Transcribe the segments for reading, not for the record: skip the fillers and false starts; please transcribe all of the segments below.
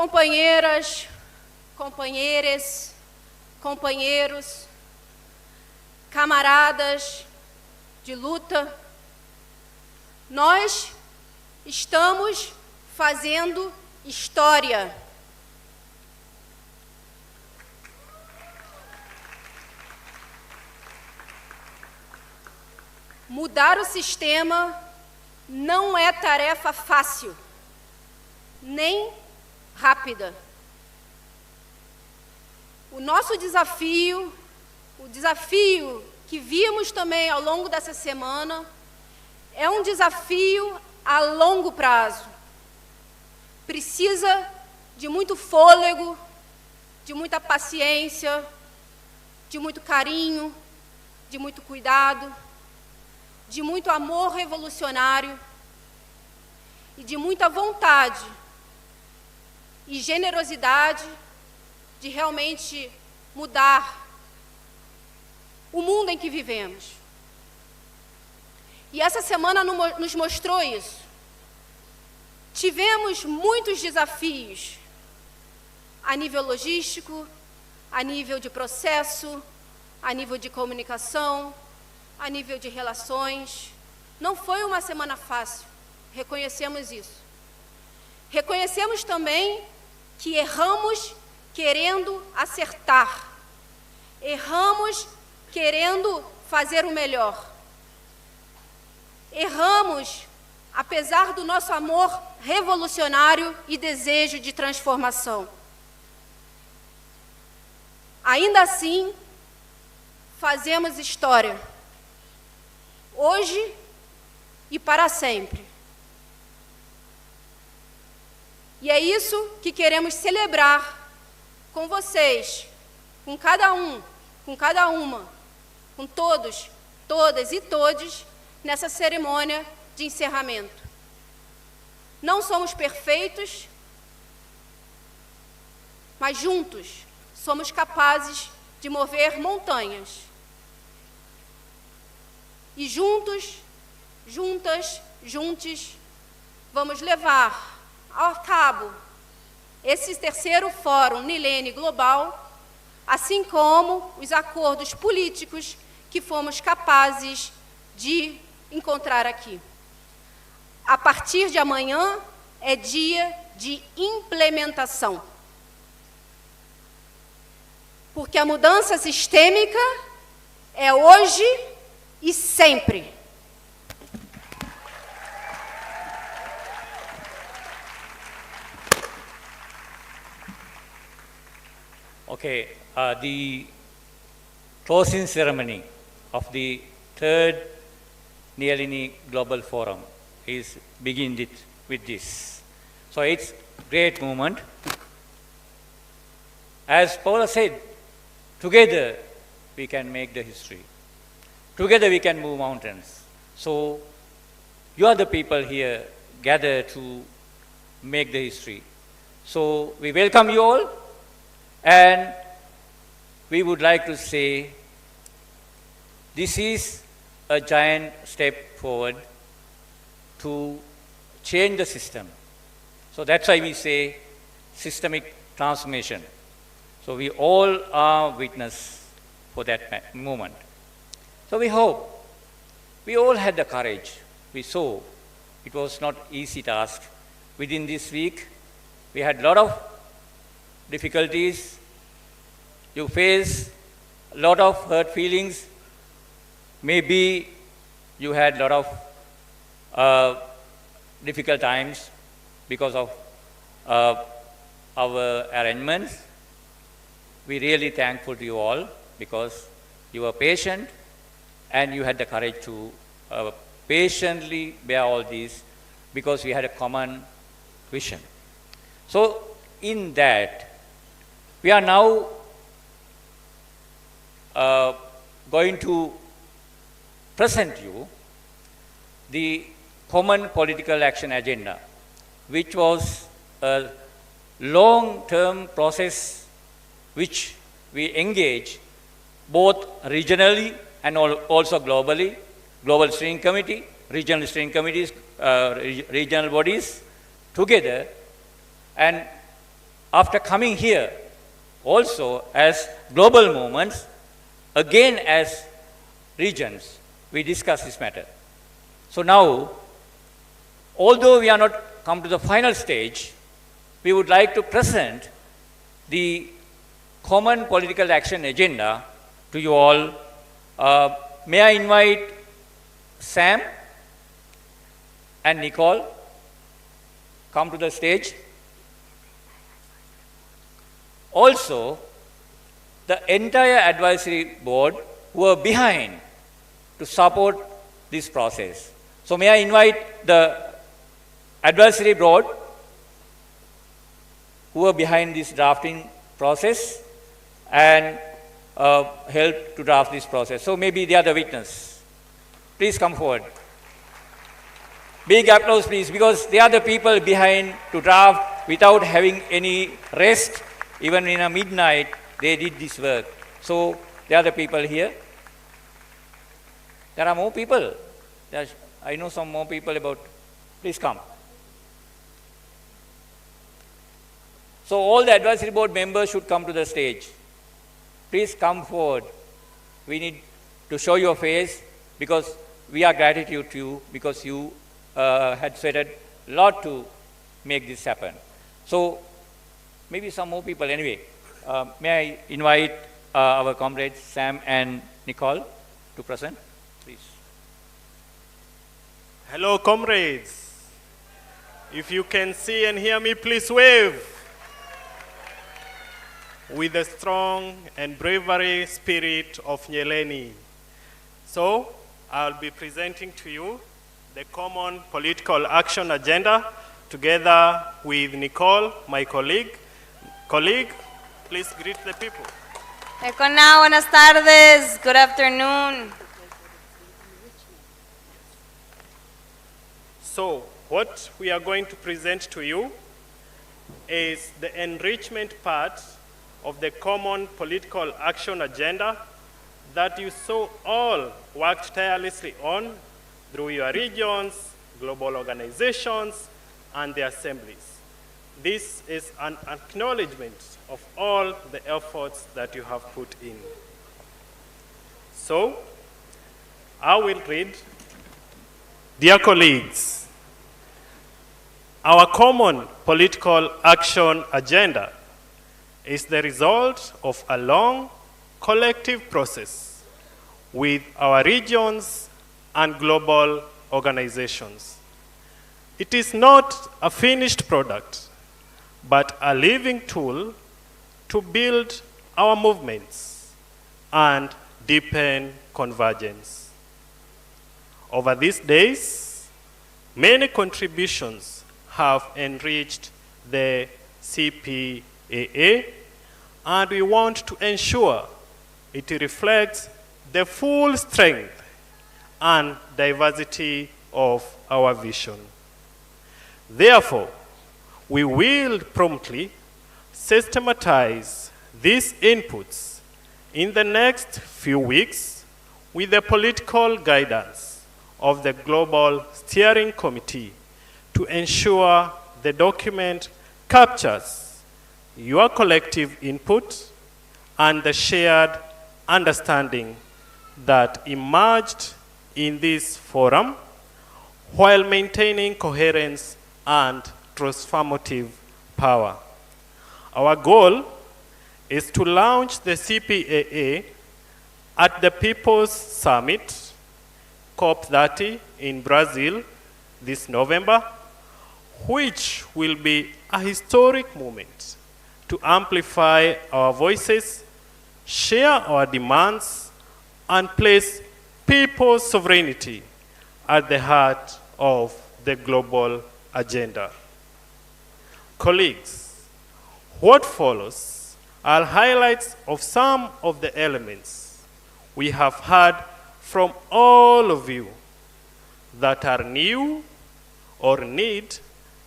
companheiras, companheiros, camaradas de luta, nós estamos fazendo história. Mudar o sistema não é tarefa fácil, nem rápida. O nosso desafio, o desafio que vimos também ao longo dessa semana, é um desafio a longo prazo. Precisa de muito fôlego, de muita paciência, de muito carinho, de muito cuidado, de muito amor revolucionário e de muita vontade e generosidade de realmente mudar o mundo em que vivemos. E essa semana nos mostrou isso. Tivemos muitos desafios a nível logístico, a nível de processo, a nível de comunicação, a nível de relações. Não foi uma semana fácil, reconhecemos isso. Reconhecemos também que erramos querendo acertar. Erramos querendo fazer o melhor. Erramos, apesar do nosso amor revolucionário e desejo de transformação. Ainda assim, fazemos história. Hoje e para sempre. E é isso que queremos celebrar com vocês, com cada um, com cada uma, com todos, todas e todes, nessa cerimônia de encerramento. Não somos perfeitos, mas juntos somos capazes de mover montanhas. E juntos, juntas, juntos, vamos levar ao cabo esse terceiro Fórum Nyeleni Global, assim como os acordos políticos que fomos capazes de encontrar aqui. A partir de amanhã é dia de implementação. Porque a mudança sistêmica é hoje e sempre. Okay, the closing ceremony of the third Nyeleni Global Forum is begin with this. So it's great moment. As Paula said, together we can make the history. Together we can move mountains. So you are the people here gathered to make the history. So we welcome you all, and we would like to say this is a giant step forward to change the system. So that's why we say systemic transformation. So we all are witness for that moment. So we hope, we all had the courage. We saw it was not easy task. Within this week, we had a lot of difficulties. You face a lot of hurt feelings. Maybe you had a lot of difficult times because of our arrangements. We really thankful to you all because you were patient and you had the courage to patiently bear all these because we had a common vision. So in that, we are now going to present you the common political action agenda, which was a long-term process which we engage both regionally and also globally, global steering committee, regional steering committees, regional bodies together, and after coming here also as global movements, again as regions, we discuss this matter. So now, although we are not come to the final stage, we would like to present the common political action agenda to you all. May I invite Sam and Nicole come to the stage. Also, the entire advisory board who are behind to support this process. So may I invite the advisory board who are behind this drafting process and help to draft this process. So maybe they are the witness. Please come forward. Big applause, please, because they are the people behind to draft without having any rest. Even in a midnight, they did this work. So they are the people here. There are more people. I know some more people about. Please come. So all the advisory board members should come to the stage. Please come forward. We need to show your face because we are gratitude to you because you had sweated a lot to make this happen. So maybe some more people anyway. May I invite our comrades Sam and Nicole to present, please. Hello, comrades. If you can see and hear me, please wave. With the strong and bravery spirit of Nyeleni. So, I'll be presenting to you the common political action agenda together with Nicole, my colleague. Colleague, please greet the people. Ekona, buenas tardes. Good afternoon. So, what we are going to present to you is the enrichment part of the common political action agenda that you so all worked tirelessly on through your regions, global organizations, and the assemblies. This is an acknowledgement of all the efforts that you have put in. So, I will read. Dear colleagues, our common political action agenda is the result of a long collective process with our regions and global organizations. It is not a finished product, but a living tool to build our movements and deepen convergence. Over these days, many contributions have enriched the CPAA, and we want to ensure it reflects the full strength and diversity of our vision. Therefore, we will promptly systematize these inputs in the next few weeks with the political guidance of the Global Steering Committee to ensure the document captures your collective input and the shared understanding that emerged in this forum while maintaining coherence and transformative power. Our goal is to launch the CPAA at the People's Summit, COP30 in Brazil this November, which will be a historic moment to amplify our voices, share our demands, and place people's sovereignty at the heart of the global agenda. Colleagues, what follows are highlights of some of the elements we have heard from all of you that are new or need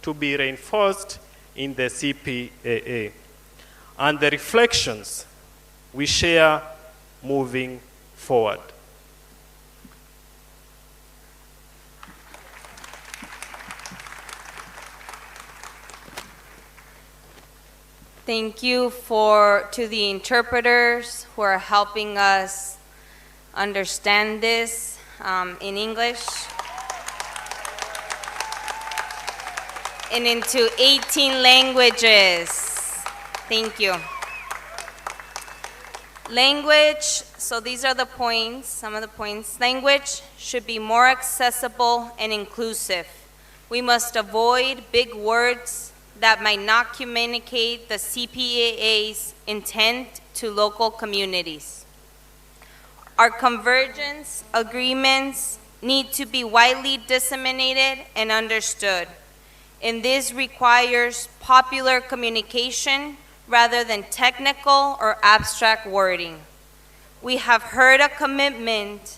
to be reinforced in the CPAA, and the reflections we share moving forward. Thank you to the interpreters who are helping us understand this in English and into 18 languages. Thank you. Language, so these are the points, some of the points. Language should be more accessible and inclusive. We must avoid big words that might not communicate the CPAA's intent to local communities. Our convergence agreements need to be widely disseminated and understood, and this requires popular communication rather than technical or abstract wording. We have heard a commitment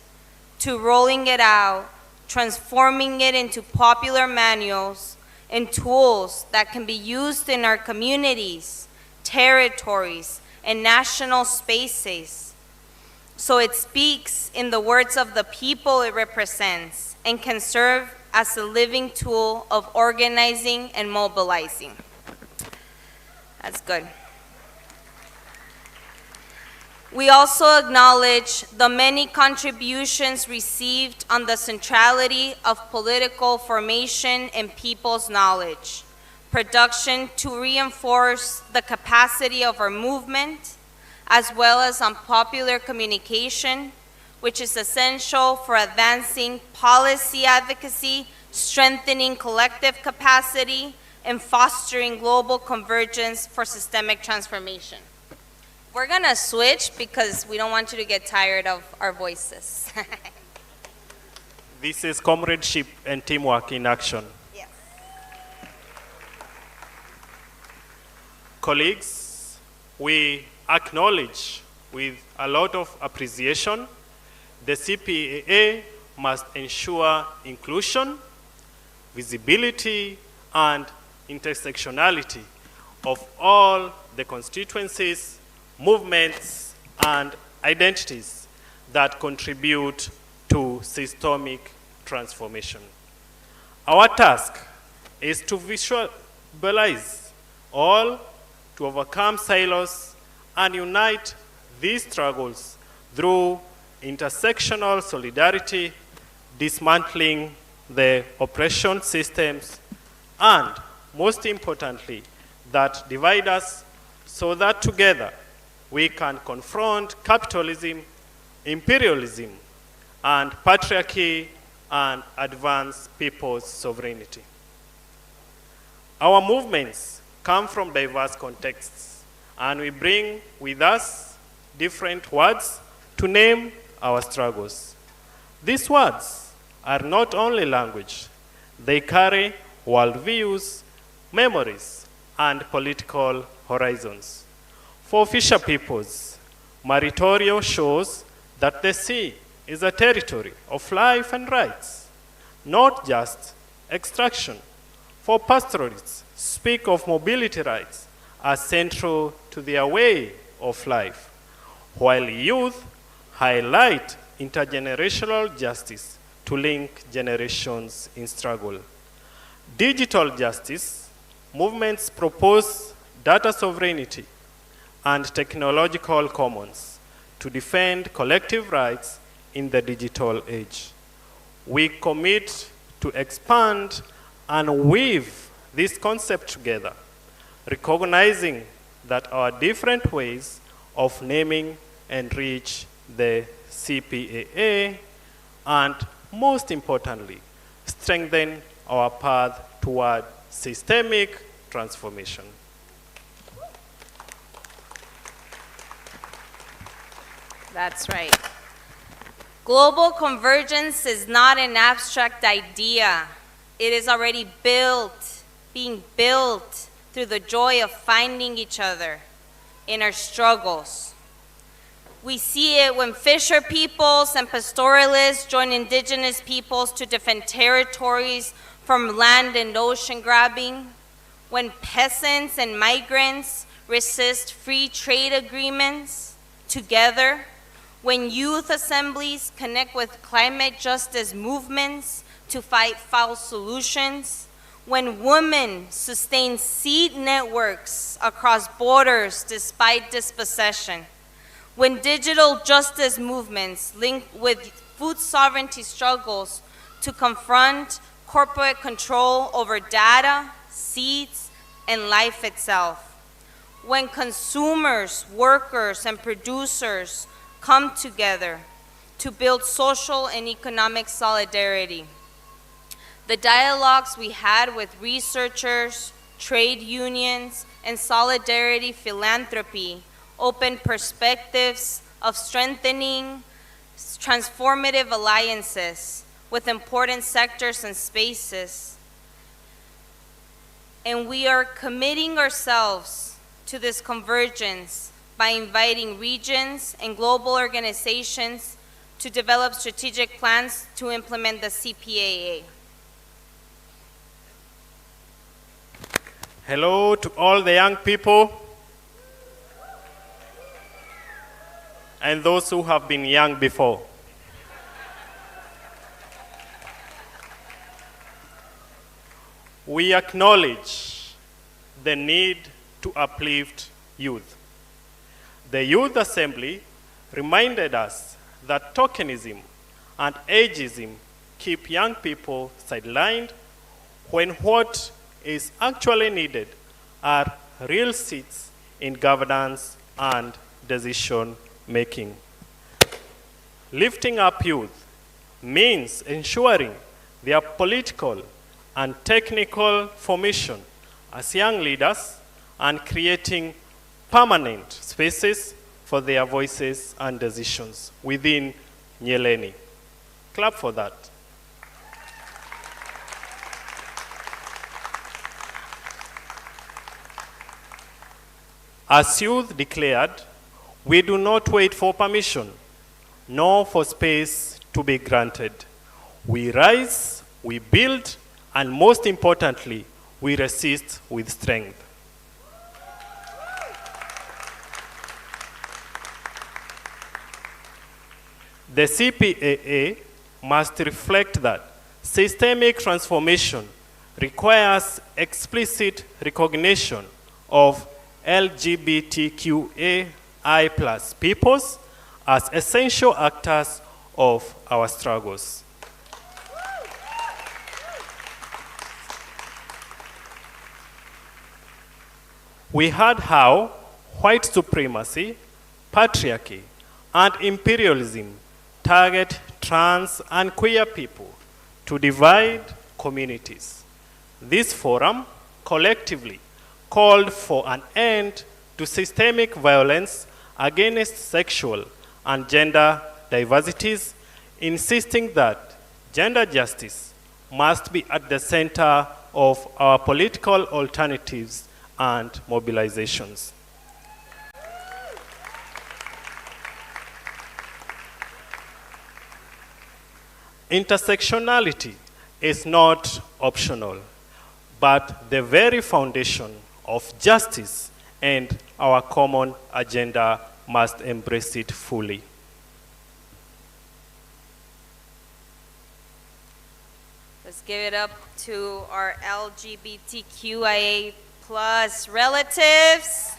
to rolling it out, transforming it into popular manuals and tools that can be used in our communities, territories, and national spaces. So it speaks in the words of the people it represents and can serve as a living tool of organizing and mobilizing. That's good. We also acknowledge the many contributions received on the centrality of political formation and people's knowledge, production to reinforce the capacity of our movement, as well as on popular communication, which is essential for advancing policy advocacy, strengthening collective capacity, and fostering global convergence for systemic transformation. We're gonna switch because we don't want you to get tired of our voices. This is comradeship and teamwork in action. Yes. Colleagues, we acknowledge with a lot of appreciation the CPAA must ensure inclusion, visibility, and intersectionality of all the constituencies, movements, and identities that contribute to systemic transformation. Our task is to visualize all, to overcome silos, and unite these struggles through intersectional solidarity, dismantling the oppression systems, and most importantly, that divide us so that together we can confront capitalism, imperialism, and patriarchy and advance people's sovereignty. Our movements come from diverse contexts, and we bring with us different words to name our struggles. These words are not only language, they carry worldviews, memories, and political horizons. For fisher peoples, Maritorio shows that the sea is a territory of life and rights, not just extraction. For pastoralists, speak of mobility rights as central to their way of life, while youth highlight intergenerational justice to link generations in struggle. Digital justice movements propose data sovereignty and technological commons to defend collective rights in the digital age. We commit to expand and weave this concept together, recognizing that our different ways of naming enrich the CPAA and, most importantly, strengthen our path toward systemic transformation. That's right. Global convergence is not an abstract idea. It is already built, being built through the joy of finding each other in our struggles. We see it when fisher peoples and pastoralists join indigenous peoples to defend territories from land and ocean grabbing, when peasants and migrants resist free trade agreements together, when youth assemblies connect with climate justice movements to fight foul solutions, when women sustain seed networks across borders despite dispossession, when digital justice movements linked with food sovereignty struggles to confront corporate control over data, seeds, and life itself, when consumers, workers, and producers come together to build social and economic solidarity. The dialogues we had with researchers, trade unions, and solidarity philanthropy opened perspectives of strengthening transformative alliances with important sectors and spaces. And we are committing ourselves to this convergence by inviting regions and global organizations to develop strategic plans to implement the CPAA. Hello to all the young people and those who have been young before. We acknowledge the need to uplift youth. The Youth Assembly reminded us that tokenism and ageism keep young people sidelined when what is actually needed are real seats in governance and decision making. Lifting up youth means ensuring their political and technical formation as young leaders and creating permanent spaces for their voices and decisions within Nyeleni. Clap for that. As youth declared, we do not wait for permission, nor for space to be granted. We rise, we build, and most importantly, we resist with strength. The CPAA must reflect that systemic transformation requires explicit recognition of LGBTQAI+ peoples as essential actors of our struggles. We heard how white supremacy, patriarchy, and imperialism target trans and queer people to divide communities. This forum collectively called for an end to systemic violence against sexual and gender diversities, insisting that gender justice must be at the center of our political alternatives and mobilizations. Intersectionality is not optional, but the very foundation of justice, and our common agenda must embrace it fully. Let's give it up to our LGBTQIA+ relatives.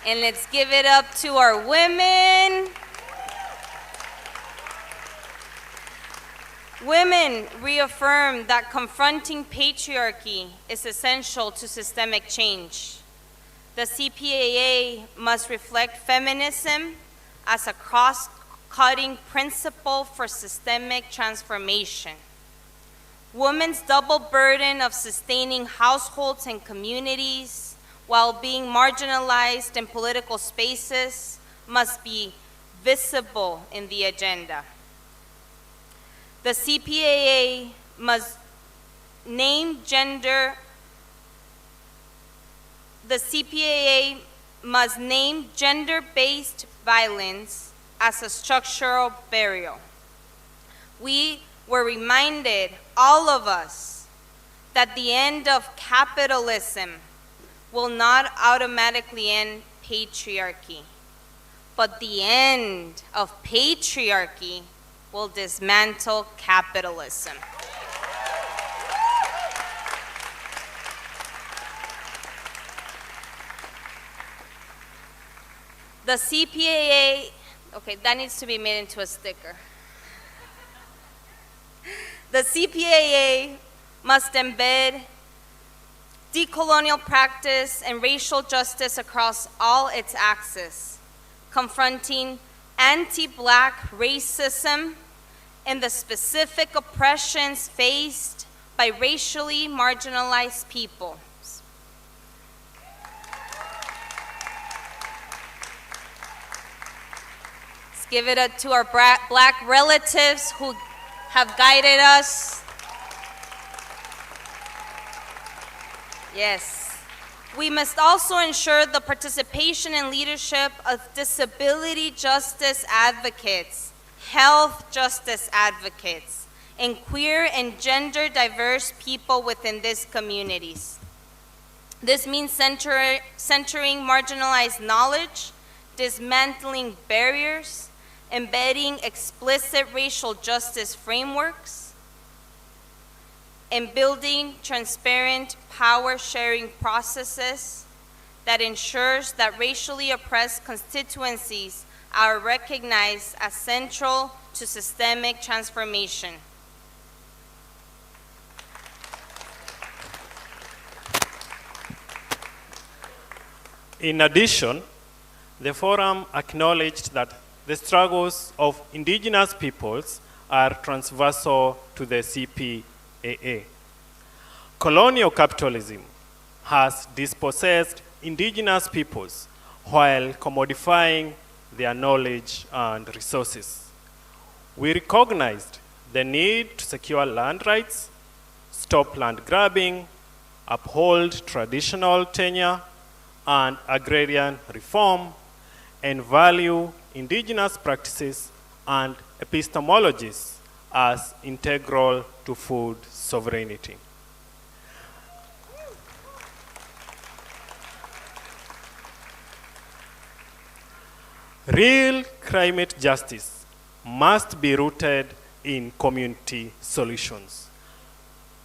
And let's give it up to our women. Women reaffirm that confronting patriarchy is essential to systemic change. The CPAA must reflect feminism as a cross-cutting principle for systemic transformation. Women's double burden of sustaining households and communities while being marginalized in political spaces must be visible in the agenda. The CPAA must name gender-based violence as a structural barrier. We were reminded, all of us, that the end of capitalism will not automatically end patriarchy, but the end of patriarchy will dismantle capitalism. The CPAA, okay, that needs to be made into a sticker. The CPAA must embed decolonial practice and racial justice across all its axes, confronting anti-Black racism and the specific oppressions faced by racially marginalized people. Let's give it up to our Black relatives who have guided us. Yes. We must also ensure the participation and leadership of disability justice advocates, health justice advocates, and queer and gender diverse people within these communities. This means centering marginalized knowledge, dismantling barriers, embedding explicit racial justice frameworks, and building transparent power-sharing processes that ensures that racially oppressed constituencies are recognized as central to systemic transformation. In addition, the forum acknowledged that the struggles of indigenous peoples are transversal to the CPAA. Colonial capitalism has dispossessed indigenous peoples while commodifying their knowledge and resources. We recognized the need to secure land rights, stop land grabbing, uphold traditional tenure and agrarian reform, and value indigenous practices and epistemologies as integral to food sovereignty. Real climate justice must be rooted in community solutions,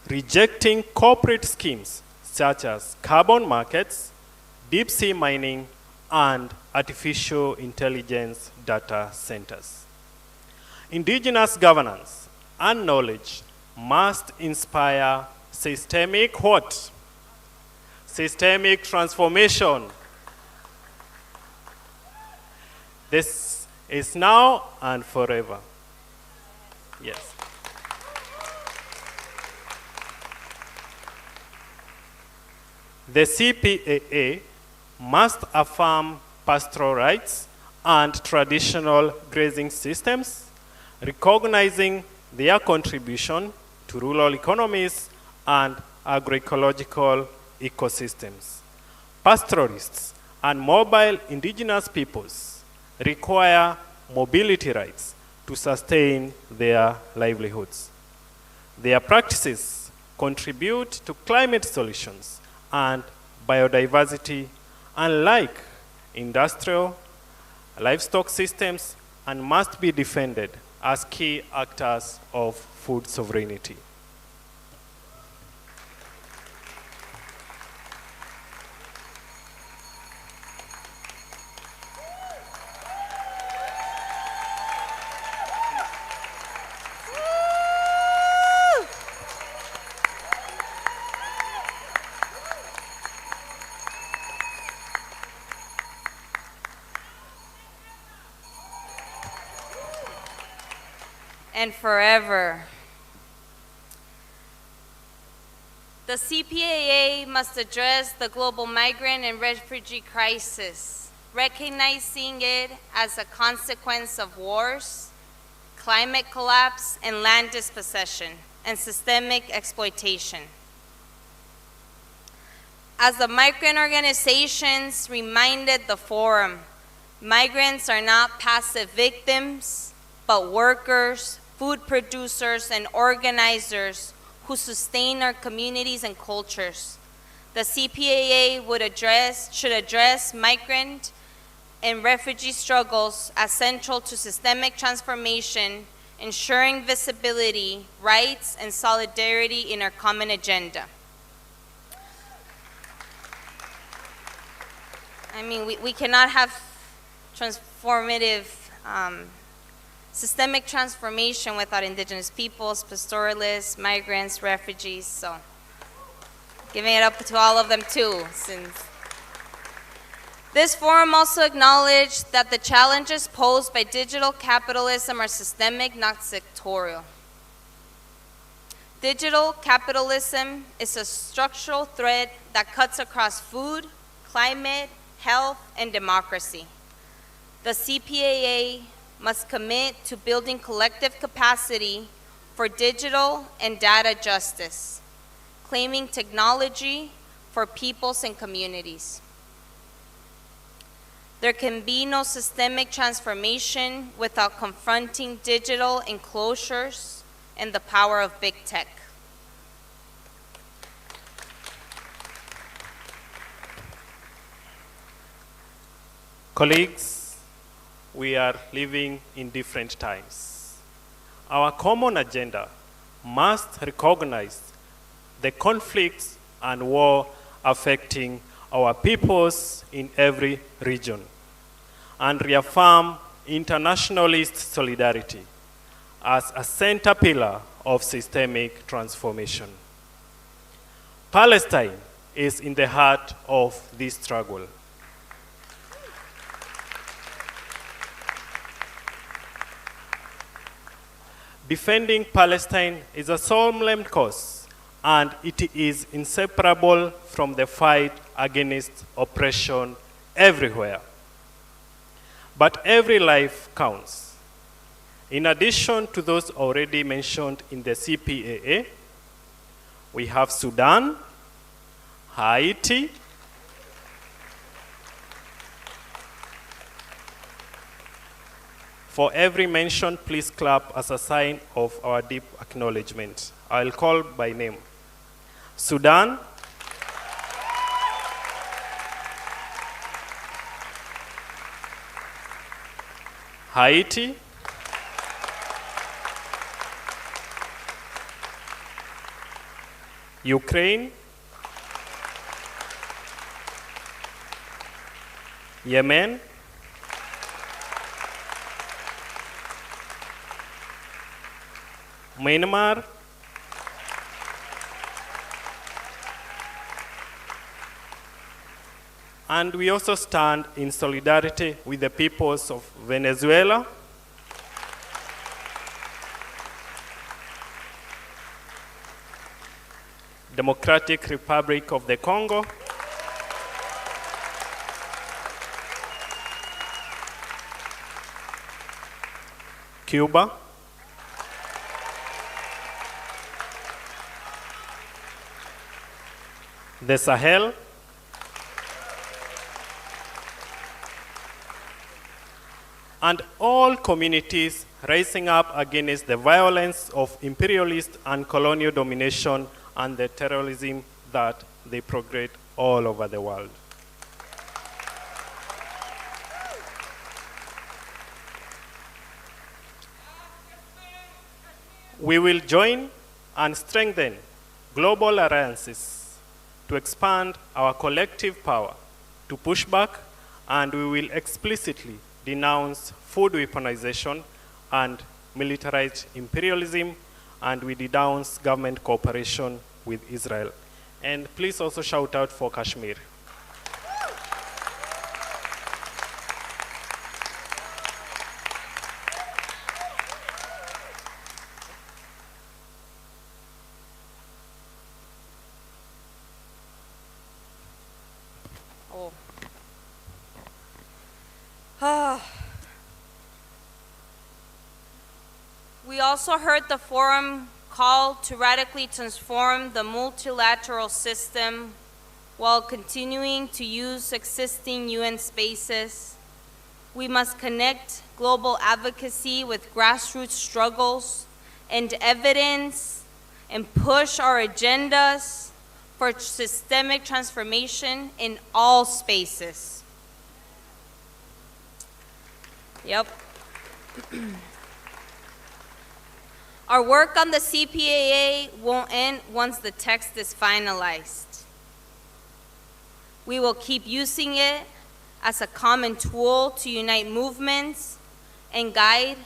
rejecting corporate schemes such as carbon markets, deep sea mining, and artificial intelligence data centers. Indigenous governance and knowledge must inspire systemic what? Systemic transformation. This is now and forever. Yes. The CPAA must affirm pastoral rights and traditional grazing systems, recognizing their contribution to rural economies and agroecological ecosystems. Pastoralists and mobile indigenous peoples require mobility rights to sustain their livelihoods. Their practices contribute to climate solutions and biodiversity, unlike industrial livestock systems, and must be defended as key actors of food sovereignty. And forever. The CPAA must address the global migrant and refugee crisis, recognizing it as a consequence of wars, climate collapse, and land dispossession, and systemic exploitation. As the migrant organizations reminded the forum, migrants are not passive victims, but workers, food producers, and organizers who sustain our communities and cultures. The CPAA should address migrant and refugee struggles as central to systemic transformation, ensuring visibility, rights, and solidarity in our common agenda. I mean, we cannot have transformative, systemic transformation without indigenous peoples, pastoralists, migrants, refugees. So giving it up to all of them too. Since this forum also acknowledged that the challenges posed by digital capitalism are systemic, not sectorial. Digital capitalism is a structural thread that cuts across food, climate, health, and democracy. The CPAA must commit to building collective capacity for digital and data justice, claiming technology for peoples and communities. There can be no systemic transformation without confronting digital enclosures and the power of big tech. Colleagues, we are living in different times. Our common agenda must recognize the conflicts and war affecting our peoples in every region and reaffirm internationalist solidarity as a center pillar of systemic transformation. Palestine is in the heart of this struggle. Defending Palestine is a solemn cause, and it is inseparable from the fight against oppression everywhere. But every life counts. In addition to those already mentioned in the CPAA, we have Sudan, Haiti, for every mention, please clap as a sign of our deep acknowledgement. I'll call by name. Sudan, Haiti, Ukraine, Yemen, Myanmar, and we also stand in solidarity with the peoples of Venezuela, Democratic Republic of the Congo, Cuba, the Sahel, and all communities rising up against the violence of imperialist and colonial domination and the terrorism that they progress all over the world. We will join and strengthen global alliances to expand our collective power to push back, and we will explicitly denounce food weaponization and militarized imperialism, and we denounce government cooperation with Israel. And please also shout out for Kashmir. We also heard the forum call to radically transform the multilateral system while continuing to use existing UN spaces. We must connect global advocacy with grassroots struggles and evidence and push our agendas for systemic transformation in all spaces. Yep. Our work on the CPAA won't end once the text is finalized. We will keep using it as a common tool to unite movements and guide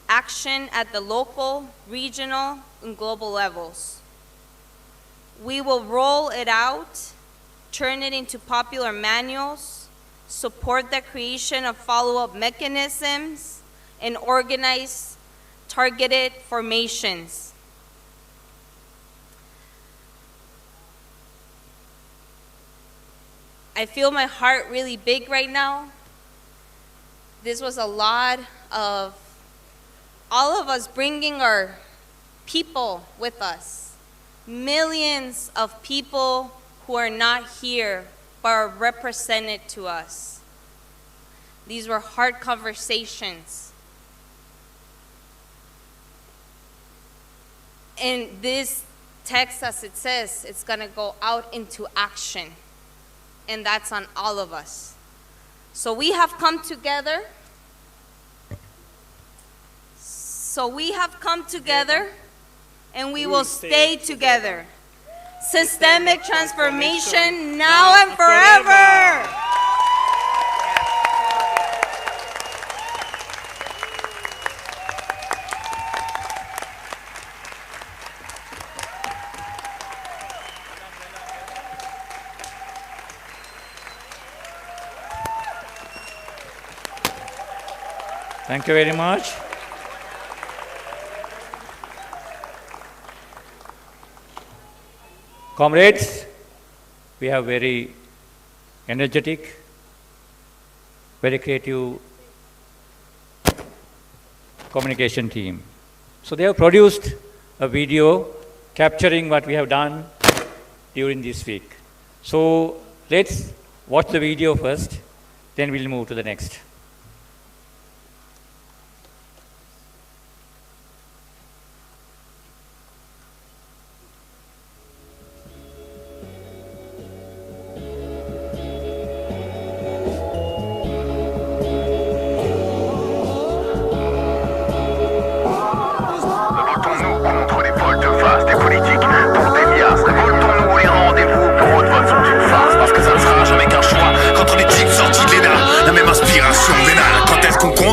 action at the local, regional, and global levels. We will roll it out, turn it into popular manuals, support the creation of follow-up mechanisms, and organize targeted formations. I feel my heart really big right now. This was a lot of all of us bringing our people with us. Millions of people who are not here but are represented to us. These were hard conversations. And this text, as it says, it's going to go out into action. And that's on all of us. So we have come together. And we will stay together. Systemic transformation now and forever. Thank you very much. Comrades, we have very energetic, very creative communication team. So they have produced a video capturing what we have done during this week. So let's watch the video first, then we'll move to the next.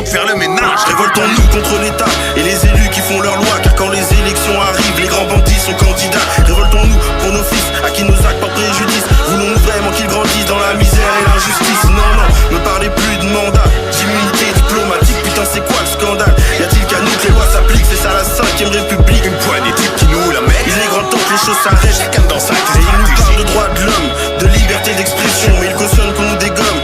Faire le ménage, révoltons-nous contre l'État et les élus qui font leur loi, car quand les élections arrivent, les grands bandits sont candidats. Révoltons-nous pour nos fils, à qui nos actes portent préjudice. Voulons-nous vraiment qu'ils grandissent dans la misère et l'injustice? Non, non, ne parlez plus de mandat, d'immunité diplomatique, putain c'est quoi le scandale? Y a-t-il qu'à nous que les lois s'appliquent? C'est ça la 5ème République, une poignée de types qui nous la mettent. Il est grand temps que les choses s'arrêtent, chacun dans sa tête. Et ils nous parlent de droits de l'homme, de liberté d'expression, mais ils cautionnent qu'on nous dégomme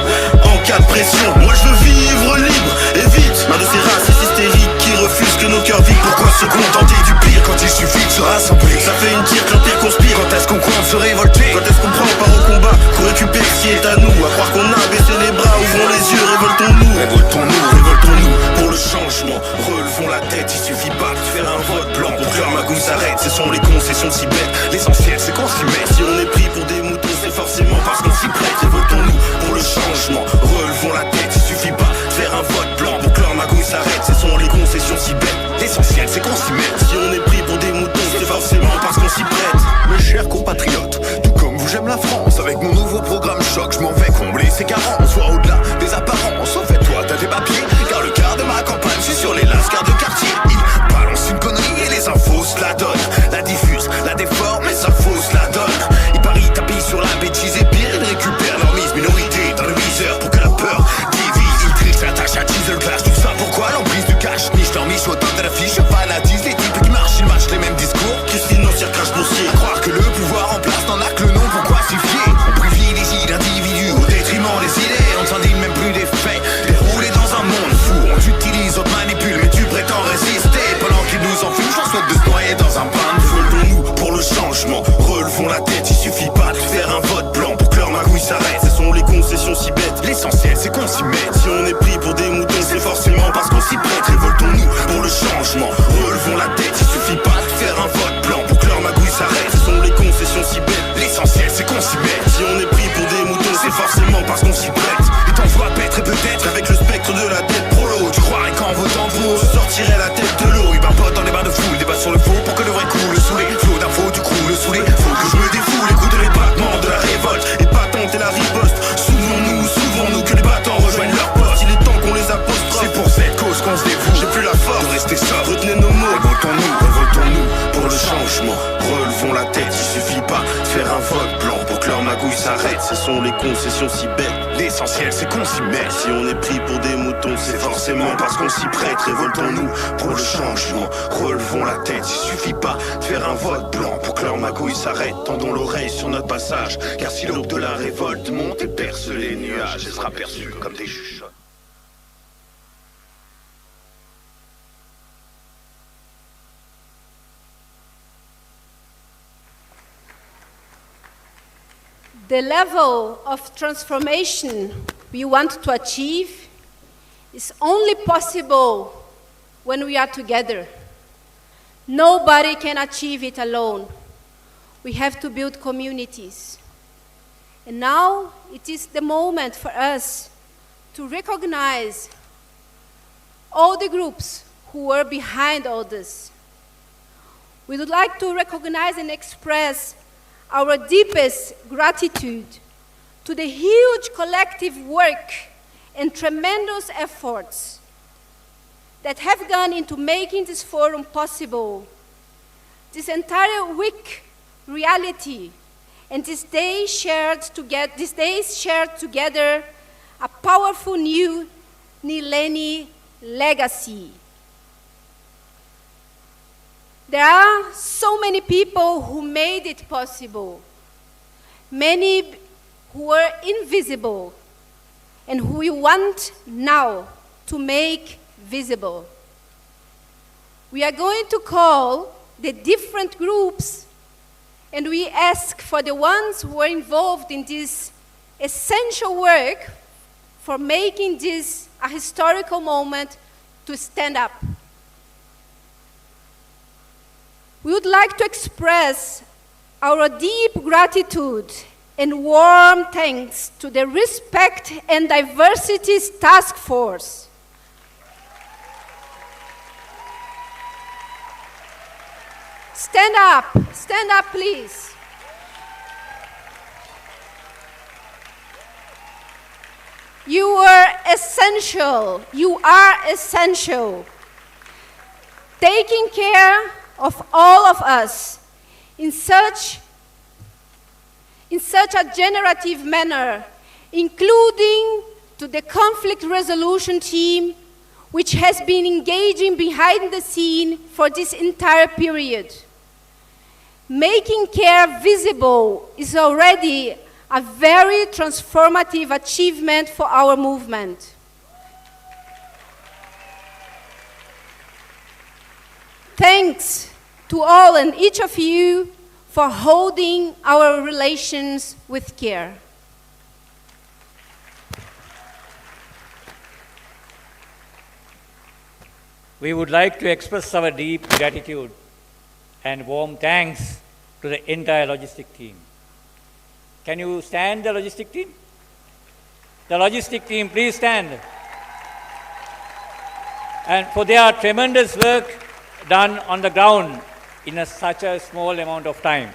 en cas de pression. Moi je veux vivre libre et vite, marre de ces racistes hystériques qui refusent que nos cœurs vivent. Pourquoi se contenter du pire quand il suffit de se rassembler? Ça fait une tire que l'Empire conspire. Quand est-ce qu'on compte se révolter? Quand est-ce qu'on prend part au combat, qu'on récupère ce qui est à nous? À croire qu'on a baissé les bras, ouvrons les yeux, révoltons-nous. Révoltons-nous, révoltons-nous pour le changement. Relevons la tête, il suffit pas de faire un vote blanc pour que leur magouille s'arrête. Ce sont les concessions si bêtes, l'essentiel c'est qu'on s'y mette. Si on est pris pour des moutons, c'est forcément parce qu'on s'y prête. Révoltons-nous pour le changement, relevons la tête, il suffit pas de faire un vote blanc pour que leur magouille s'arrête. Ce sont les concessions si bêtes, l'essentiel c'est qu'on s'y mette. Si on est pris pour des moutons, c'est forcément parce qu'on s'y prête. Mes chers compatriotes, tout comme vous j'aime la France. Avec mon nouveau programme choc, je m'en vais combler ces carences. Soit au-delà des apparences, au fait toi t'as tes papiers. Car le quart de ma campagne, je suis sur les lascars de quartier. Ils balancent une connerie et les infos se la donnent. La diffusent, la déforment et ça fausse la donne. Ils parient, tapis sur la bêtise et pire, ils récupèrent leur mise minorité dans le viseur pour que la peur divise. Ils trichent, s'attachent, attisent le clash. Tout ça pourquoi l'emprise du cash niche leur mise au top de l'affiche. Je fanatise les types qui marchent, ils marchent les mêmes discours. Qu'est-ce financière crache boursier? À croire que le pouvoir en place n'en a que le nom, pourquoi s'y fier? On privilégie l'individu au détriment des idées. On ne s'en dit même plus des faits, déroulés dans un monde fou. On t'utilise, on te manipule, mais tu prétends résister. Pendant qu'ils nous enfument, j'en souhaite de se noyer dans un bain de feu. Révoltons-nous pour le changement, relevons la tête, il suffit pas de faire un vote blanc pour que leur magouille s'arrête. Ce sont les concessions si bêtes, L'essentiel c'est qu'on s'y mette. si on est pris pour des moutons, c'est forcément parce qu'on s'y prête. Révoltons-nous pour le changement, relevons la tête, il suffit pas de faire un vote blanc pour que leur magouille s'arrête. Ce sont les concessions si bêtes, L'essentiel c'est qu'on s'y mette. si on est pris pour des moutons, c'est forcément parce qu'on s'y prête. Et t'en vois paître et peut-être Avec le spectre de la tête prolo, tu croirais qu'en votant pour je sortirais la tête de l'eau. ils barbotent dans les bains de foule, débat sur le faux pour que le vrai coule sous les flots d'infos du croule sous les faut que je me défoule, écoute les battements de la révolte et pas tenter la riposte. Souvons-nous que les vote blanc pour que leur magouille s'arrête. Ce sont les concessions si bêtes. L'essentiel c'est qu'on s'y mette. Si on est pris pour des moutons, c'est forcément parce qu'on s'y prête. Révoltons-nous pour le changement, relevons la tête. Il suffit pas de faire un vote blanc pour que leur magouille s'arrête. Tendons l'oreille sur notre passage, car si l'aube de la révolte monte et perce les nuages, elle sera perçue comme des chuchotes. The level of transformation we want to achieve is only possible when we are together. Nobody can achieve it alone. We have to build communities. And now it is the moment for us to recognize all the groups who were behind all this. We would like to recognize and express our deepest gratitude to the huge collective work and tremendous efforts that have gone into making this forum possible. This entire week reality and these days shared together a powerful new nyeleni legacy. There are so many people who made it possible, many who were invisible, and who we want now to make visible. We are going to call the different groups, and we ask for the ones who were involved in this essential work for making this a historical moment to stand up. We would like to express our deep gratitude and warm thanks to the Respect and Diversities Task Force. Stand up please. You are essential, taking care of all of us in such a generative manner, including to the conflict resolution team, which has been engaging behind the scene for this entire period. Making care visible is already a very transformative achievement for our movement. Thanks to all and each of you for holding our relations with care. We would like to express our deep gratitude and warm thanks to the entire logistic team. Can you stand, the logistic team? The logistic team, please stand. And for their tremendous work done on the ground in such a small amount of time.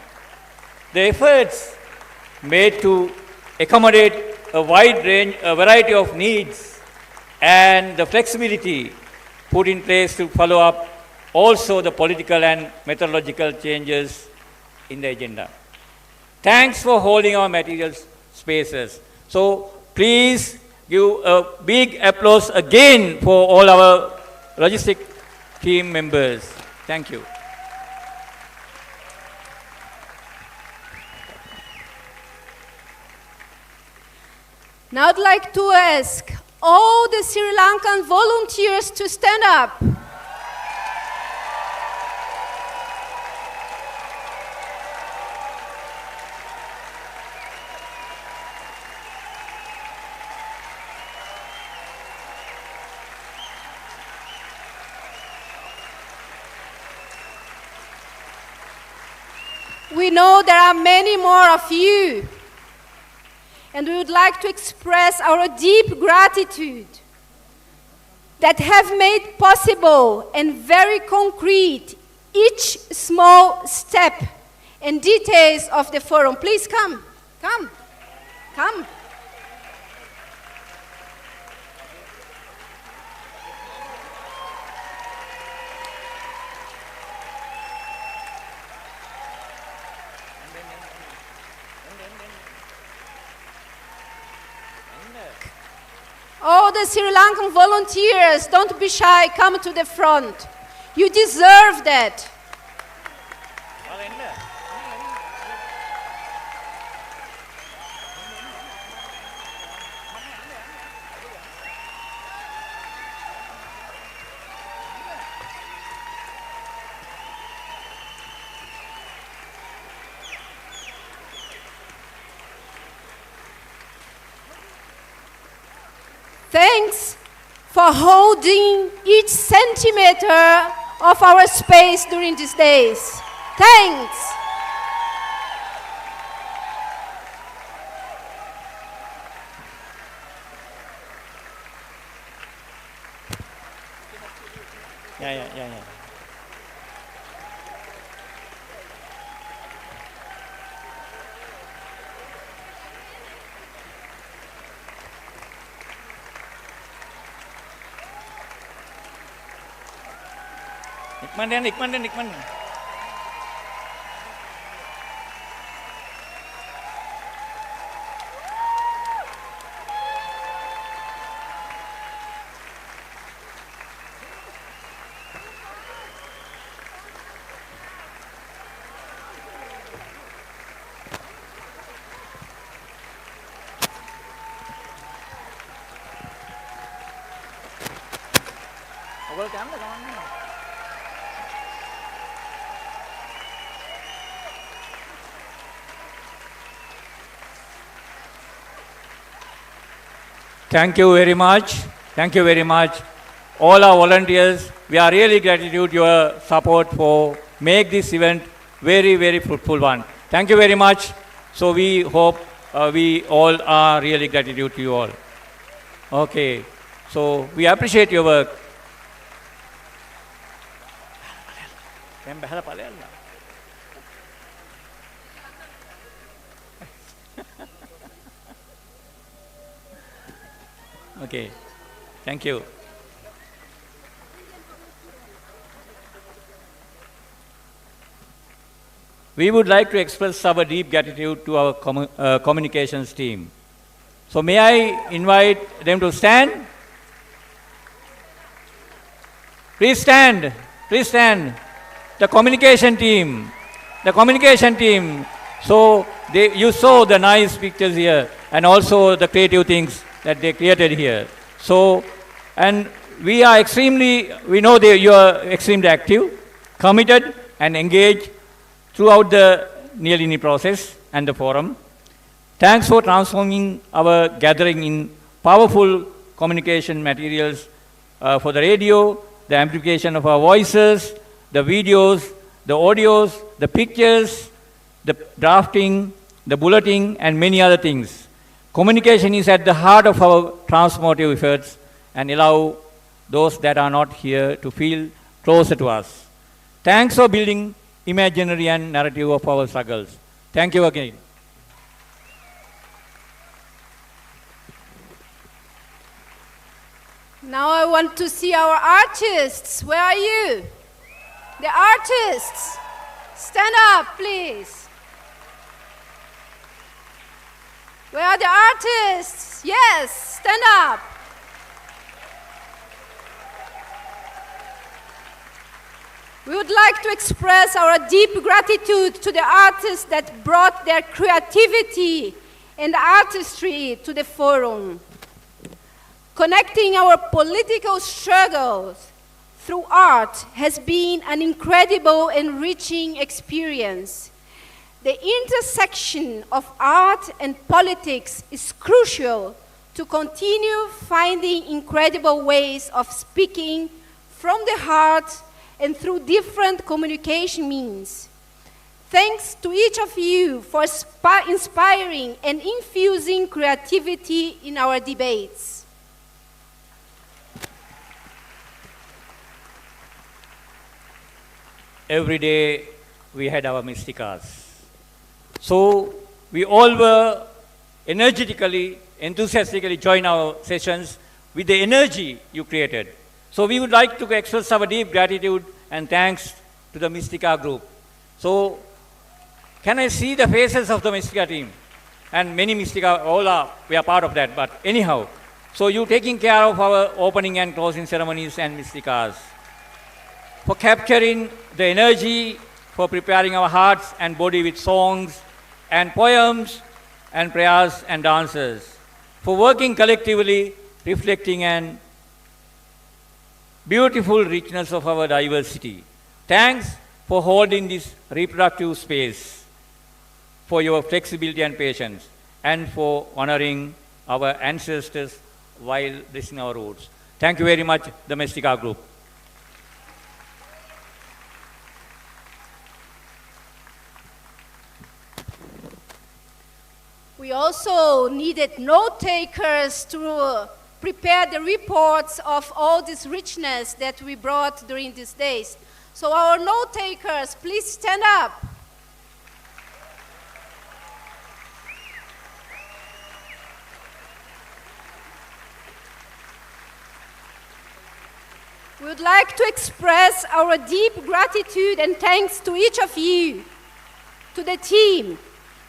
The efforts made to accommodate a variety of needs, and the flexibility put in place to follow up also the political and methodological changes in the agenda. Thanks for holding our material spaces. So please give a big applause again for all our logistic team members. Thank you. Now I'd like to ask all the Sri Lankan volunteers to stand up. We know there are many more of you, and we would like to express our deep gratitude that have made possible and very concrete each small step and details of the forum. Please come. All the Sri Lankan volunteers, don't be shy, come to the front. You deserve that. Thanks for holding each centimeter of our space during these days. Thanks. Yeah. Nikman. Thank you very much. Thank you very much. All our volunteers, we are really gratitude your support for make this event very, very fruitful one. Thank you very much. So we hope we all are really gratitude to you all. Okay. So we appreciate your work. Okay, thank you. We would like to express our deep gratitude to our communications team. So may I invite them to stand? Please stand. Please stand. The communication team. So you saw the nice pictures here and also the creative things that they created here. So, and we know that you are extremely active, committed and engaged throughout the nyeleni process and the forum. Thanks for transforming our gathering in powerful communication materials for the radio, the amplification of our voices, the videos, the audios, the pictures, the drafting, the bulletin, and many other things. Communication is at the heart of our transformative efforts and allow those that are not here to feel closer to us. Thanks for building imaginary and narrative of our struggles. Thank you again. Now I want to see our artists. Where are you? The artists. Stand up, please. Where are the artists? Yes, stand up. We would like to express our deep gratitude to the artists that brought their creativity and artistry to the forum. Connecting our political struggles through art has been an incredible, enriching experience. The intersection of art and politics is crucial to continue finding incredible ways of speaking from the heart and through different communication means. Thanks to each of you for inspiring and infusing creativity in our debates. Every day we had our mystikas. So we all were energetically, enthusiastically join our sessions with the energy you created. So we would like to express our deep gratitude and thanks to the Mystica group. So can I see the faces of the Mystica team? And many Mystica, we are part of that, but anyhow. So you taking care of our opening and closing ceremonies and mystikas, for capturing the energy, for preparing our hearts and body with songs and poems and prayers and dances, for working collectively, reflecting and beautiful richness of our diversity. Thanks for holding this reproductive space, for your flexibility and patience, and for honoring our ancestors while blessing our roots. Thank you very much, the Mestika Group. We also needed note takers to prepare the reports of all this richness that we brought during these days. So our note takers, please stand up. We would like to express our deep gratitude and thanks to each of you, to the team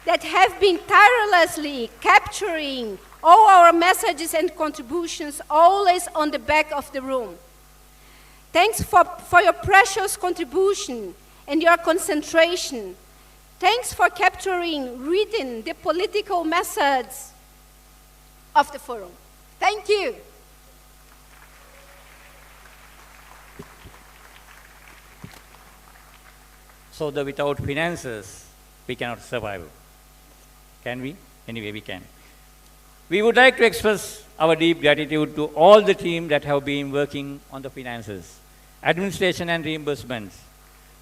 that have been tirelessly capturing all our messages and contributions always on the back of the room. Thanks for your precious contribution and your concentration. Thanks for capturing, reading the political messages of the forum. Thank you. So that without finances, we cannot survive. Can we? Anyway, we can. We would like to express our deep gratitude to all the team that have been working on the finances, administration and reimbursements,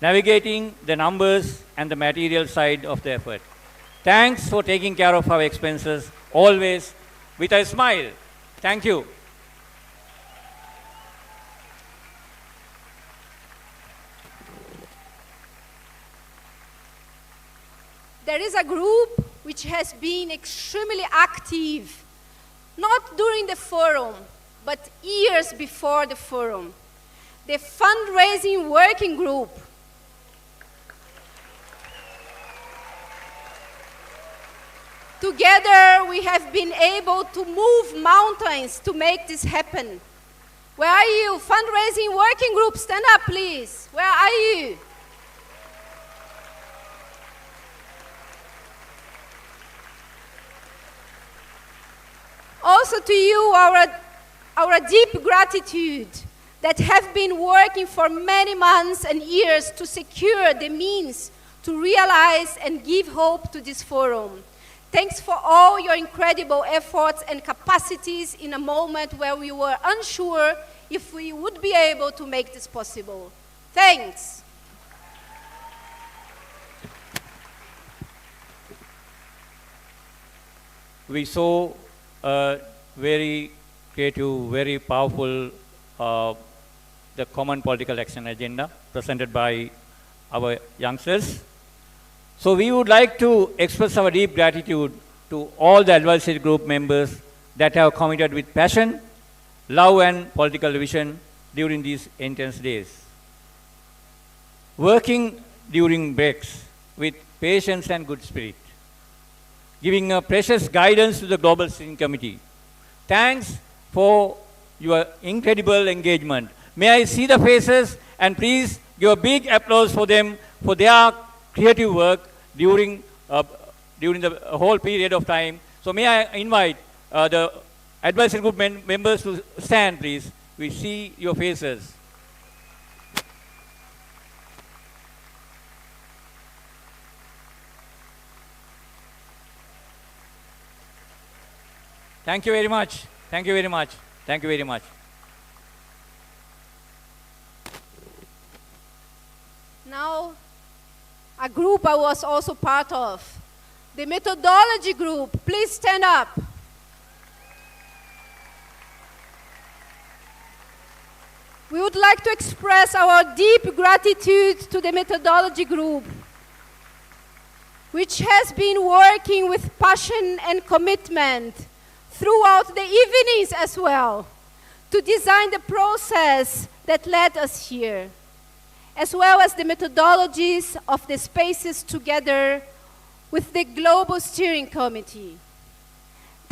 navigating the numbers and the material side of the effort. Thanks for taking care of our expenses, always with a smile. Thank you. There is a group which has been extremely active, not during the forum, but years before the forum. The fundraising working group. Together we have been able to move mountains to make this happen. Where are you? Fundraising working group, stand up please. Where are you? Also to you, our deep gratitude that have been working for many months and years to secure the means to realize and give hope to this forum. Thanks for all your incredible efforts and capacities in a moment where we were unsure if we would be able to make this possible. Thanks. We saw very creative, very powerful, the common political action agenda presented by our youngsters. So we would like to express our deep gratitude to all the advisory group members that have committed with passion, love and political vision during these intense days. Working during breaks with patience and good spirit, giving a precious guidance to the Global Steering Committee. Thanks for your incredible engagement. May I see the faces and please give a big applause for them for their creative work during the whole period of time. So may I invite the advisory group members to stand please. We see your faces. Thank you very much. Thank you very much. Thank you very much. Now, a group I was also part of, the methodology group. Please stand up. We would like to express our deep gratitude to the methodology group, which has been working with passion and commitment throughout the evenings as well, to design the process that led us here, as well as the methodologies of the spaces together with the Global Steering Committee.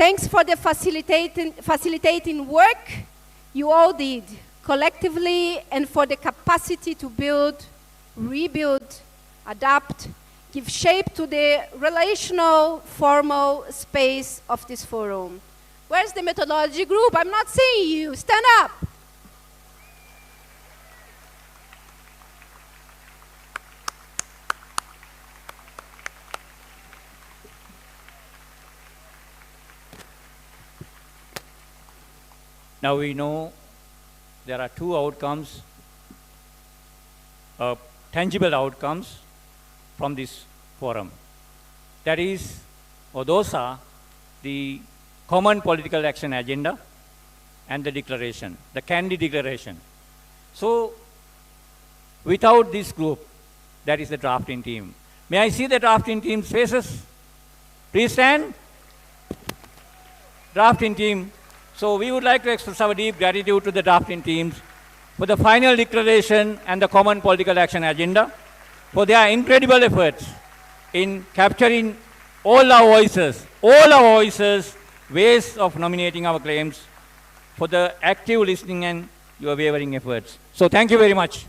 Thanks for the facilitating work you all did collectively and for the capacity to build, rebuild, adapt, give shape to the relational, formal space of this forum. Where's the methodology group? I'm not seeing you. Stand up. Now we know there are two outcomes, tangible outcomes from this forum. That is, or those are the Common Political Action Agenda and the declaration, the Candy Declaration. So, without this group, that is the drafting team. May I see the drafting team's faces? Please stand. Drafting team. So we would like to express our deep gratitude to the drafting teams for the final declaration and the Common Political Action Agenda, for their incredible efforts in capturing all our voices, ways of nominating our claims, for the active listening and your wavering efforts. So thank you very much.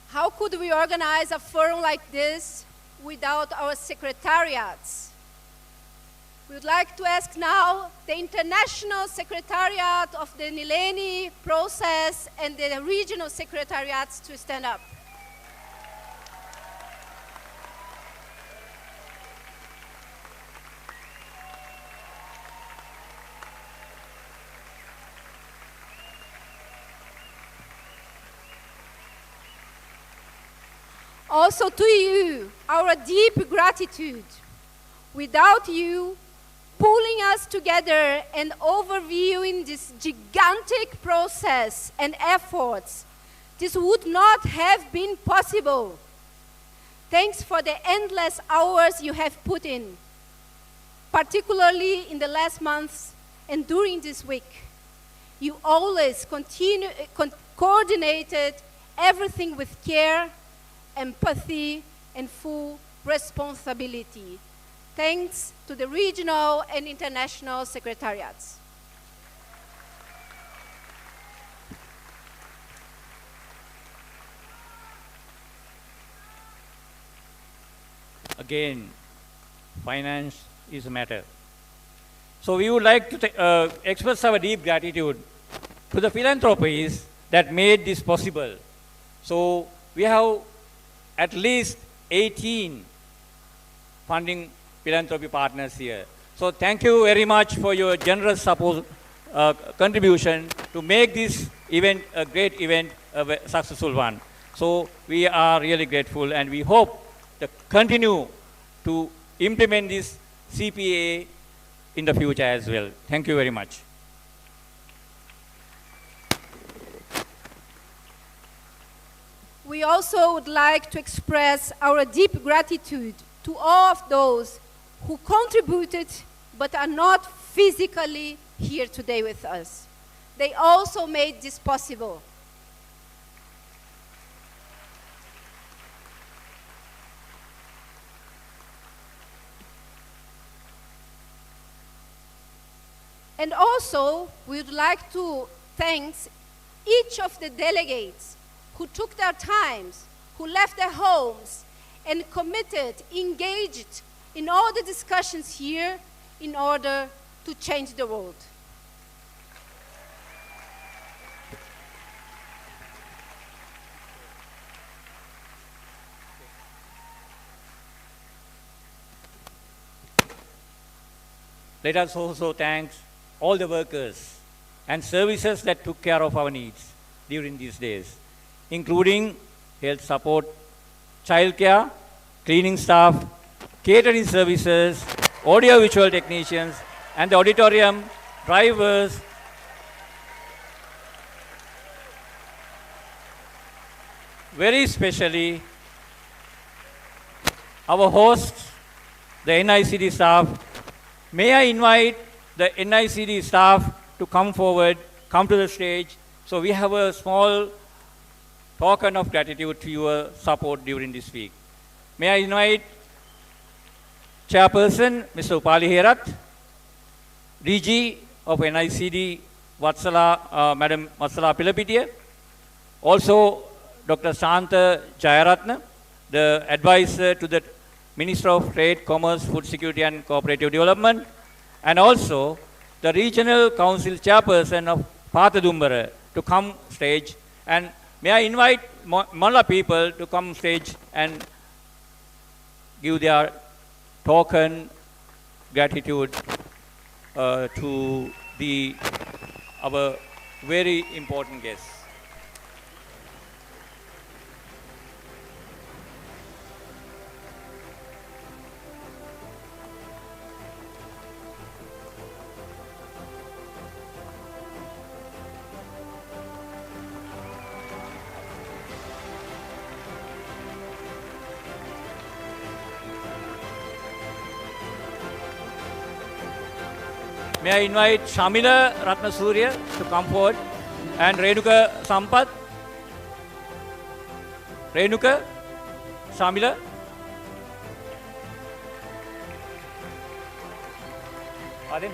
How could we organize a forum like this without our secretariats? We would like to ask now the International Secretariat of the Nyeleni process and the regional secretariats to stand up. Also to you, our deep gratitude. Without you, pulling us together and overviewing this gigantic process and efforts, this would not have been possible. Thanks for the endless hours you have put in, particularly in the last months and during this week. You always coordinated everything with care, empathy, and full responsibility. Thanks to the regional and international secretariats. Again, finance is a matter. So we would like to express our deep gratitude to the philanthropies that made this possible. So we have at least 18 funding philanthropy partners here. So thank you very much for your generous support, contribution to make this event a great event, a successful one. So we are really grateful and we hope to continue to implement this CPA in the future as well. Thank you very much. We also would like to express our deep gratitude to all of those who contributed but are not physically here today with us. They also made this possible. And also, we would like to thank each of the delegates who took their times, who left their homes, and committed, engaged in all the discussions here in order to change the world. Let us also thank all the workers and services that took care of our needs during these days, including health support, childcare, cleaning staff, catering services, audio-visual technicians, and the auditorium, drivers. Very especially, our hosts, the NICD staff. May I invite the NICD staff to come forward, come to the stage, so we have a small token of gratitude to your support during this week. May I invite Chairperson, Mr. Upali Herat, DG of NICD, Madam Vatsala Pilapitiya, also Dr. Shanta Jayaratna, the advisor to the Minister of Trade, Commerce, Food Security and Cooperative Development, and also the Regional Council Chairperson of Pathadumbara to come stage. And may I invite Malla people to come stage and give their token gratitude to our very important guests. May I invite Shamila Ratnasurya to come forward and Renuka Sampath. Renuka, Shamila. Pardon?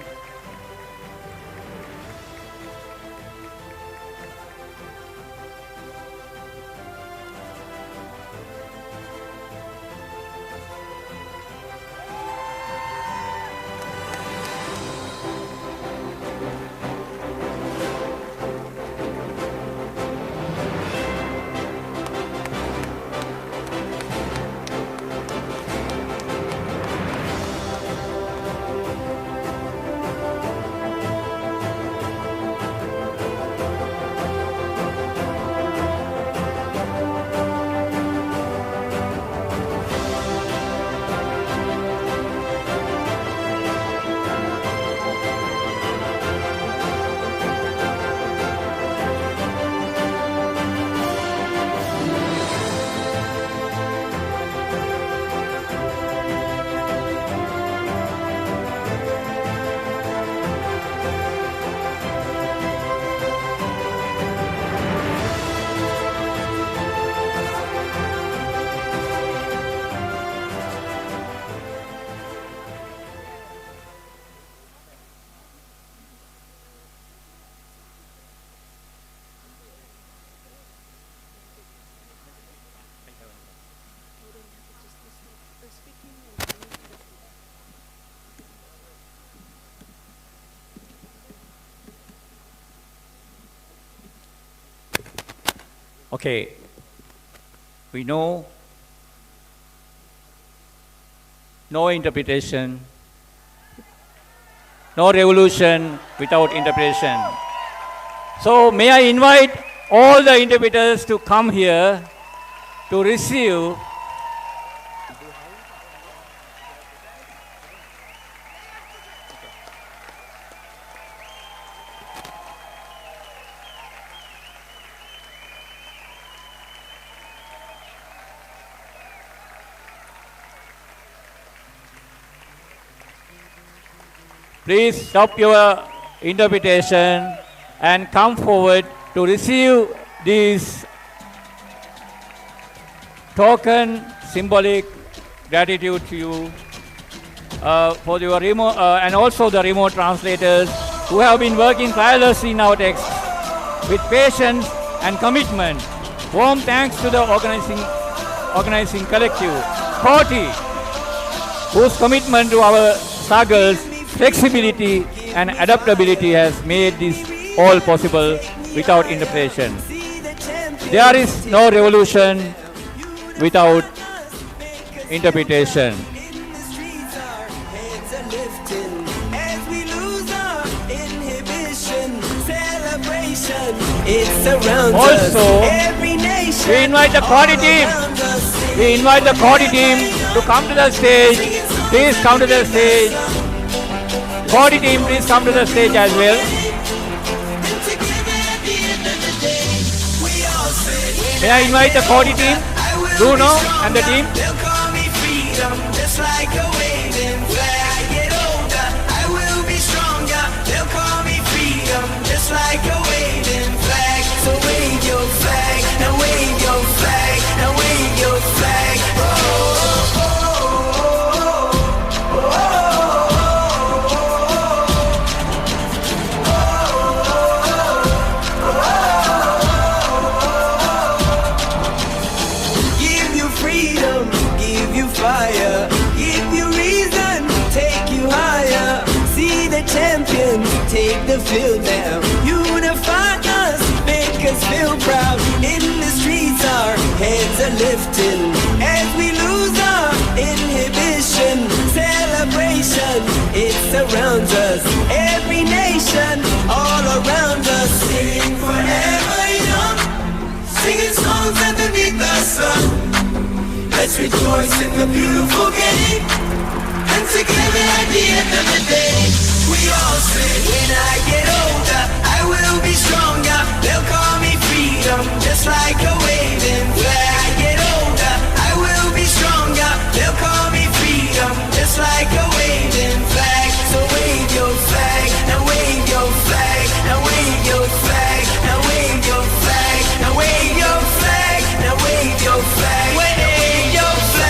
Okay, we know no interpretation, no revolution without interpretation. So may I invite all the interpreters to come here to receive Please stop your interpretation and come forward to receive this token symbolic gratitude to you for your remote and also the remote translators who have been working tirelessly in our text with patience and commitment. Warm thanks to the organizing collective, 40, whose commitment to our struggles, flexibility and adaptability has made this all possible without interpretation. There is no revolution without interpretation. Also, we invite the Quadi team. We invite the Quadi team to come to the stage. Please come to the stage. Quadi team, please come to the stage as well. May I invite the Quadi team, Bruno and the team. Americans take the field now. Unify us, make us feel proud. In the streets our heads are lifting as we lose our inhibition. Celebration, it surrounds us. Every nation, all around us. Sing forever young, singing songs underneath the sun. Let's rejoice in the beautiful game, and together at the end of the day, we all say, when I get older, I will be stronger. They'll call me freedom, just like a waving flag. I get older, I will be stronger. They'll call me freedom, just like a waving flag. So wave your flag, now wave your flag, now wave your flag, now wave your flag, now wave your flag, now wave your flag, wave your flag.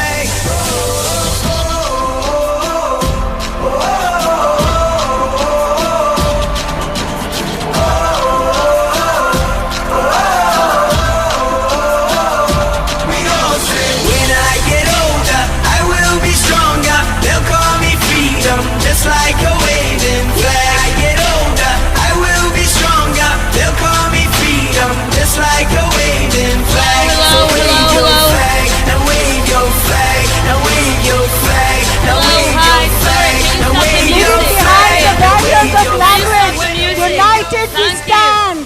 Just like a waving flag. I get older, I will be stronger. They'll call me freedom, just like a waving flag. So wave your flag, now wave your flag, now wave your flag, now wave your flag, now wave your flag. Behind the barriers of language, united we stand.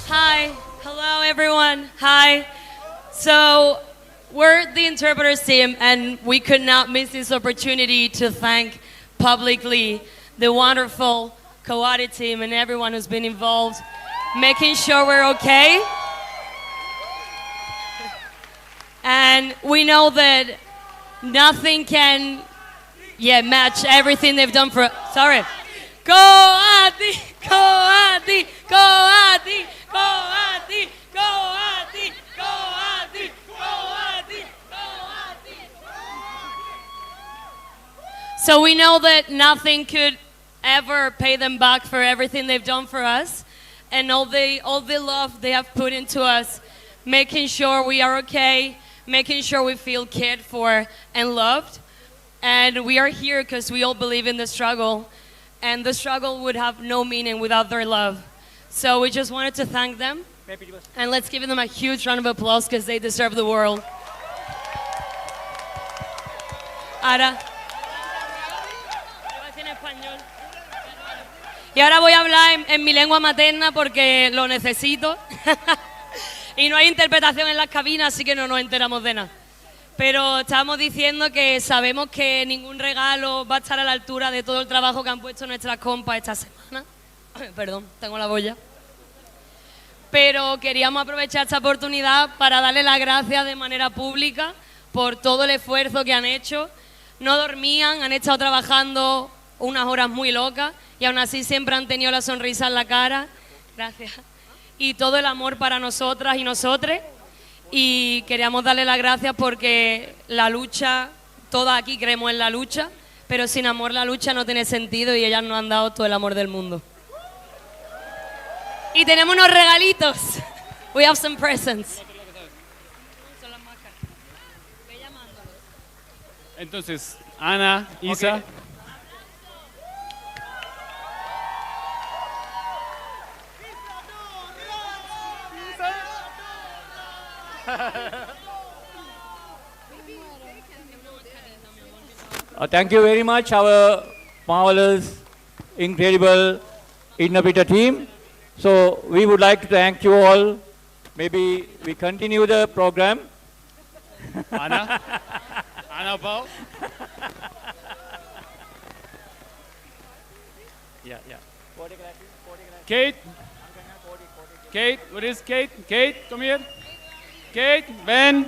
Hi, hello everyone. Hi. So we're the interpreters team, and we could not miss this opportunity to thank publicly the wonderful Coati team and everyone who's been involved, making sure we're okay. And we know that nothing can match everything they've done for us. Sorry. Coati, Coati, Coati, Coati, Coati, Coati, Coati. So we know that nothing could ever pay them back for everything they've done for us, and all the love they have put into us, making sure we are okay, making sure we feel cared for and loved. And we are here because we all believe in the struggle, and the struggle would have no meaning without their love. So we just wanted to thank them, and let's give them a huge round of applause because they deserve the world. Ahora. Y ahora voy a hablar en mi lengua materna porque lo necesito. Y no hay interpretación en las cabinas, así que no nos enteramos de nada. Pero estábamos diciendo que sabemos que ningún regalo va a estar a la altura de todo el trabajo que han puesto nuestras compas esta semana. Perdón, tengo la boya. Pero queríamos aprovechar esta oportunidad para darle las gracias de manera pública por todo el esfuerzo que han hecho. No dormían, han estado trabajando unas horas muy locas y aún así siempre han tenido la sonrisa en la cara. Gracias. Y todo el amor para nosotras y nosotres. Y queríamos darle las gracias porque la lucha, todas aquí creemos en la lucha, pero sin amor la lucha no tiene sentido y ellas nos han dado todo el amor del mundo. Y tenemos unos regalitos. We have some presents. Entonces, Ana, Isa. Okay. Thank you very much, our marvelous, incredible interpreter team. So we would like to thank you all. Maybe we continue the program. Ana? Ana Paul? Yeah. Kate? Kate, what is Kate? Kate, come here. Kate, Ben.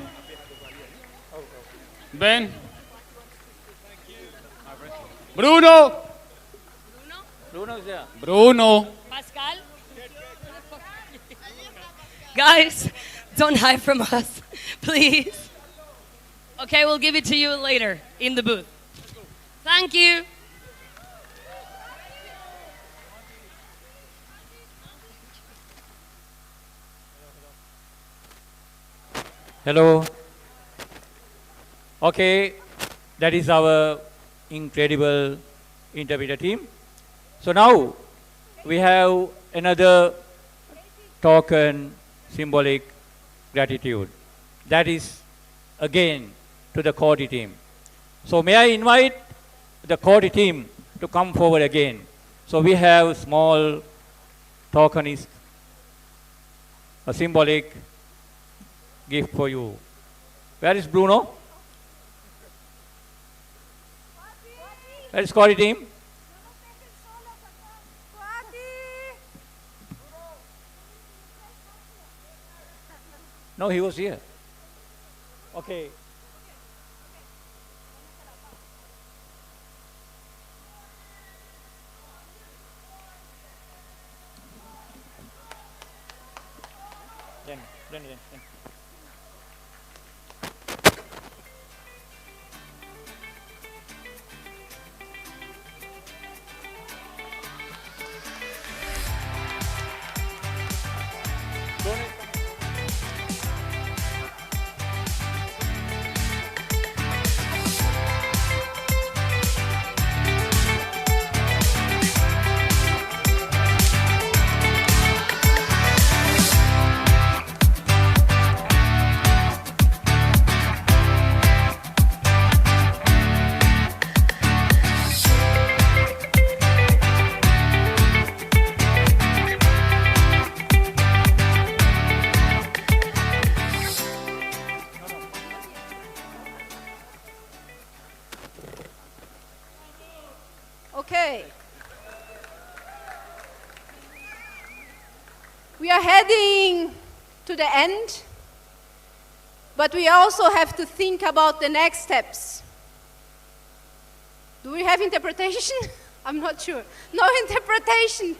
Ben. Bruno. Bruno's there. Bruno. Pascal? Guys, don't hide from us, please. Okay, we'll give it to you later in the booth. Thank you. Hello. Okay, that is our incredible interpreter team. So now we have another token, symbolic gratitude. That is again to the Kodi team. So may I invite the Kodi team to come forward again. So we have small token is a symbolic gift for you. Where is Bruno? Where is Kodi team? No, he was here. Okay. Then. Okay. We are heading to the end, but we also have to think about the next steps. Do we have interpretation? I'm not sure. No interpretation.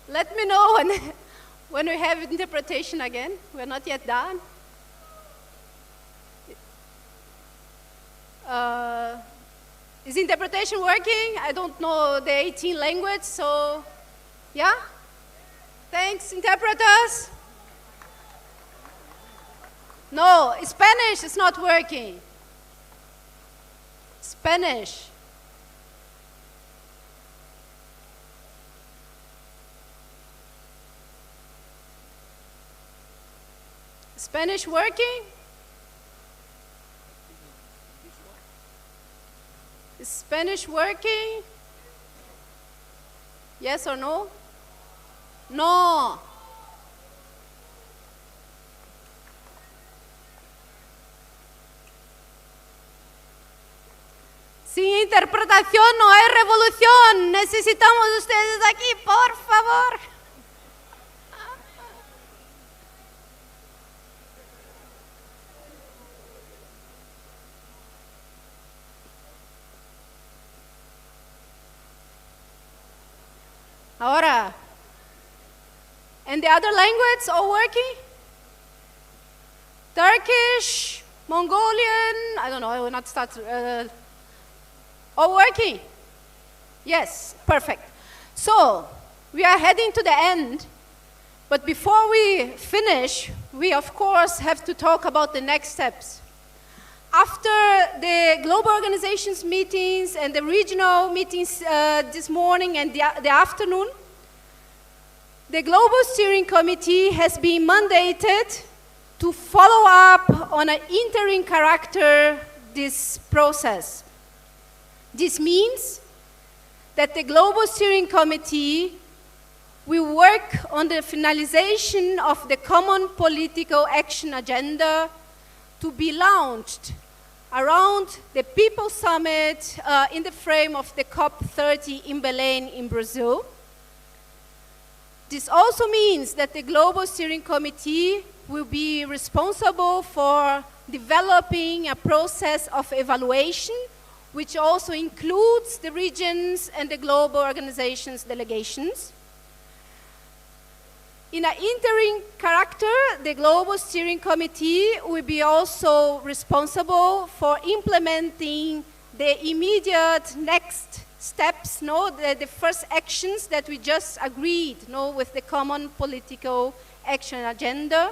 Let me know when we have interpretation again. We're not yet done. Is interpretation working? I don't know the 18 language, so yeah? Thanks, interpreters. No, Spanish is not working. Spanish. Spanish working? Is Spanish working? Yes or no? No. Sin interpretación no hay revolución. Necesitamos de ustedes aquí, por favor. Ahora, and the other language all working? Turkish, Mongolian, I don't know, I will not start. All working? Yes, perfect. So, we are heading to the end, but before we finish, we of course have to talk about the next steps. After the global organizations meetings and the regional meetings this morning and the afternoon, the Global Steering Committee has been mandated to follow up on an interim character this process. This means that the Global Steering Committee will work on the finalization of the Common Political Action Agenda to be launched around the People's Summit in the frame of the COP30 in Belém in Brazil. This also means that the Global Steering Committee will be responsible for developing a process of evaluation, which also includes the regions and the global organizations' delegations. In an interim character, the Global Steering Committee will be also responsible for implementing the immediate next steps, the first actions that we just agreed with the Common Political Action Agenda.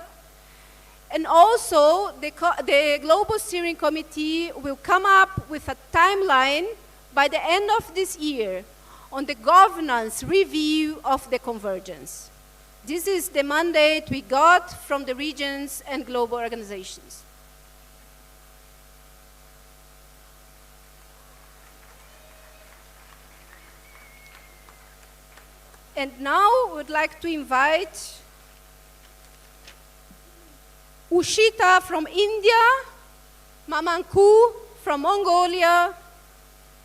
And also, the Global Steering Committee will come up with a timeline by the end of this year on the governance review of the convergence. This is the mandate we got from the regions and global organizations. And now I would like to invite Ushita from India, Mamanku from Mongolia,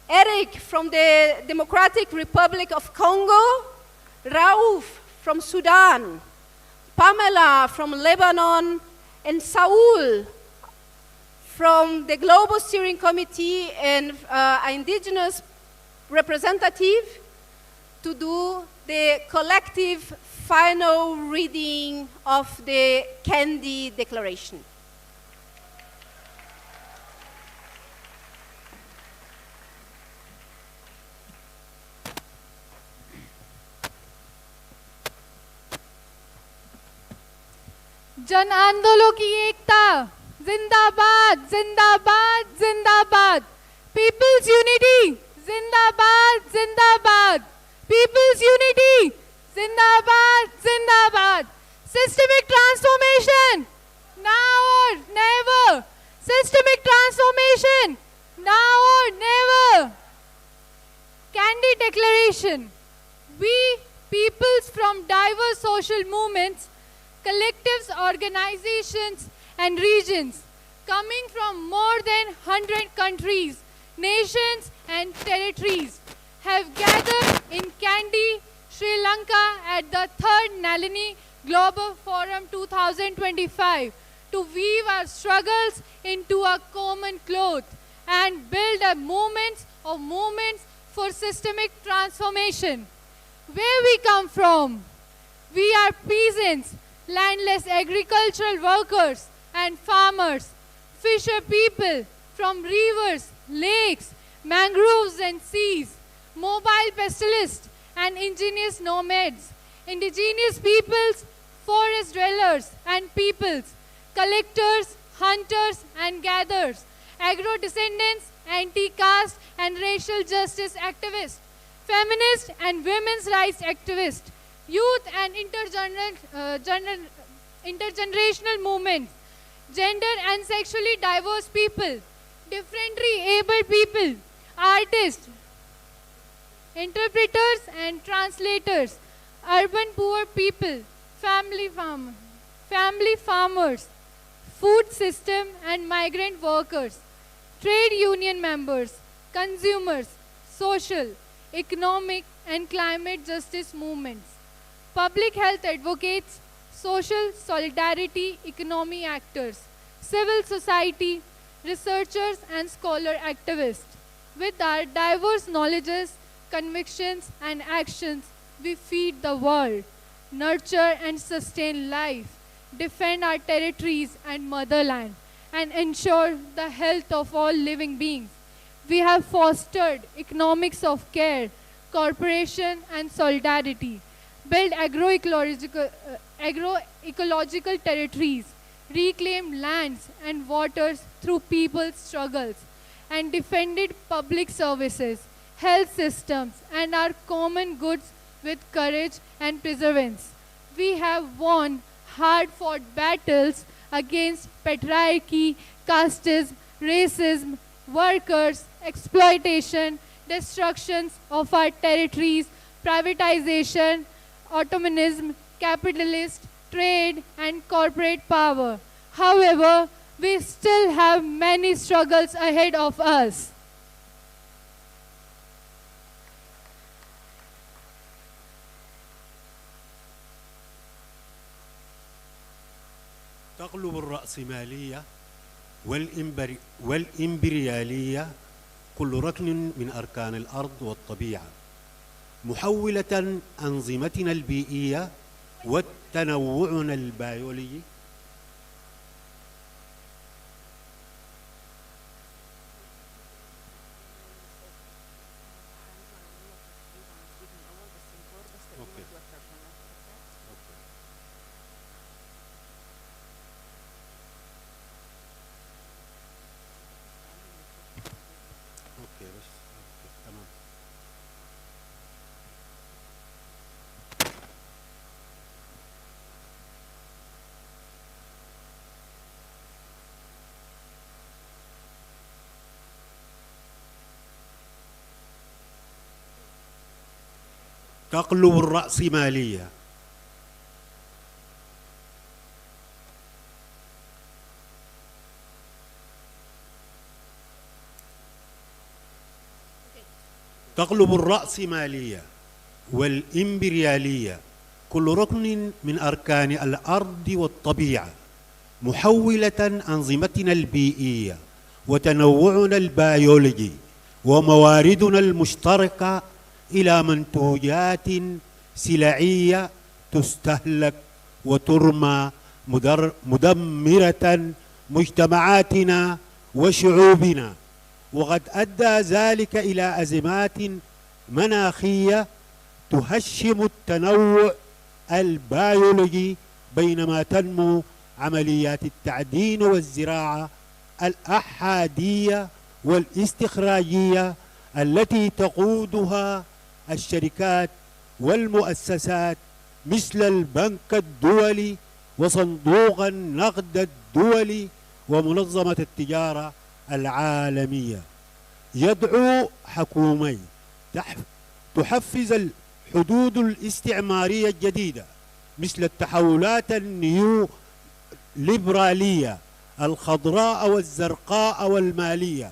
Eric from the Democratic Republic of Congo, Raouf from Sudan, Pamela from Lebanon, and Saul from the Global Steering Committee and indigenous representative to do the collective final reading of the Candy Declaration. जन आंदोलन की एकता जिंदाबाद जिंदाबाद जिंदाबाद peoples unity जिंदाबाद जिंदाबाद peoples unity जिंदाबाद जिंदाबाद systemic transformation now or never systemic transformation now or never Candy Declaration. We peoples from diverse social movements, collectives, organizations, and regions coming from more than 100 countries, nations, and territories have gathered in Kandy, Sri Lanka at the 3rd Nyeleni Global Forum 2025 to weave our struggles into a common cloth and build a movement of movements for systemic transformation. Where we come from? We are peasants, landless agricultural workers and farmers, fisher people from rivers, lakes, mangroves and seas, mobile pastoralists and ingenious nomads, indigenous peoples, forest dwellers and peoples, collectors, hunters and gatherers, agro-descendants, anti-caste and racial justice activists, feminist and women's rights activists, youth and intergenerational movements, gender and sexually diverse people, differently abled people, artists, interpreters and translators, urban poor people, family farmers, food system and migrant workers, trade union members, consumers, social, economic and climate justice movements, public health advocates, social solidarity economy actors, civil society, researchers and scholar activists. With our diverse knowledges, convictions and actions, we feed the world, nurture and sustain life, defend our territories and motherland, and ensure the health of all living beings. We have fostered economics of care, cooperation and solidarity, build agroecological territories, reclaimed lands and waters through people's struggles, and defended public services, health systems, and our common goods with courage and perseverance. We have won hard-fought battles against patriarchy, casteism, racism, workers, exploitation, destructions of our territories, privatization, autonomism, capitalist, trade, and corporate power. However, we still have many struggles ahead of us. تغلب الرأسمالية والإمبريالية كل ركن من أركان الأرض والطبيعة محولة أنظمتنا البيئية وتنوعنا البيولوجي تقلب الرأسمالية تقلب الرأسمالية والإمبريالية كل ركن من أركان الأرض والطبيعة، محولة أنظمتنا البيئية وتنوعنا البيولوجي ومواردنا المشتركة إلى منتوجات سلعية تستهلك وترمى مدمرة مجتمعاتنا وشعوبنا، وقد أدى ذلك إلى أزمات مناخية تهشم التنوع البيولوجي، بينما تنمو عمليات التعدين والزراعة الأحادية والاستخراجية التي تقودها الشركات والمؤسسات مثل البنك الدولي وصندوق النقد الدولي ومنظمة التجارة العالمية. يدعو حكومي تحفز الحدود الاستعمارية الجديدة مثل التحولات النيو ليبرالية الخضراء والزرقاء والمالية،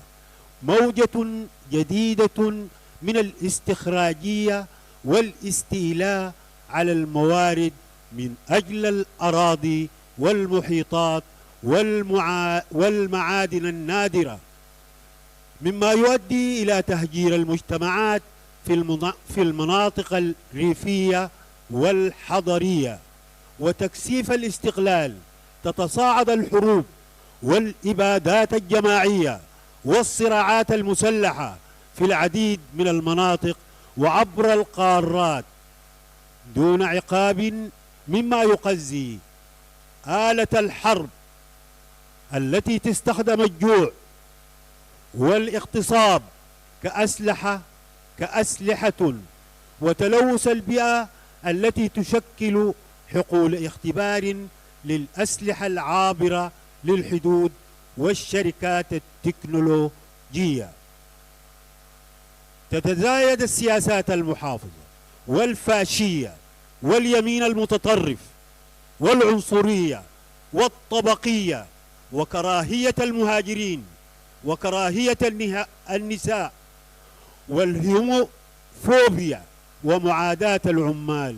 موجة جديدة من الاستخراجية والاستيلاء على الموارد من أجل الأراضي والمحيطات والمعادن النادرة، مما يؤدي إلى تهجير المجتمعات في المناطق الريفية والحضرية وتكثيف الاستقلال. تتصاعد الحروب والإبادات الجماعية والصراعات المسلحة في العديد من المناطق وعبر القارات دون عقاب، مما يقزي آلة الحرب التي تستخدم الجوع والاغتصاب كأسلحة وتلوث البيئة التي تشكل حقول اختبار للأسلحة العابرة للحدود والشركات التكنولوجية. تتزايد السياسات المحافظة والفاشية واليمين المتطرف والعنصرية والطبقية وكراهية المهاجرين وكراهية النساء والهوموفوبيا ومعاداة العمال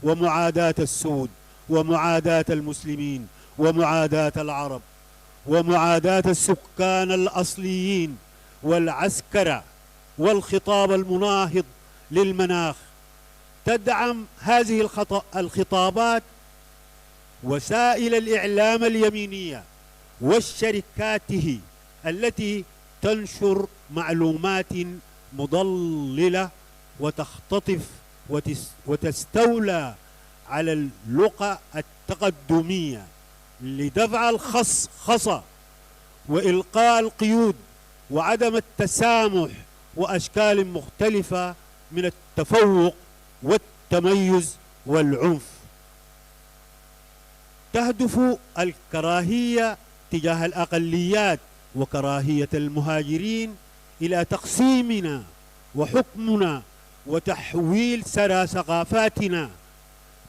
ومعاداة السود ومعاداة المسلمين ومعاداة العرب ومعاداة السكان الأصليين والعسكرة والخطاب المناهض للمناخ. تدعم هذه الخطابات وسائل الإعلام اليمينية وشركاته التي تنشر معلومات مضللة وتختطف وتستولى على اللغة التقدمية لدفع الخصخصة وإلقاء القيود وعدم التسامح وأشكال مختلفة من التفوق والتميز والعنف. تهدف الكراهية تجاه الأقليات وكراهية المهاجرين إلى تقسيمنا وحكمنا وتحويل سرى ثقافاتنا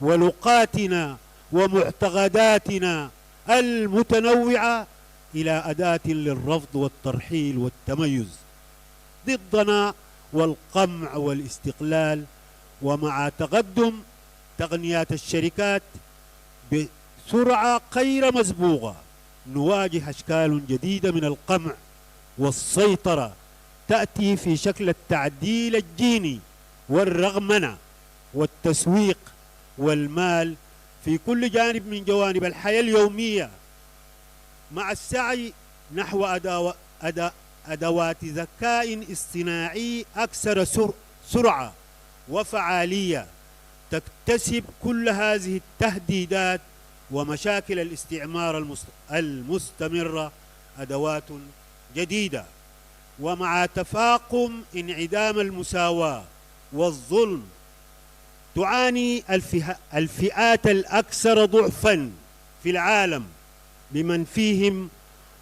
ولغاتنا ومعتقداتنا المتنوعة إلى أداة للرفض والترحيل والتميز ضدنا والقمع والاستقلال. ومع تقدم تقنيات الشركات بسرعة غير مسبوقة نواجه أشكال جديدة من القمع والسيطرة تأتي في شكل التعديل الجيني والرغمنة والتسويق والمال في كل جانب من جوانب الحياة اليومية، مع السعي نحو أدوات ذكاء اصطناعي أكثر سرعة وفعالية تكتسب كل هذه التهديدات ومشاكل الاستعمار المستمرة أدوات جديدة. ومع تفاقم انعدام المساواة والظلم تعاني الفئات الأكثر ضعفا في العالم بمن فيهم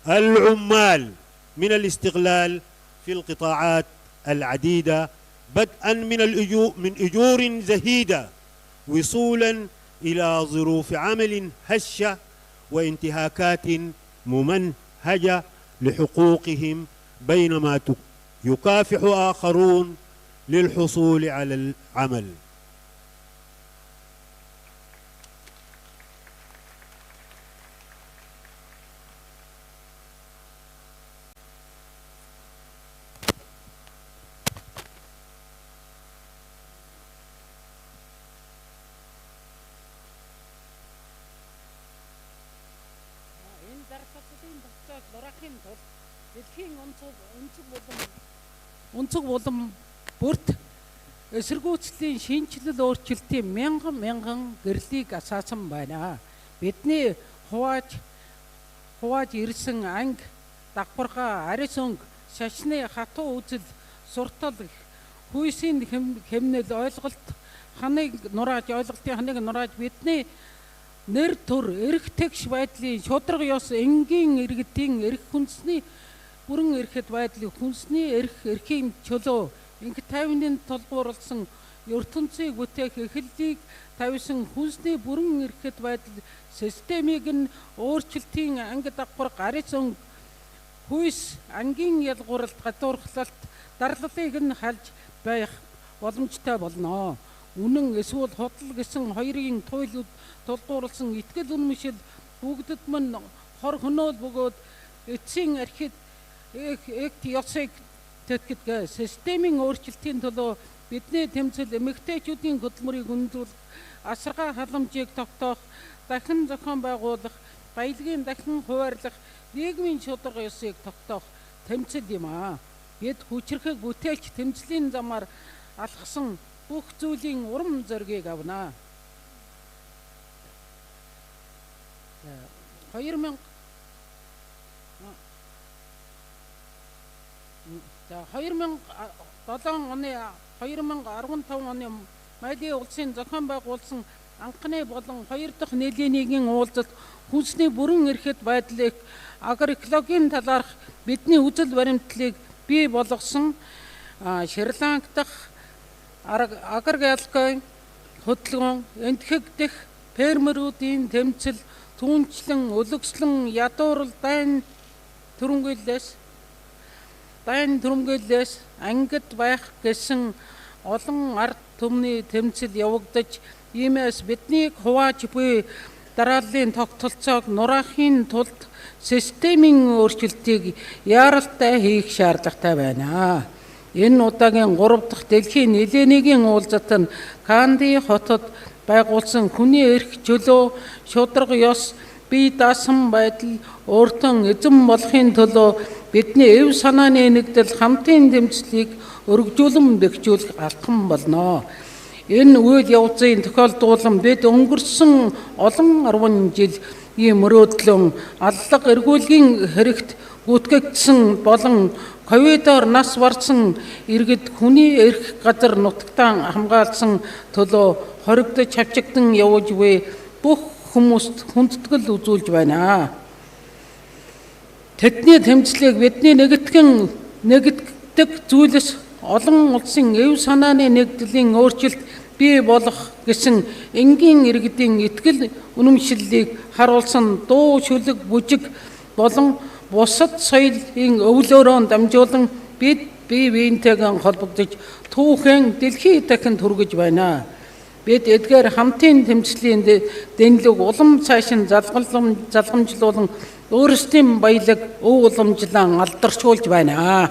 العمال من الاستغلال في القطاعات العديدة بدءا من أجور زهيدة وصولا إلى ظروف عمل هشة وانتهاكات ممنهجة لحقوقهم، بينما يكافح آخرون للحصول على العمل. Онцог улам бүрт эсэргүүцлийн шинжилэл өөрчлөлтийн мянган гэрлийг асаасан байна. Бидний хувааж ирсэн анги, давхаргаа, арьс өнгө, шашны хатуу үзэл, суртал, хүйсийн хэмнэл ойлголт, ойлголтын ханыг нурааж бидний нэр төр, эрх тэгш байдлын шудраг ёс, энгийн иргэдийн эрх хүнсний бүрэн эрхэт байдлын хүнсний эрхийн чөлөө, инх тайвнын толгуурлсан ертөнцийг бүтээх эхлэлийг тавьсан хүнсний бүрэн эрхэт байдал системийг нь өөрчлөлтийн анги давхар гарц өнгө, хүйс, ангийн ялгууралт, гадуурхалт, дарлалыг нь халж байх боломжтой болно. Үнэн эсвэл худал гэсэн хоёрын туйлууд толгуурлсан итгэл үнэмшил бүгдэд мань хор хөнөөл бөгөөд эцсийн архид экт ёсыг тэтгэдэг системийн өөрчлөлтийн төлөө бидний тэмцэл эмэгтэйчүүдийн хөдөлмөрийг өндөрлөх, асаргаа халамжийг тогтоох, дахин зохион байгуулах, баялагын дахин хуваарлах, нийгмийн шударга ёсыг тогтоох тэмцэл юм аа. Бид хүчрхэг бүтээлч тэмцлийн замаар алхсан бүх зүйлийн урам зоригийг авна. 2017 оны 2015 оны Малийн улсын зохион байгуулсан анхны болон хоёр дахь нийлээний уулзалт хүнсний бүрэн эрхэт байдлыг агроэкологийн талаарх бидний үзэл баримтлалыг бий болгосон Шри-Ланк дахь агроэкологийн хөтөлбөр энтхэгдэх фермерүүдийн тэмцэл түүнчлэн өлөгслөн ядуурл дайн түрэмгийлээс ангид байх гэсэн олон ард түмний тэмцэл явагдаж, иймээс биднийг хувааж буй дарааллын тогтолцоог нураахын тулд системийн өөрчлөлтийг яаралтай хийх шаардлагатай байна. Энэ удаагийн 3 дахь дэлхийн нэлээний уулзалт нь Канди хотод байгуулсан хүний эрх чөлөө, шударга ёс, бие даасан байдал, өөртөө эзэн болохын төлөө бидний эв санааны нэгдэл хамтын тэмцлийг өргөжүүлэн бэхжүүлэх алхам болно. Энэ үйл явцын тохиолдуулан бид өнгөрсөн олон 10 жилийн мөрөөдлөн аллах эргүүлгийн хэрэгт гүтгэгдсэн болон ковидоор нас барсан иргэд хүний эрх газар нутагтаа хамгаалсан төлөө хоригдож хавчигдан явж буй бүх хүмүүст хүндэтгэл үзүүлж байна. Тэдний тэмцлийг бидний нэгддэг зүйлс олон улсын эв санааны нэгдлийн өөрчлөлт бий болох гэсэн энгийн иргэдийн итгэл үнэмшиллийг харуулсан дуу шүлэг бүжиг болон бусад соёлын өвлөөрөө дамжуулан бид бие биентэйгээ холбогдож түүхэн дэлхий дахинд хүргэж байна. Бид эдгээр хамтын тэмцлийн дэнлэг улам цааш нь залгамжлуулан өөрсдийн баялаг өв уламжлан алдаршуулж байна.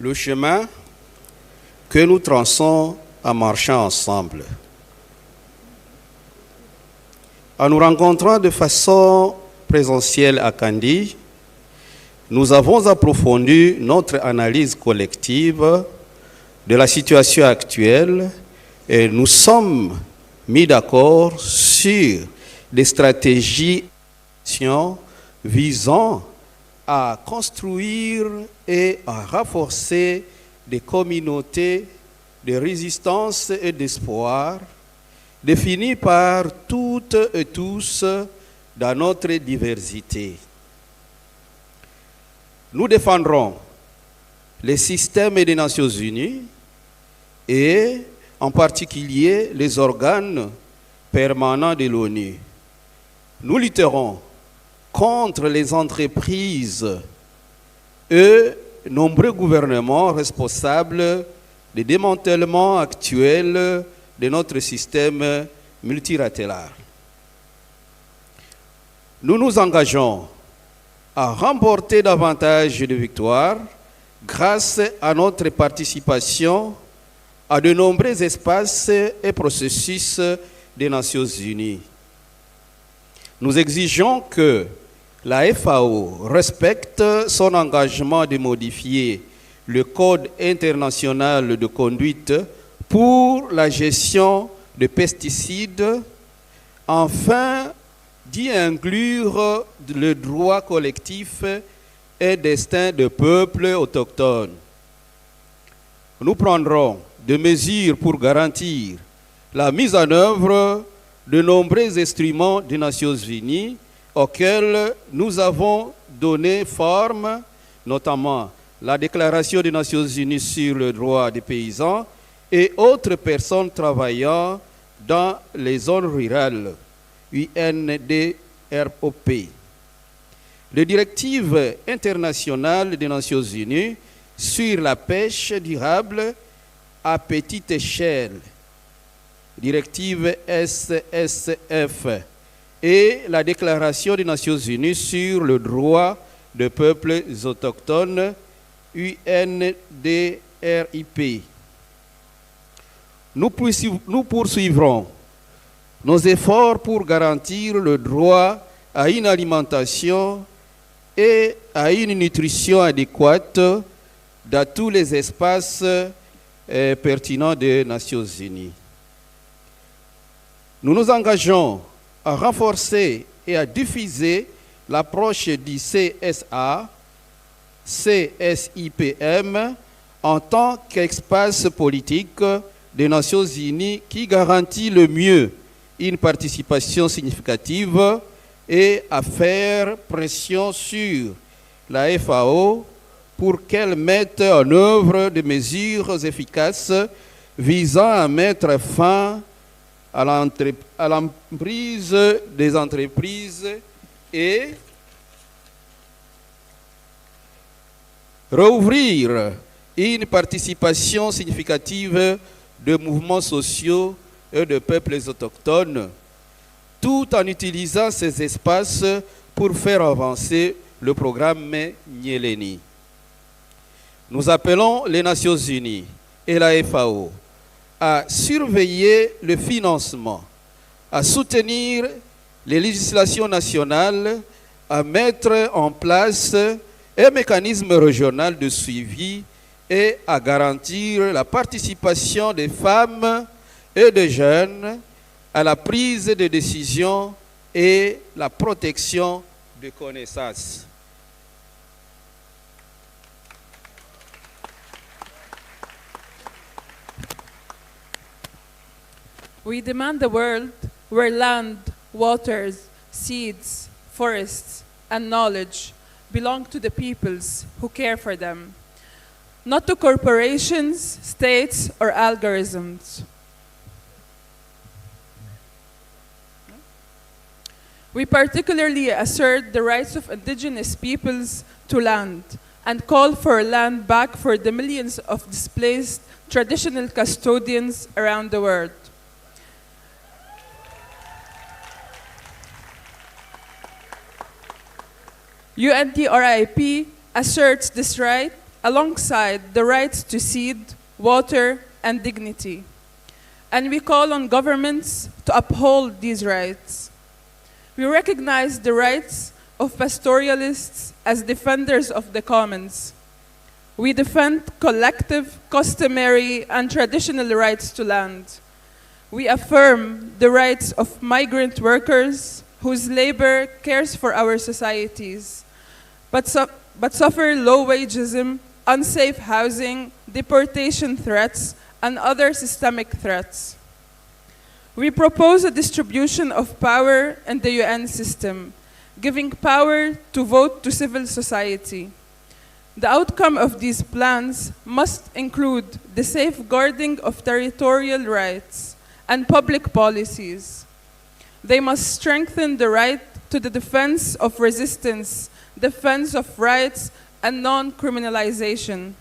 Le chemin que nous traçons en marchant ensemble, en nous rencontrant de façon présentielle à Kandy, nous avons approfondi notre analyse collective de la situation actuelle et nous sommes mis d'accord sur des stratégies visant à construire et à renforcer des communautés de résistance et d'espoir, définie par toutes et tous dans notre diversité. Nous défendrons les systèmes des Nations Unies et en particulier les organes permanents de l'ONU. Nous lutterons contre les entreprises et nombreux gouvernements responsables du démantèlement actuel de notre système multilatéral. Nous nous engageons à remporter davantage de victoires grâce à notre participation à de nombreux espaces et processus des Nations Unies. Nous exigeons que la FAO respecte son engagement de modifier le Code international de conduite pour la gestion des pesticides, afin d'y inclure le droit collectif et destin de peuples autochtones. Nous prendrons des mesures pour garantir la mise en œuvre de nombreux instruments des Nations Unies auxquels nous avons donné forme, notamment la Déclaration des Nations Unies sur le droit des paysans et autres personnes travaillant dans les zones rurales, UNDROP. Les directives internationales des Nations Unies sur la pêche durable à petite échelle, directive SSF, et la Déclaration des Nations Unies sur le droit des peuples autochtones, UNDRIP. Nous poursuivrons nos efforts pour garantir le droit à une alimentation et à une nutrition adéquate dans tous les espaces pertinents des Nations Unies. Nous nous engageons à renforcer et à diffuser l'approche du CSA, CSIPM, en tant qu'espace politique des Nations Unies qui garantit le mieux une participation significative et à faire pression sur la FAO pour qu'elle mette en œuvre des mesures efficaces visant à mettre fin à l'emprise des entreprises et rouvrir une participation significative de mouvements sociaux et de peuples autochtones, tout en utilisant ces espaces pour faire avancer le programme nyeleni. Nous appelons les Nations Unies et la FAO à surveiller le financement, à soutenir les législations nationales, à mettre en place un mécanisme régional de suivi et à garantir la participation des femmes et des jeunes à la prise de décision et la protection des connaissances. We demand a world where land, waters, seeds, forests, and knowledge belong to the peoples who care for them, not to corporations, states, or algorithms. We particularly assert the rights of indigenous peoples to land and call for land back for the millions of displaced traditional custodians around the world. UNDRIP asserts this right alongside the rights to seed, water, and dignity. And we call on governments to uphold these rights. We recognize the rights of pastoralists as defenders of the commons. We defend collective, customary, and traditional rights to land. We affirm the rights of migrant workers whose labor cares for our societies, but suffer low wageism, unsafe housing, deportation threats, and other systemic threats. We propose a distribution of power in the UN system, giving power to vote to civil society. The outcome of these plans must include the safeguarding of territorial rights and public policies. They must strengthen the right to the defense of resistance, defense of rights, and non-criminalization.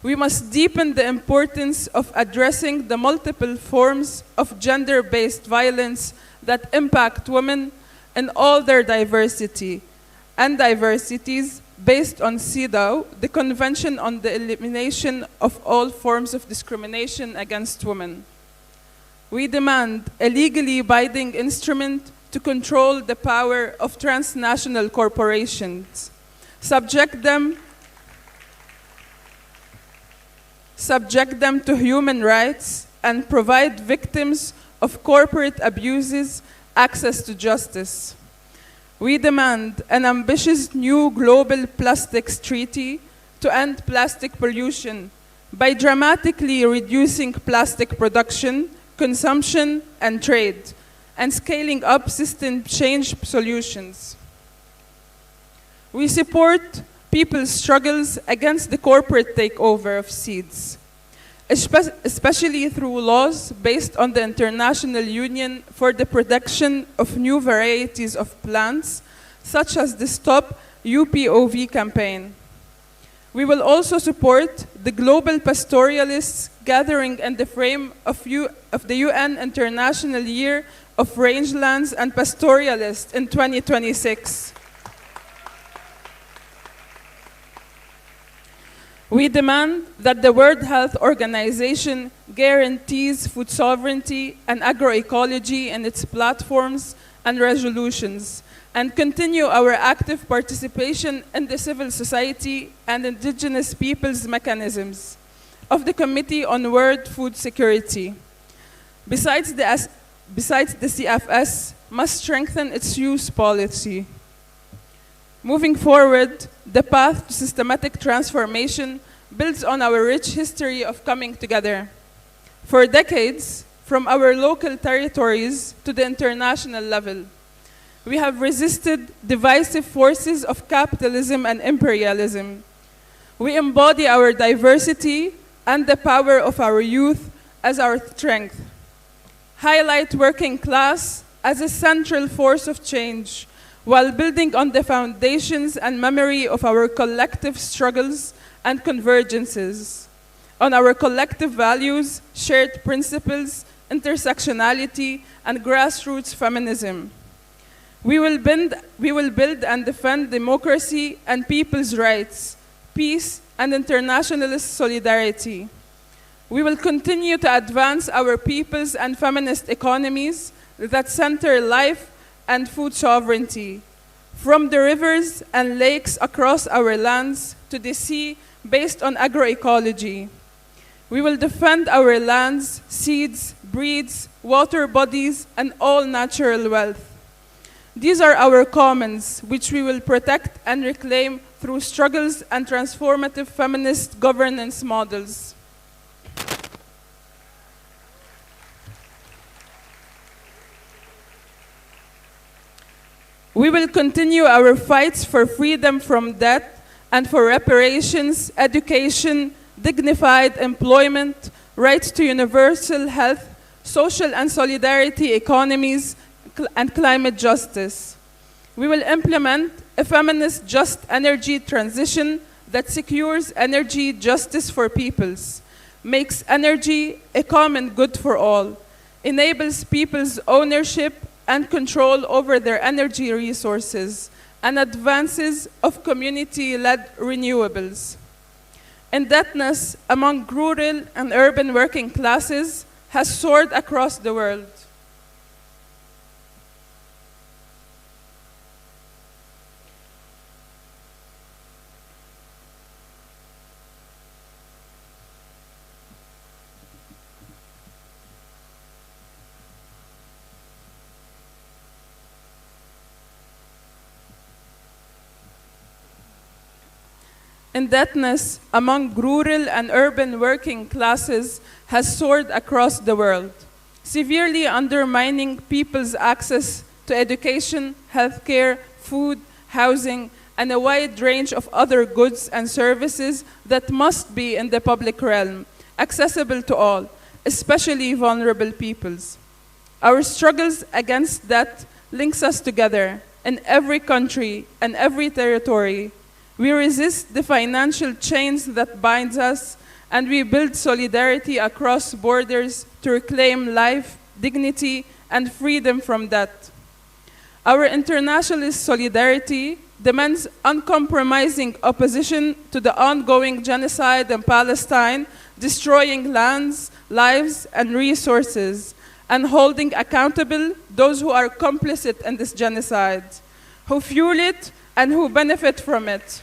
We must deepen the importance of addressing the multiple forms of gender-based violence that impact women in all their diversity and diversities based on CEDAW, the Convention on the Elimination of All Forms of Discrimination Against Women. We demand a legally binding instrument to control the power of transnational corporations, subject them to human rights, and provide victims of corporate abuses access to justice. We demand an ambitious new global plastics treaty to end plastic pollution by dramatically reducing plastic production, consumption, and trade, and scaling up system change solutions. We support people's struggles against the corporate takeover of seeds, especially through laws based on the International Union for the Protection of New Varieties of Plants, such as the Stop UPOV campaign. We will also support the global pastoralists gathering in the frame of the UN International Year of Rangelands and Pastoralists in 2026. We demand that the World Health Organization guarantees food sovereignty and agroecology in its platforms and resolutions, and continue our active participation in the civil society and indigenous peoples' mechanisms of the Committee on World Food Security. Besides, the CFS must strengthen its use policy. Moving forward, the path to systematic transformation builds on our rich history of coming together. For decades, from our local territories to the international level, we have resisted divisive forces of capitalism and imperialism. We embody our diversity and the power of our youth as our strength. Highlight working class as a central force of change, while building on the foundations and memory of our collective struggles and convergences, on our collective values, shared principles, intersectionality, and grassroots feminism. We will build and defend democracy and people's rights, peace, and internationalist solidarity. We will continue to advance our people's and feminist economies that center life and food sovereignty, from the rivers and lakes across our lands to the sea based on agroecology. We will defend our lands, seeds, breeds, water bodies, and all natural wealth. These are our commons, which we will protect and reclaim through struggles and transformative feminist governance models. We will continue our fights for freedom from debt and for reparations, education, dignified employment, rights to universal health, social and solidarity economies, and climate justice. We will implement a feminist just energy transition that secures energy justice for peoples, makes energy a common good for all, enables people's ownership and control over their energy resources, and advances of community-led renewables. Indebtedness among rural and urban working classes has soared across the world. Indebtedness among rural and urban working classes has soared across the world, severely undermining people's access to education, healthcare, food, housing, and a wide range of other goods and services that must be in the public realm, accessible to all, especially vulnerable peoples. Our struggles against that links us together in every country and every territory. We resist the financial chains that bind us, and we build solidarity across borders to reclaim life, dignity, and freedom from debt. Our internationalist solidarity demands uncompromising opposition to the ongoing genocide in Palestine, destroying lands, lives, and resources, and holding accountable those who are complicit in this genocide, who fuel it and who benefit from it.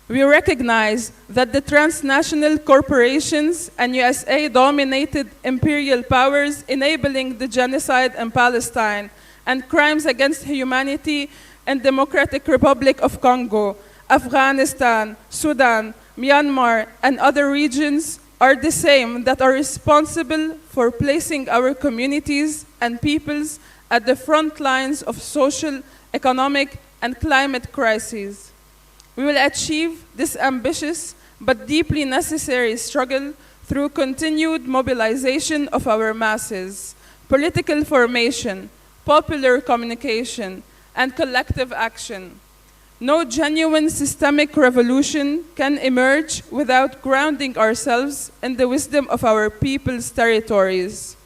We recognize that the transnational corporations and USA-dominated imperial powers enabling the genocide in Palestine and crimes against humanity in Democratic Republic of Congo, Afghanistan, Sudan, Myanmar, and other regions are the same that are responsible for placing our communities and peoples at the front lines of social, economic, and climate crises. We will achieve this ambitious but deeply necessary struggle through continued mobilization of our masses, political formation, popular communication, and collective action. No genuine systemic revolution can emerge without grounding ourselves in the wisdom of our people's territories.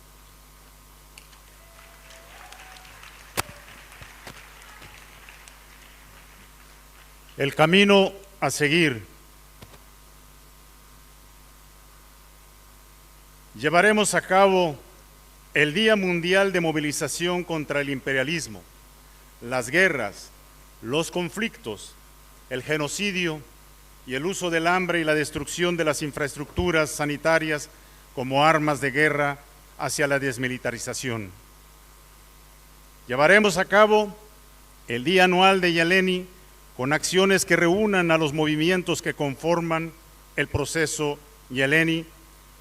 El camino a seguir. Llevaremos a cabo el Día Mundial de Movilización contra el Imperialismo, las guerras, los conflictos, el genocidio y el uso del hambre y la destrucción de las infraestructuras sanitarias como armas de guerra hacia la desmilitarización. Llevaremos a cabo el Día Anual de Nyeleni con acciones que reúnan a los movimientos que conforman el proceso nyeleni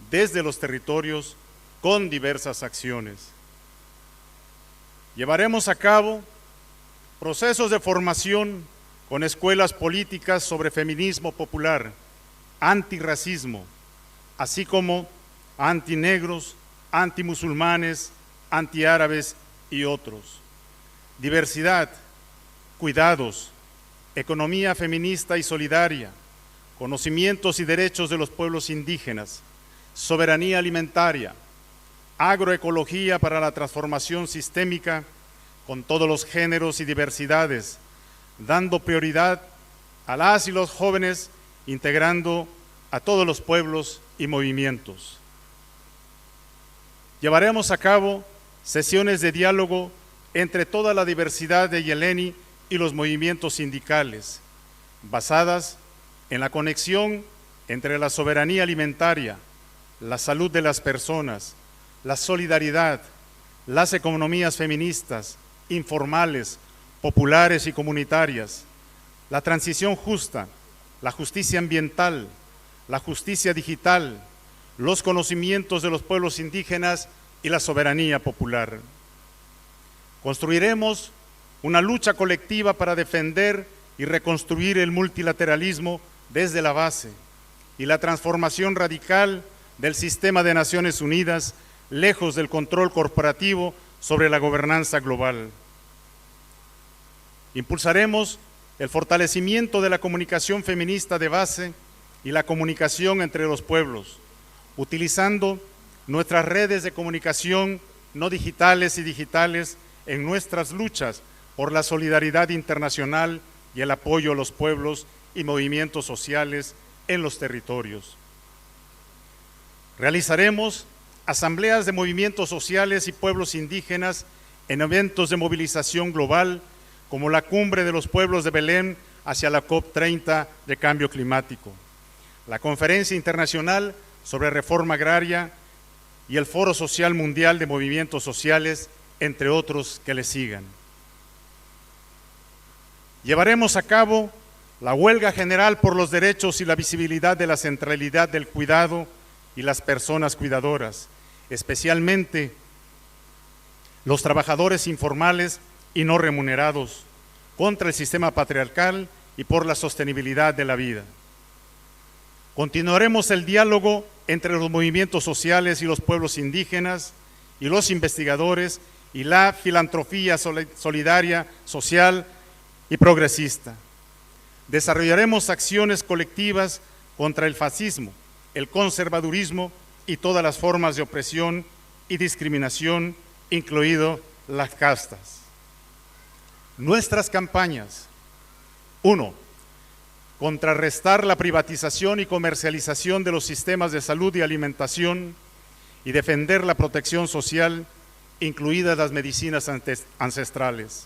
desde los territorios con diversas acciones. Llevaremos a cabo procesos de formación con escuelas políticas sobre feminismo popular, antirracismo, así como antinegros, antimusulmanes, antiárabes y otros. Diversidad, cuidados, economía feminista y solidaria, conocimientos y derechos de los pueblos indígenas, soberanía alimentaria, agroecología para la transformación sistémica con todos los géneros y diversidades, dando prioridad a las y los jóvenes, integrando a todos los pueblos y movimientos. Llevaremos a cabo sesiones de diálogo entre toda la diversidad de nyeleni y los movimientos sindicales, basadas en la conexión entre la soberanía alimentaria, la salud de las personas, la solidaridad, las economías feministas, informales, populares y comunitarias, la transición justa, la justicia ambiental, la justicia digital, los conocimientos de los pueblos indígenas y la soberanía popular. Construiremos una lucha colectiva para defender y reconstruir el multilateralismo desde la base y la transformación radical del sistema de Naciones Unidas, lejos del control corporativo sobre la gobernanza global. Impulsaremos el fortalecimiento de la comunicación feminista de base y la comunicación entre los pueblos, utilizando nuestras redes de comunicación no digitales y digitales en nuestras luchas por la solidaridad internacional y el apoyo a los pueblos y movimientos sociales en los territorios. Realizaremos asambleas de movimientos sociales y pueblos indígenas en eventos de movilización global, como la Cumbre de los Pueblos de Belén hacia la COP30 de Cambio Climático, la Conferencia Internacional sobre Reforma Agraria y el Foro Social Mundial de Movimientos Sociales entre otros que le sigan. Llevaremos a cabo la huelga general por los derechos y la visibilidad de la centralidad del cuidado y las personas cuidadoras, especialmente los trabajadores informales y no remunerados, contra el sistema patriarcal y por la sostenibilidad de la vida. Continuaremos el diálogo entre los movimientos sociales y los pueblos indígenas y los investigadores y la filantropía solidaria, social y progresista. Desarrollaremos acciones colectivas contra el fascismo, el conservadurismo y todas las formas de opresión y discriminación, incluido las castas. Nuestras campañas: 1. Contrarrestar la privatización y comercialización de los sistemas de salud y alimentación y defender la protección social, incluidas las medicinas ancestrales.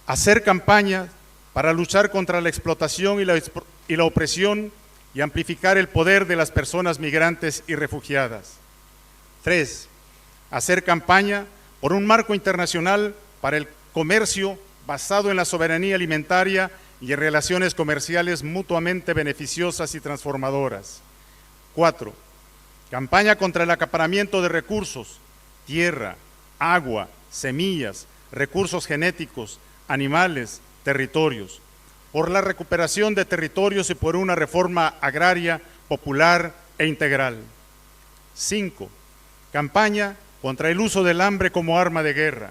Hacer campaña para luchar contra la explotación y la opresión y amplificar el poder de las personas migrantes y refugiadas. 3. Hacer campaña por un marco internacional para el comercio basado en la soberanía alimentaria y en relaciones comerciales mutuamente beneficiosas y transformadoras. 4. Campaña contra el acaparamiento de recursos, tierra, agua, semillas, recursos genéticos, animales, territorios, por la recuperación de territorios y por una reforma agraria, popular e integral. 5. Campaña contra el uso del hambre como arma de guerra.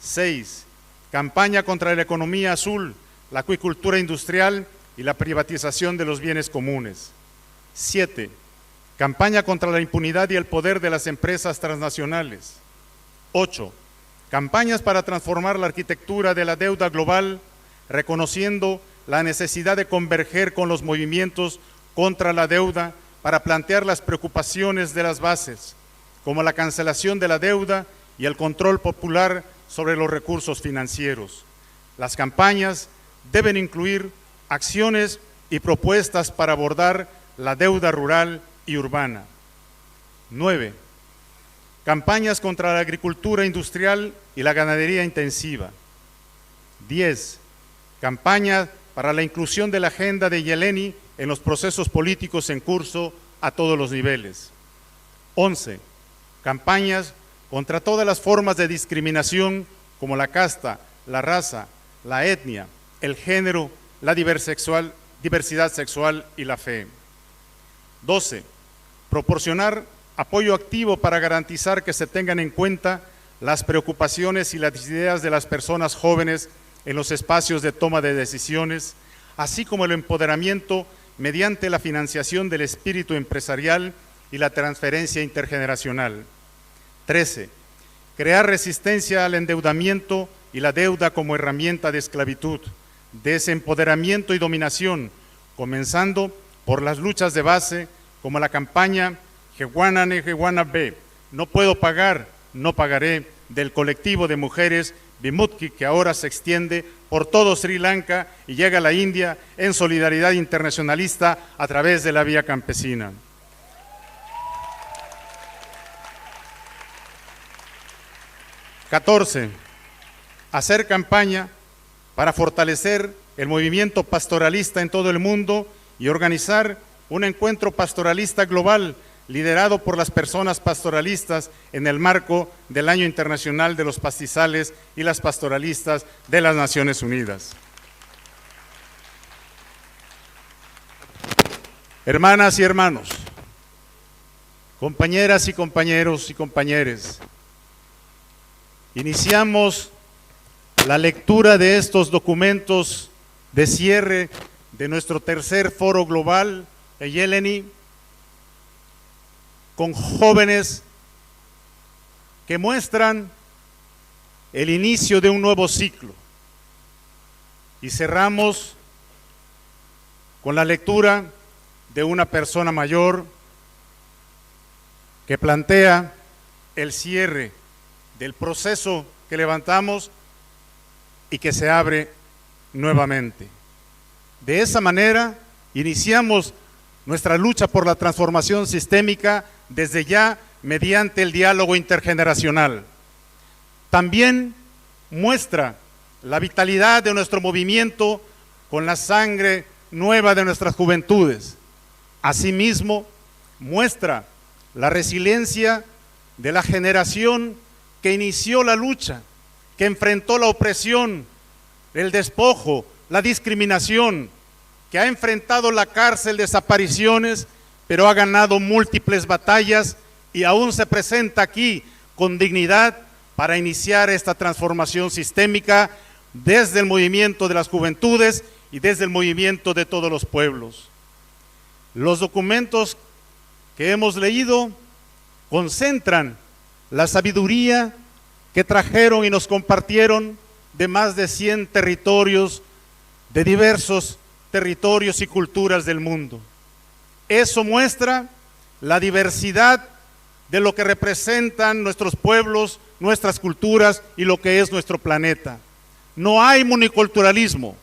6. Campaña contra la economía azul, la acuicultura industrial y la privatización de los bienes comunes. 7. Campaña contra la impunidad y el poder de las empresas transnacionales. 8. Campañas para transformar la arquitectura de la deuda global, reconociendo la necesidad de converger con los movimientos contra la deuda para plantear las preocupaciones de las bases, como la cancelación de la deuda y el control popular sobre los recursos financieros. Las campañas deben incluir acciones y propuestas para abordar la deuda rural y urbana. 9. Campañas contra la agricultura industrial y la ganadería intensiva. 10. Campaña para la inclusión de la agenda de Nyeleni en los procesos políticos en curso a todos los niveles. 11. Campañas contra todas las formas de discriminación como la casta, la raza, la etnia, el género, la diversidad sexual y la fe. 12. Proporcionar apoyo activo para garantizar que se tengan en cuenta las preocupaciones y las ideas de las personas jóvenes en los espacios de toma de decisiones, así como el empoderamiento mediante la financiación del espíritu empresarial y la transferencia intergeneracional. 13. Crear resistencia al endeudamiento y la deuda como herramienta de esclavitud, desempoderamiento y dominación, comenzando por las luchas de base como la campaña Jehuana B, no puedo pagar, no pagaré, del colectivo de mujeres Vimutki, que ahora se extiende por todo Sri Lanka y llega a la India en solidaridad internacionalista a través de la vía campesina. 14. Hacer campaña para fortalecer el movimiento pastoralista en todo el mundo y organizar un encuentro pastoralista global liderado por las personas pastoralistas en el marco del Año Internacional de los Pastizales y las Pastoralistas de las Naciones Unidas. Hermanas y hermanos, compañeras y compañeros y compañeres, iniciamos la lectura de estos documentos de cierre de nuestro tercer foro global, nyeleni, con jóvenes que muestran el inicio de un nuevo ciclo. Y cerramos con la lectura de una persona mayor que plantea el cierre del proceso que levantamos y que se abre nuevamente. De esa manera iniciamos nuestra lucha por la transformación sistémica desde ya mediante el diálogo intergeneracional. También muestra la vitalidad de nuestro movimiento con la sangre nueva de nuestras juventudes. Asimismo, muestra la resiliencia de la generación que inició la lucha, que enfrentó la opresión, el despojo, la discriminación, que ha enfrentado la cárcel, desapariciones, pero ha ganado múltiples batallas y aún se presenta aquí con dignidad para iniciar esta transformación sistémica desde el movimiento de las juventudes y desde el movimiento de todos los pueblos. Los documentos que hemos leído concentran la sabiduría que trajeron y nos compartieron de más de 100 territorios, de diversos territorios y culturas del mundo. Eso muestra la diversidad de lo que representan nuestros pueblos, nuestras culturas y lo que es nuestro planeta. No hay monoculturalismo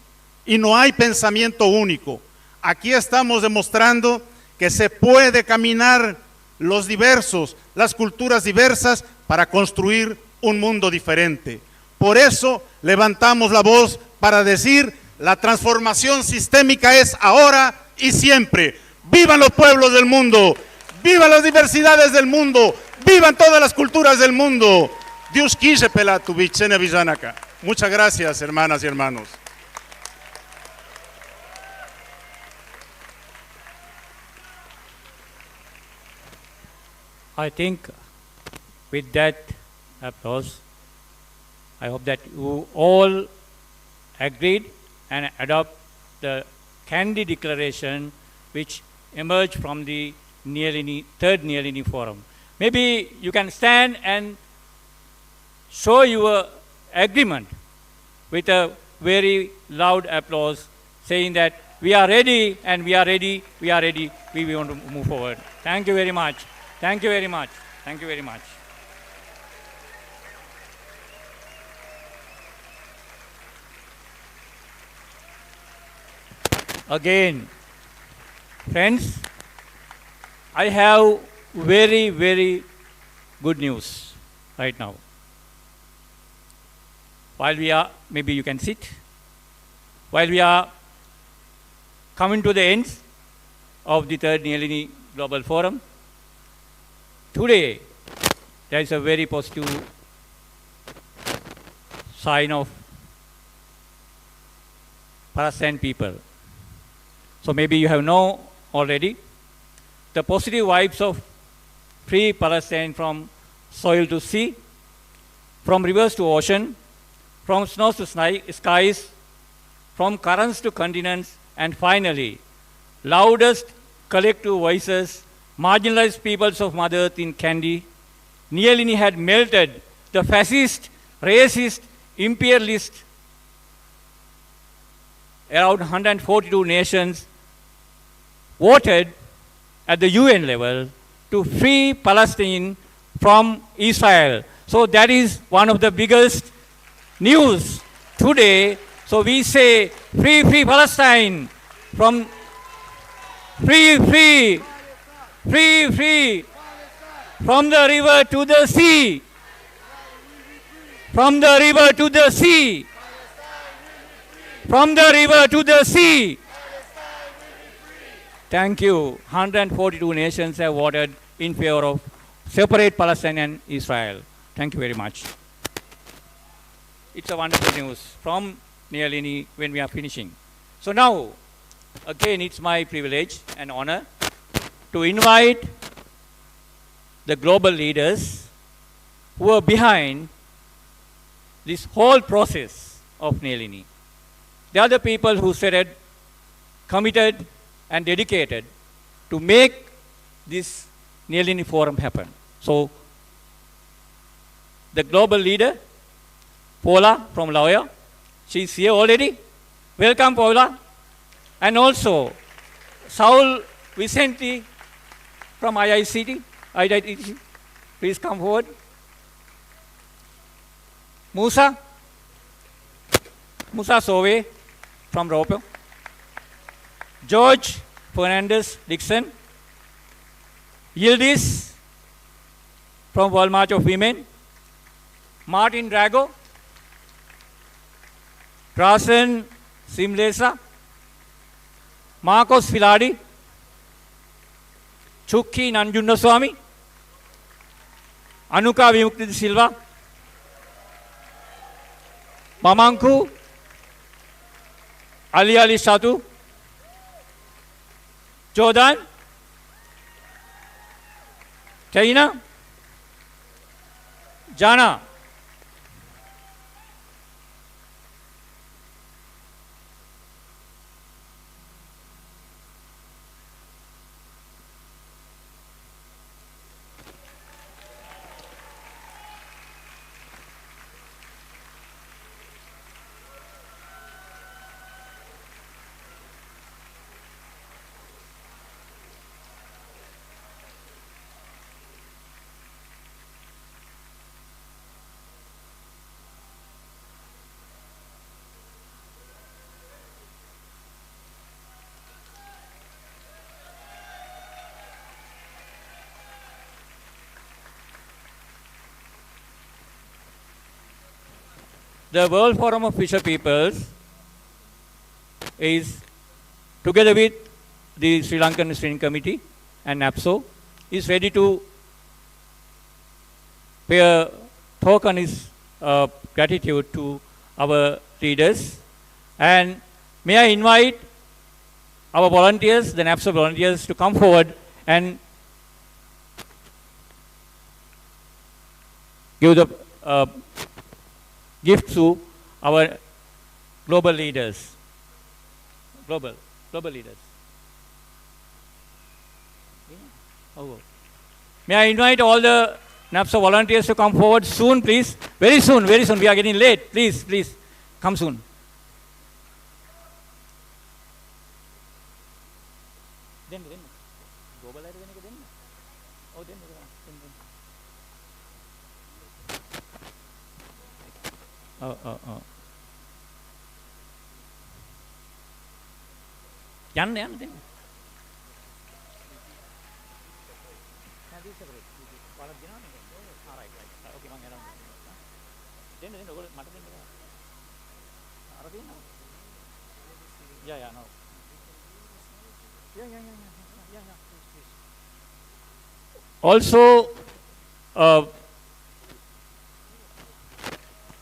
y no hay pensamiento único. Aquí estamos demostrando que se puede caminar los diversos, las culturas diversas para construir un mundo diferente. Por eso levantamos la voz para decir: la transformación sistémica es ahora y siempre. ¡Vivan los pueblos del mundo! ¡Vivan las diversidades del mundo! ¡Vivan todas las culturas del mundo! Dios quise pela tu bichene villanaka. Muchas gracias, hermanas y hermanos. I think with that applause, I hope that you all agreed and adopt the Candy Declaration which emerged from the third Nyeleni Forum. Maybe you can stand and show your agreement with a very loud applause, saying that we are ready and we are ready, we are ready, we want to move forward. Thank you very much. Thank you very much. Thank you very much. Again, friends, I have very, very good news right now. While we are, maybe you can sit, while we are coming to the end of the third Nyeleni Global Forum, today there is a very positive sign of Palestinian people. So maybe you have known already the positive vibes of free Palestine from soil to sea, from rivers to ocean, from snows to skies, from currents to continents, and finally, loudest collective voices, marginalized peoples of Mother Earth in Candy. Nyeleni had melted the fascist, racist, imperialist, around 142 nations voted at the UN level to free Palestine from Israel. So that is one of the biggest news today. So we say free, free Palestine, from free, free, free, free, from the river to the sea, from the river to the sea, from the river to the sea. Thank you. 142 nations have voted in favor of separate Palestine and Israel. Thank you very much. It's a wonderful news from Nyeleni when we are finishing. So now, again, it's my privilege and honor to invite the global leaders who are behind this whole process of Nyeleni. They are the people who said, committed and dedicated to make this Nyeleni Forum happen. So, the global leader, Paula from Lawyer, she's here already. Welcome, Paula. And also, Saul Vicente from IIT, please come forward. Musa Sove from Ropo. George Fernandez Dixon. Yildiz from World March of Women. Martin Drago, Prasen Simlesa, Marcos Filadi, Chukki Nanjundaswamy, Anuka Vimukti Silva, Mamanku, Ali Ali Satu, Jordan, China, Jana, the World Forum of Fisher Peoples is, together with the Sri Lankan Steering Committee and NAPSO, is ready to pay a token of gratitude to our leaders. And may I invite our volunteers, the NAPSO volunteers, to come forward and give the gift to our global leaders. Global leaders. Oh. May I invite all the NAPSO volunteers to come forward soon, please? Very soon, very soon. We are getting late. Please, please, come soon. යන්න Also,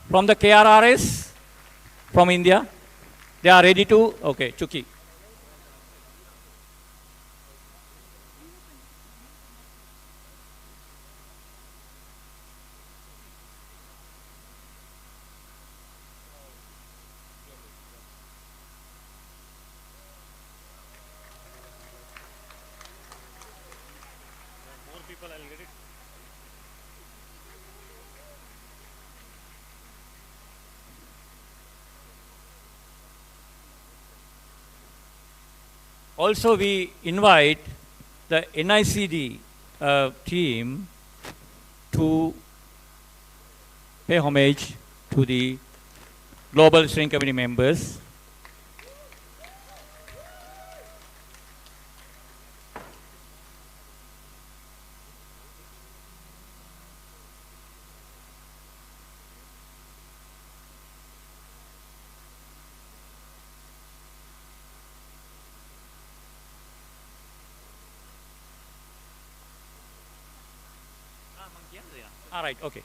from the KRRS, from India, they are ready to, okay, Chuki. Also, we invite the NICD team to pay homage to the Global Steering Committee members. All right, okay.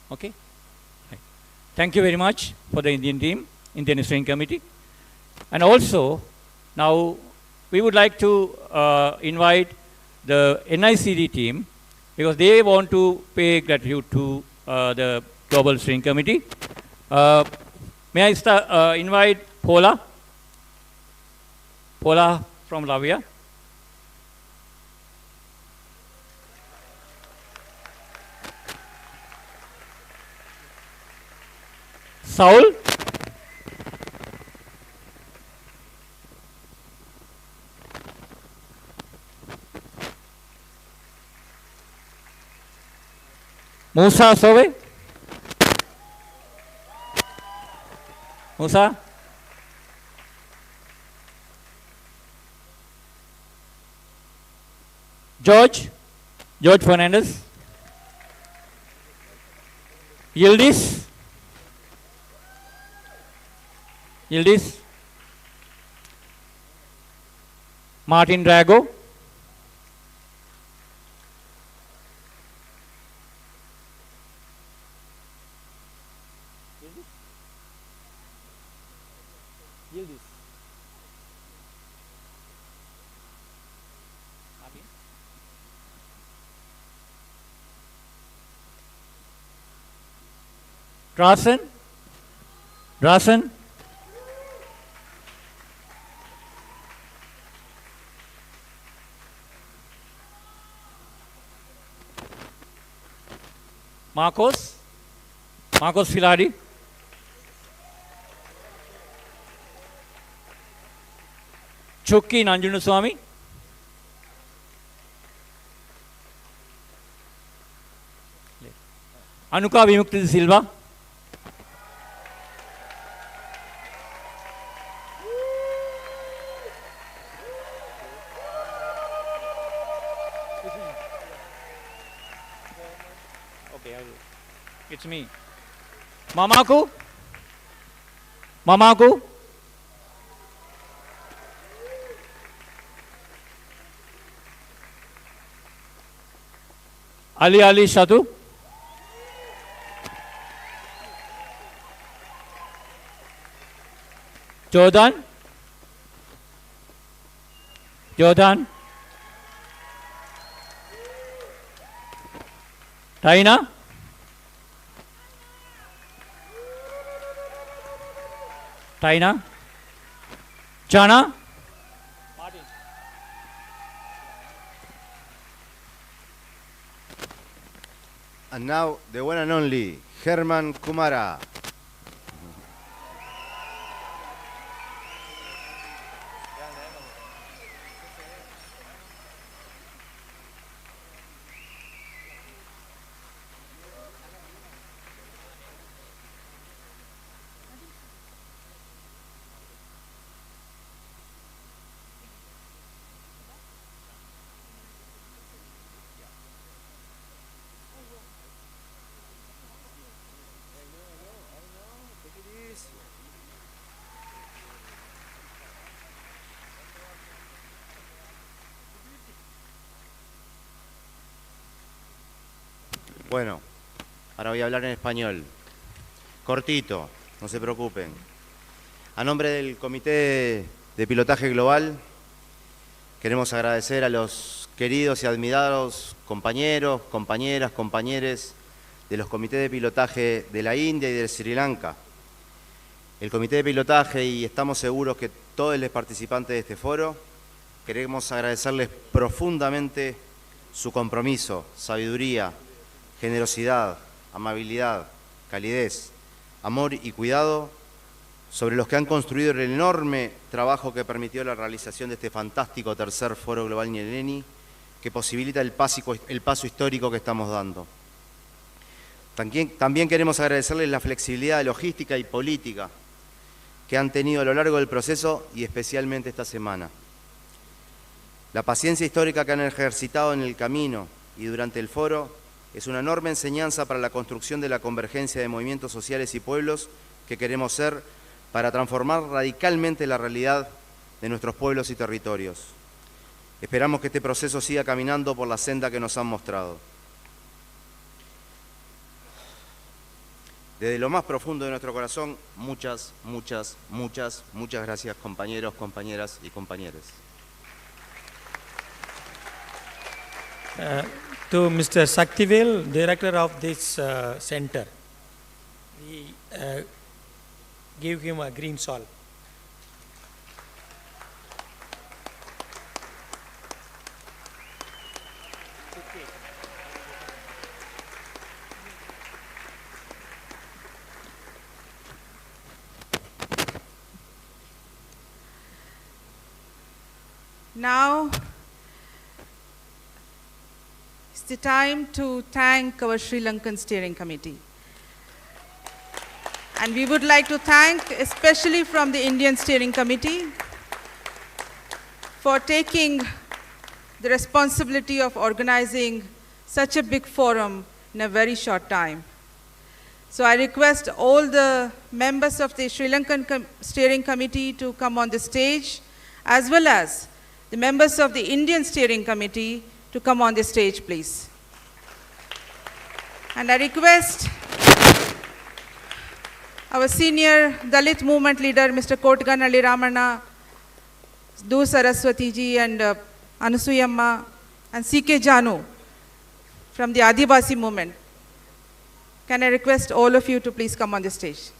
Okay. Right. Thank you very much for the Indian team, Indian Steering Committee. And also, now we would like to invite the NICD team because they want to pay gratitude to the Global Steering Committee. May I invite Paula? Paula from Lavia. Saul? Musa Sowe? Musa? George Fernandez. Yildiz. Martin Drago. Rasan. Marcos Filari. Chukki Nanjunaswamy. Anuka Vimukti Silva. It's me. Mamaku. Ali Shatu. Jordan. Taina. Jana. And now the one and only Herman Kumara. Bueno, ahora voy a hablar en español. Cortito, no se preocupen. A nombre del Comité de Pilotaje Global, queremos agradecer a los queridos y admirados compañeros, compañeras, compañeres de los comités de pilotaje de la India y de Sri Lanka. El Comité de Pilotaje, y estamos seguros que todos los participantes de este foro, queremos agradecerles profundamente su compromiso, sabiduría, generosidad, amabilidad, calidez, amor y cuidado sobre los que han construido el enorme trabajo que permitió la realización de este fantástico tercer Foro Global Nyeleni, que posibilita el paso histórico que estamos dando. También queremos agradecerles la flexibilidad logística y política que han tenido a lo largo del proceso y especialmente esta semana. La paciencia histórica que han ejercitado en el camino y durante el foro es una enorme enseñanza para la construcción de la convergencia de movimientos sociales y pueblos que queremos ser para transformar radicalmente la realidad de nuestros pueblos y territorios. Esperamos que este proceso siga caminando por la senda que nos han mostrado. Desde lo más profundo de nuestro corazón, muchas gracias, compañeros, compañeras y compañeros. To Mr. Saktivel, director of this center, we give him a green shawl. Now, it's the time to thank our Sri Lankan Steering Committee. And we would like to thank, especially from the Indian Steering Committee, for taking the responsibility of organizing such a big forum in a very short time. So I request all the members of the Sri Lankan Steering Committee to come on the stage, as well as the members of the Indian Steering Committee to come on the stage, please. And I request our senior Dalit movement leader, Mr. Kotganalli Ramana, Du Saraswati ji and Anusuyamma and C.K. Janu from the Adivasi movement. Can I request all of you to please come on the stage?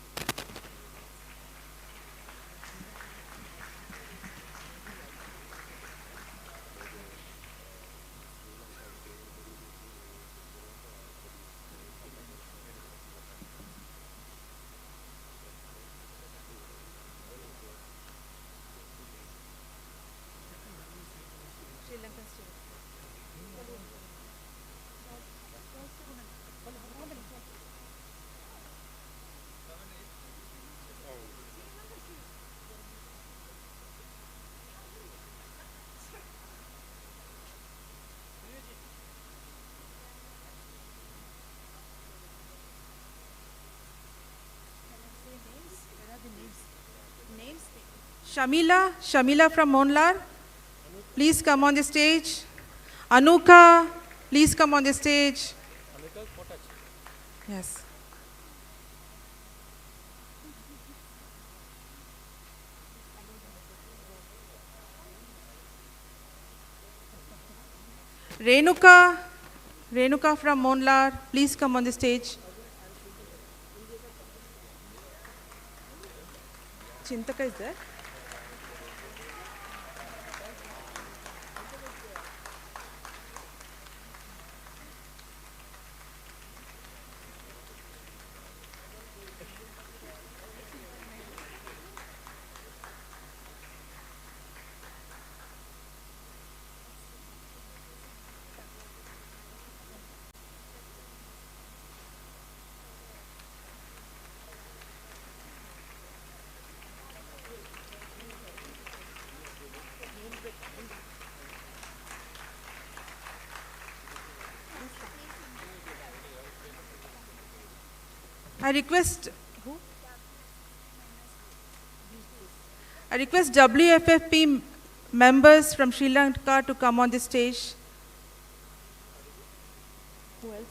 Shamila from Monlar, please come on the stage. Anuka, please come on the stage. Yes. Renuka from Monlar, please come on the stage. Chintaka is there? I request WFFP members from Sri Lanka to come on the stage. Who else?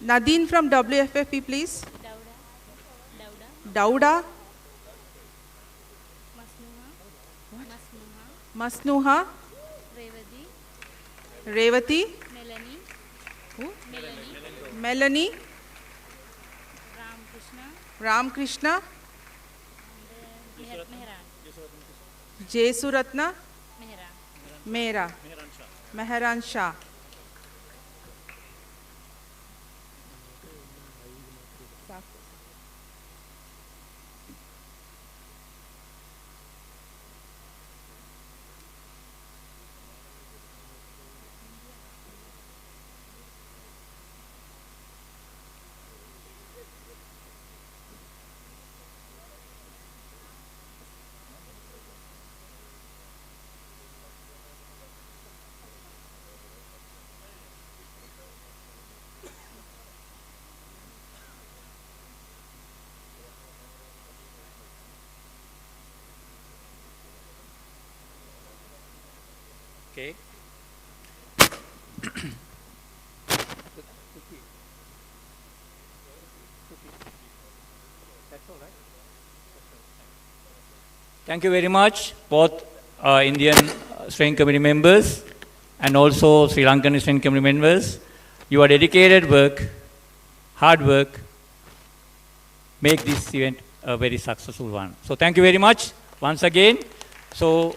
Nadine from WFFP, please. Dauda. Masnuha. Revati. Melanie. Ramkrishna. Jesuratna. Mehra. Meheran Shah. Okay. Thank you very much, both Indian Steering Committee members and also Sri Lankan Steering Committee members. Your dedicated work, hard work, make this event a very successful one. So thank you very much once again. So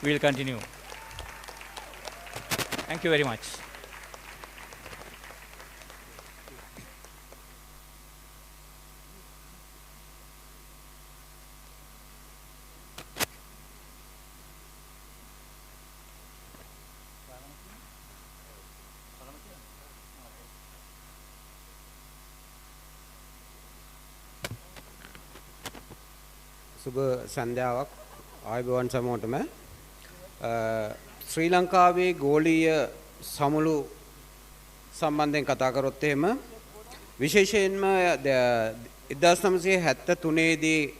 we will continue. Thank you very much. සුබ සන්ධ්‍යාවක් ආයුබෝවන් සමෝටම ශ්‍රී ලංකාවේ ගෝලීය සමුළු සම්බන්ධයෙන් කතා කරොත් එහෙම විශේෂයෙන්ම 1973 දී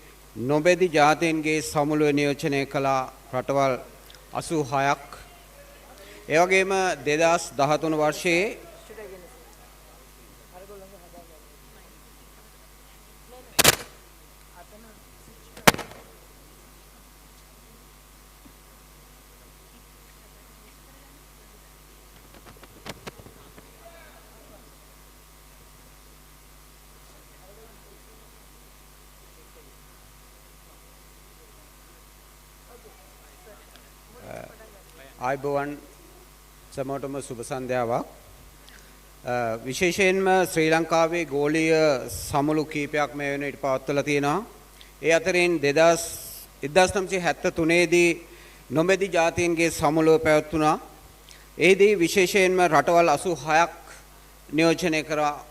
නොබැදි ජාතීන්ගේ සමුළුව නියෝජනය කළ රටවල් 86ක් ඒ වගේම 2013 වර්ෂයේ ආයුබෝවන් සමෝටම සුබ සන්ධ්‍යාවක් විශේෂයෙන්ම ශ්‍රී ලංකාවේ ගෝලීය සමුළු කීපයක් මේ වෙන විට පවත්වලා තියෙනවා. ඒ අතරින් 1973 දී නොබැදි ජාතීන්ගේ සමුළුව පැවැත්වුණා. එෙහිදී විශේෂයෙන්ම රටවල් 86ක් නියෝජනය කරා.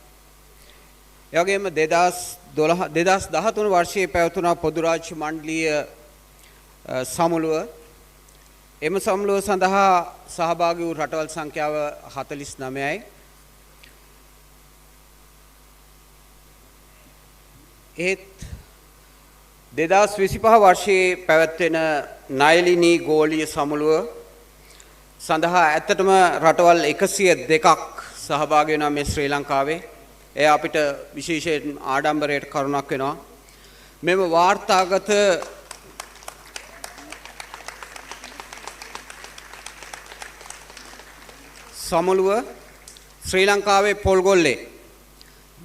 ඒ වගේම 2013 වර්ෂයේ පැවැත්වුණා පොදු රාජ්‍ය මණ්ඩලීය සමුළුව. එම සමුළුව සඳහා සහභාගී වූ රටවල් සංඛ්‍යාව 49යි. ඒත් 2025 වර්ෂයේ පැවැත්වෙන nyeleni ගෝලීය සමුළුව සඳහා ඇත්තටම රටවල් 102ක් සහභාගී වෙනවා මේ ශ්‍රී ලංකාවේ. එය අපිට විශේෂයෙන් ආඩම්බරයට කරුණක් වෙනවා. මෙම වාර්තාගත සමුළුව ශ්‍රී ලංකාවේ පොල්ගොල්ලේ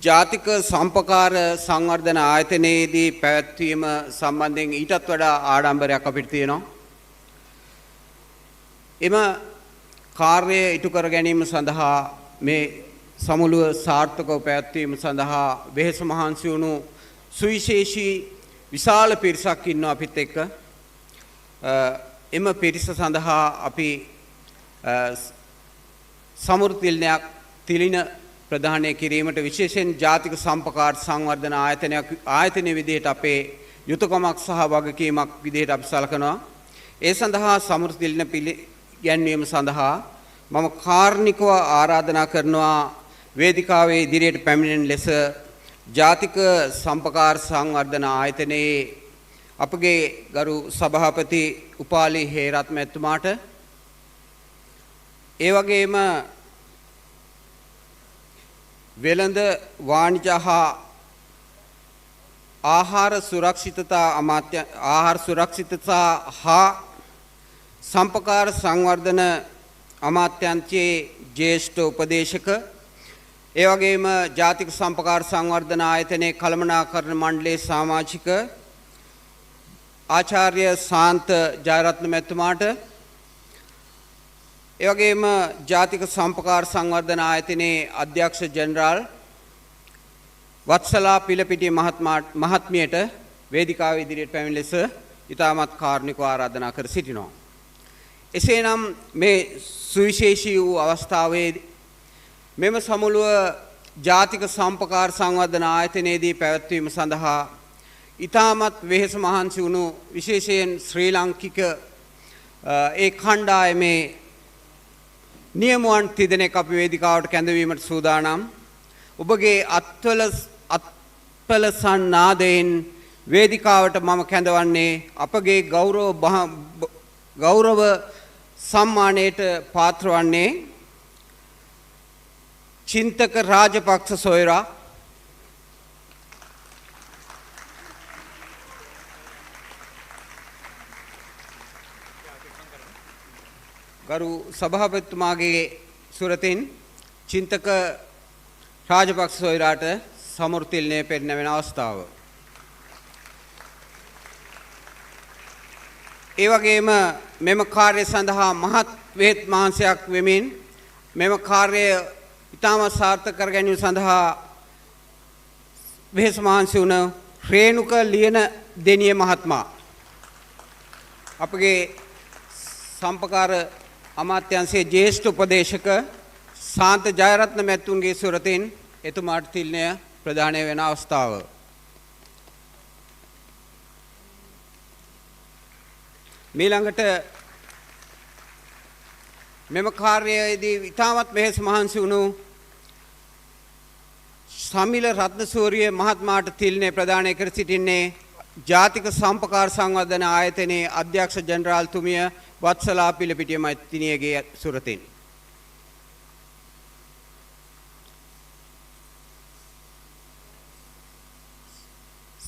ජාතික සම්පකාර සංවර්ධන ආයතනයේදී පැවැත්වීම සම්බන්ධයෙන් ඊටත් වඩා ආඩම්බරයක් අපිට තියෙනවා. එම කාර්යය ඉටු කර ගැනීම සඳහා මේ සමුළුව සාර්ථකව පැවැත්වීම සඳහා වෙහෙස මහන්සි වුණු සුවිශේෂී විශාල පිරිසක් ඉන්නවා අපිත් එක්ක. එම පිරිස සඳහා අපි සමෘද්ධිල්නයක් තිලින ප්‍රදානය කිරීමට විශේෂයෙන් ජාතික සම්පකාර සංවර්ධන ආයතනයේ විදිහට අපේ යුතුයකමක් සහ වගකීමක් විදිහට අපි සලකනවා. ඒ සඳහා සමෘද්ධිල්න පිළිගැන්වීම සඳහා මම කාර්නිකව ආරාධනා කරනවා වේදිකාවේ ඉදිරියට පැමිණෙන ලෙස ජාතික සම්පකාර සංවර්ධන ආයතනයේ අපගේ ගරු සභාපති උපාලි හේරත් මැතිතුමාට ඒ වගේම වෙළඳ වාණිජ හා ආහාර සුරක්ෂිතතා හා සම්පකාර සංවර්ධන අමාත්‍යාංශයේ ජ්‍යෙෂ්ඨ උපදේශක ඒ වගේම ජාතික සම්පකාර සංවර්ධන ආයතනයේ කළමනාකරණ මණ්ඩලයේ සමාජික ආචාර්ය සාන්ත ජයරත්න මැතිතුමාට ඒ වගේම ජාතික සම්පකාර සංවර්ධන ආයතනයේ අධ්‍යක්ෂ ජෙනරාල් වත්සලා පිලපිටිය මහත්මියට වේදිකාව ඉදිරියට පැමිණ ලෙස ඉතාමත් කාරුණිකව ආරාධනා කර සිටිනවා. එසේනම් මේ සුවිශේෂී වූ අවස්ථාවේ මෙම සමුළුව ජාතික සම්පකාර සංවර්ධන ආයතනයේදී පැවැත්වීම සඳහා ඉතාමත් වෙහෙස මහන්සි වුණු විශේෂයෙන් ශ්‍රී ලාංකික ඒ කණ්ඩායමේ නියමුවන් තිදෙනෙක් අපි වේදිකාවට කැඳවීමට සූදානම්. ඔබගේ අත්පල සන්නාදයෙන් වේදිකාවට මම කැඳවන්නේ අපගේ ගෞරව සම්මානයට පාත්‍ර වන්නේ චින්තක රාජපක්ෂ සොයුරා, ගරු සභාපතිතුමාගේ සුරතින් චින්තක රාජපක්ෂ සොයුරාට සමෘද්ධිල්නය පෙන්නවෙන අවස්ථාව. ඒ වගේම මෙම කාර්ය සඳහා මහත් වේත් මහන්සියක් වෙමින් මෙම කාර්යය ඉතාමත් සාර්ථක කර ගැනීම සඳහා වෙහෙස මහන්සි වුණ රේණුක ලියන දෙනිය මහත්මයා අපගේ සම්පකාර අමාත්‍යාංශයේ ජ්‍යෙෂ්ඨ උපදේශක සාන්ත ජයරත්න මැතිතුන්ගේ සුරතින් එතුමාට තිල්නය ප්‍රදානය වෙන අවස්ථාව. මීළඟට මෙම කාර්යයේදී ඉතාමත් මෙහෙස මහන්සි වුණු සමිල රත්නසූරිය මහත්මයාට තිලිනේ ප්‍රදානය කර සිටින්නේ ජාතික සම්පකාර සංවර්ධන ආයතනයේ අධ්‍යක්ෂ ජනරාල්තුමිය වත්සලා පිළපිටිය මැතිණියගේ සුරතින්.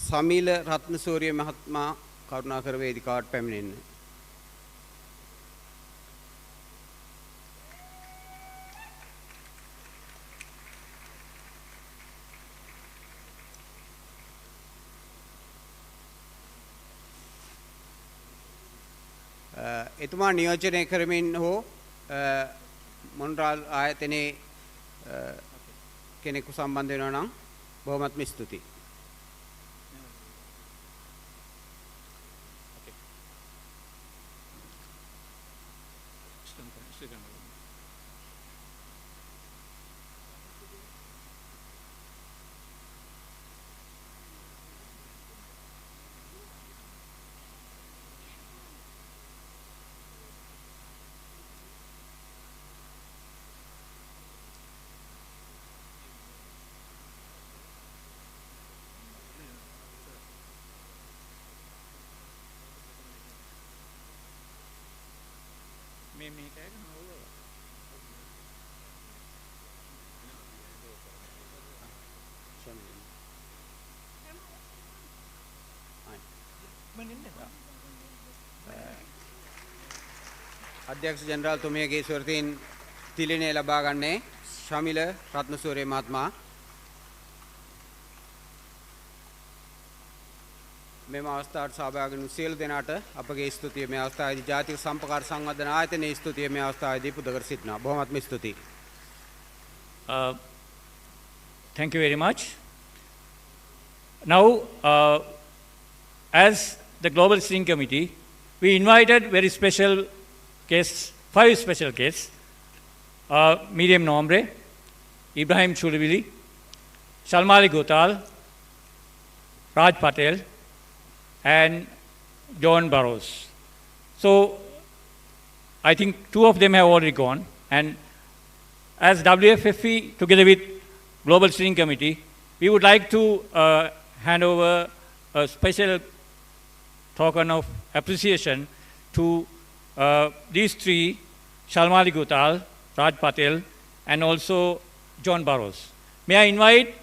සමිල රත්නසූරිය මහත්මයා කරුණාකර වේදිකාවට පැමිණෙන්න. එතුමා නියෝජනය කරමින් හෝ මොන්රාල් ආයතනයේ කෙනෙකු සම්බන්ධ වෙනවා නම් බොහොමත්ම ස්තුතියි. අධ්‍යක්ෂ ජනරාල්තුමියගේ ස්වරතින් තිලිනේ ලබා ගන්නේ ශමිල රත්නසූරිය මහත්මයා. මෙම අවස්ථාවට සහභාගී වුණු සියලු දෙනාට අපගේ ස්තුතිය මේ අවස්ථාවේදී ජාතික සම්පකාර සංවර්ධන ආයතනයේ ස්තුතිය මේ අවස්ථාවේදී පුද කර සිටිනවා. බොහොමත්ම ස්තුතියි. Thank you very much. Now, as the Global Steering Committee, we invited very special guests, 5 special guests, Miriam Nombre, Ibrahim Chulivili, Shalmali Gotal, Raj Patel, and John Burrows. So, I think 2 of them have already gone, and as WFFE, together with Global Steering Committee, we would like to hand over a special token of appreciation to these 3, Shalmali Gotal, Raj Patel, and also John Burrows. May I invite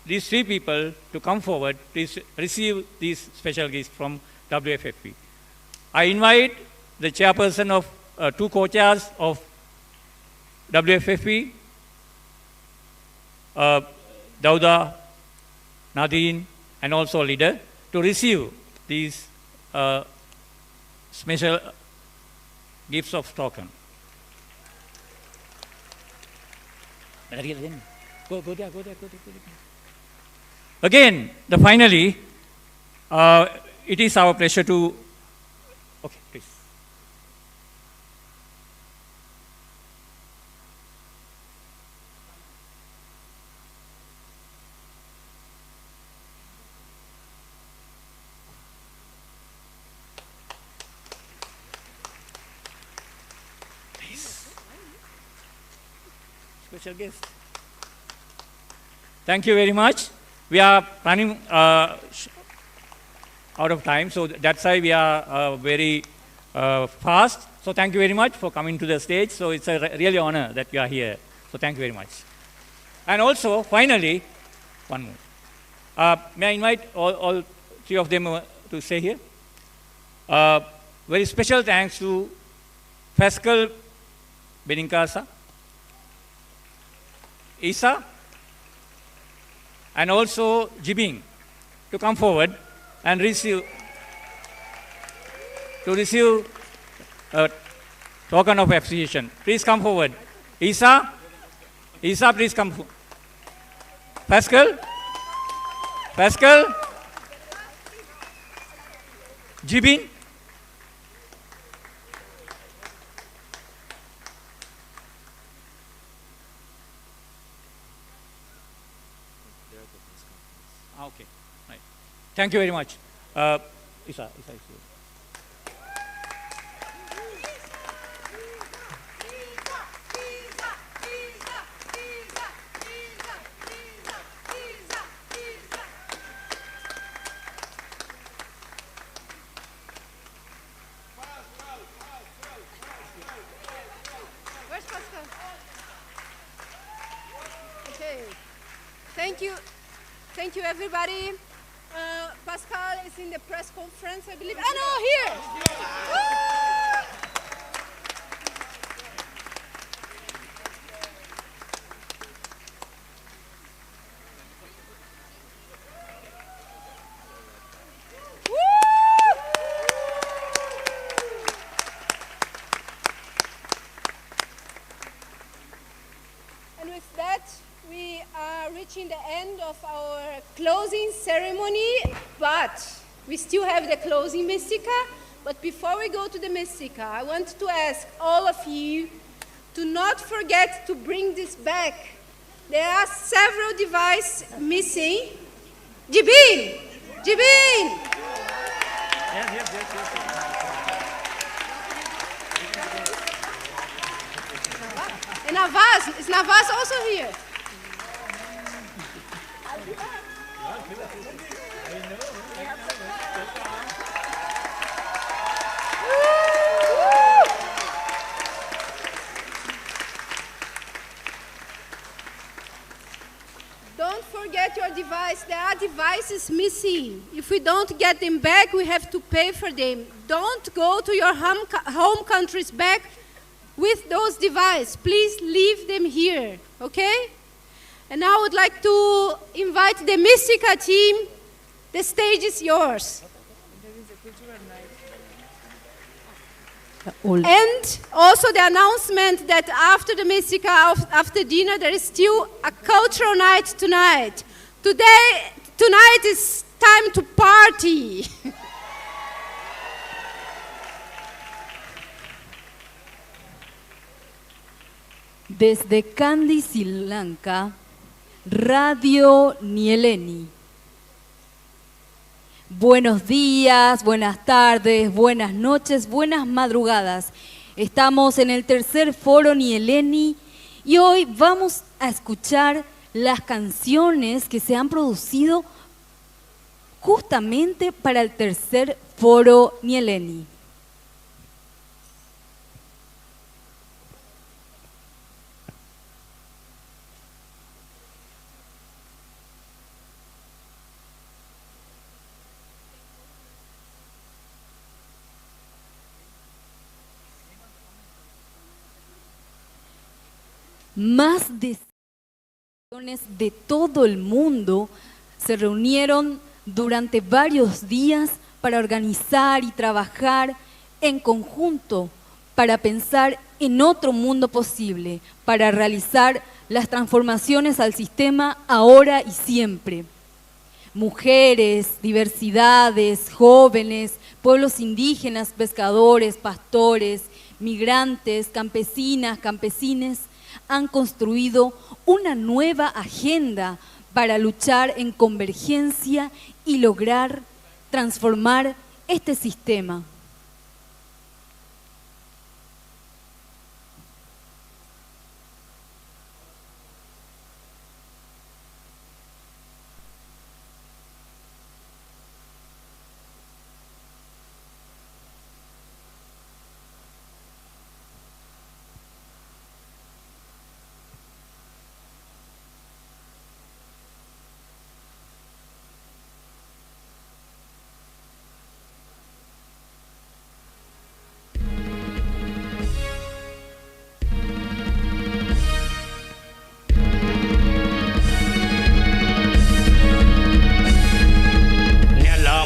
these 3 people to come forward to receive these special gifts from WFFP. I invite the chairperson of 2 co-chairs of WFFP, Dauda, Nadine, and also leader, to receive these special gifts of token. Go there. Again, finally, it is our pleasure to, okay, please. Special guest. Thank you very much. We are running out of time, so that's why we are very fast. So thank you very much for coming to the stage. So it's a really honor that you are here. So thank you very much. And also, finally, one more. May I invite all 3 of them to stay here? Very special thanks to Pascal Benincasa, Isa, and also Jibing, to come forward and receive a token of appreciation. Please come forward. Isa, please come forward. Pascal, Jibing, okay, right. Thank you very much. Isa. Okay. Thank you. Thank you, everybody. Pascal is in the press conference, I believe. Ah, no, here. And with that, we are reaching the end of our closing ceremony, but we still have the closing Mystica. But before we go to the Mystica, I want to ask all of you to not forget to bring this back. There are several devices missing. Jibin! Jibin! Yes. And Navas, is Navas also here? Don't forget your device. There are devices missing. If we don't get them back, we have to pay for them. Don't go to your home countries back with those devices. Please leave them here, okay? And now I would like to invite the Mystica team. The stage is yours. And also the announcement that after the Mystica, after dinner, there is still a cultural night tonight. Tonight is time to party. Desde Kandy, Sri Lanka, Radio Nyeleni. Buenos días, buenas tardes, buenas noches, buenas madrugadas. Estamos en el tercer foro nyeleni y hoy vamos a escuchar las canciones que se han producido justamente para el tercer foro nyeleni. Más de de todo el mundo se reunieron durante varios días para organizar y trabajar en conjunto para pensar en otro mundo posible, para realizar las transformaciones al sistema ahora y siempre. Mujeres, diversidades, jóvenes, pueblos indígenas, pescadores, pastores, migrantes, campesinas, campesines, han construido una nueva agenda para luchar en convergencia y lograr transformar este sistema.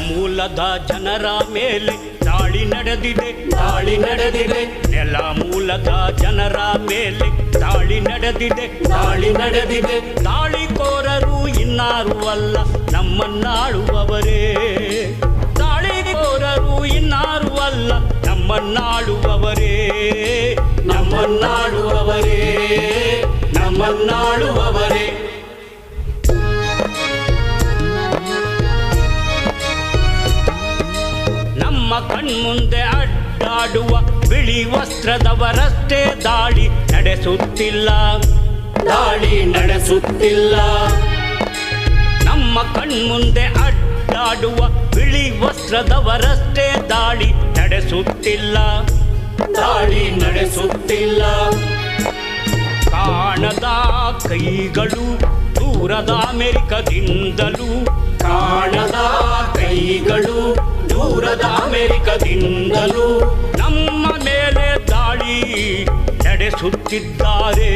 ಮೂಲದ ಜನರ ಮೇಲೆ ದಾಳಿ ನಡೆದಿದೆ ನೆಲ ಮೂಲದ ಜನರ ಮೇಲೆ ದಾಳಿ ನಡೆದಿದೆ ದಾಳಿಕೋರರು ಇನ್ನಾರು ಅಲ್ಲ ನಮ್ಮನ್ನಾಳುವವರೇ ದಾಳಿಕೋರರು ಇನ್ನಾರು ಅಲ್ಲ ನಮ್ಮನ್ನಾಳುವವರೇ ನಮ್ಮ ಕಣ್ಮುಂದೆ ಅಡ್ಡಾಡುವ ಬಿಳಿ ವಸ್ತ್ರದವರಷ್ಟೇ ದಾಳಿ ನಡೆಸುತ್ತಿಲ್ಲ ನಮ್ಮ ಕಣ್ಮುಂದೆ ಅಡ್ಡಾಡುವ ಬಿಳಿ ವಸ್ತ್ರದವರಷ್ಟೇ ದಾಳಿ ನಡೆಸುತ್ತಿಲ್ಲ ಕಾಣದ ಕೈಗಳು ದೂರದ ಅಮೆರಿಕದಿಂದಲೂ ಕಾಣದ ಕೈಗಳು ದೂರದ ಅಮೆರಿಕದಿಂದಲೂ ನಮ್ಮ ಮೇಲೆ ದಾಳಿ ನಡೆಸುತ್ತಿದ್ದಾರೆ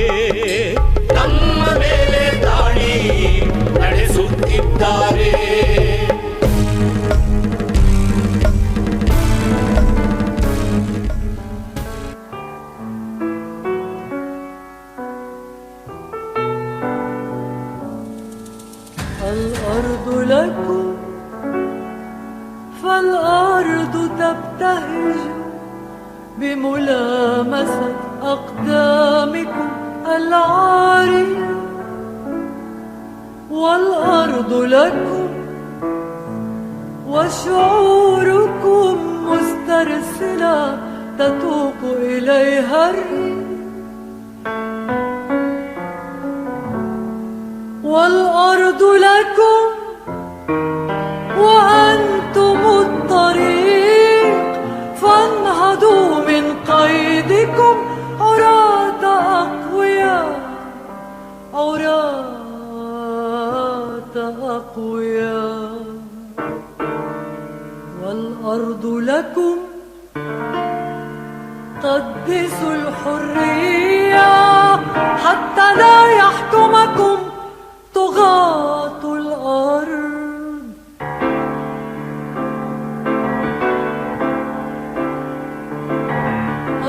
ನಮ್ಮ ಮೇಲೆ ದಾಳಿ ನಡೆಸುತ್ತಿದ್ದಾರೆ الأرض لكم فالأرض تبتهج بملامسة أقدامكم العارية والأرض لكم وشعوركم مسترسلة تتوق إليها الريح والأرض لكم وأنتم الطريق فانهضوا من قيدكم عراة أقوياء عراة أقوياء والأرض لكم قدسوا الحرية حتى لا يحكمكم طغاة الأرض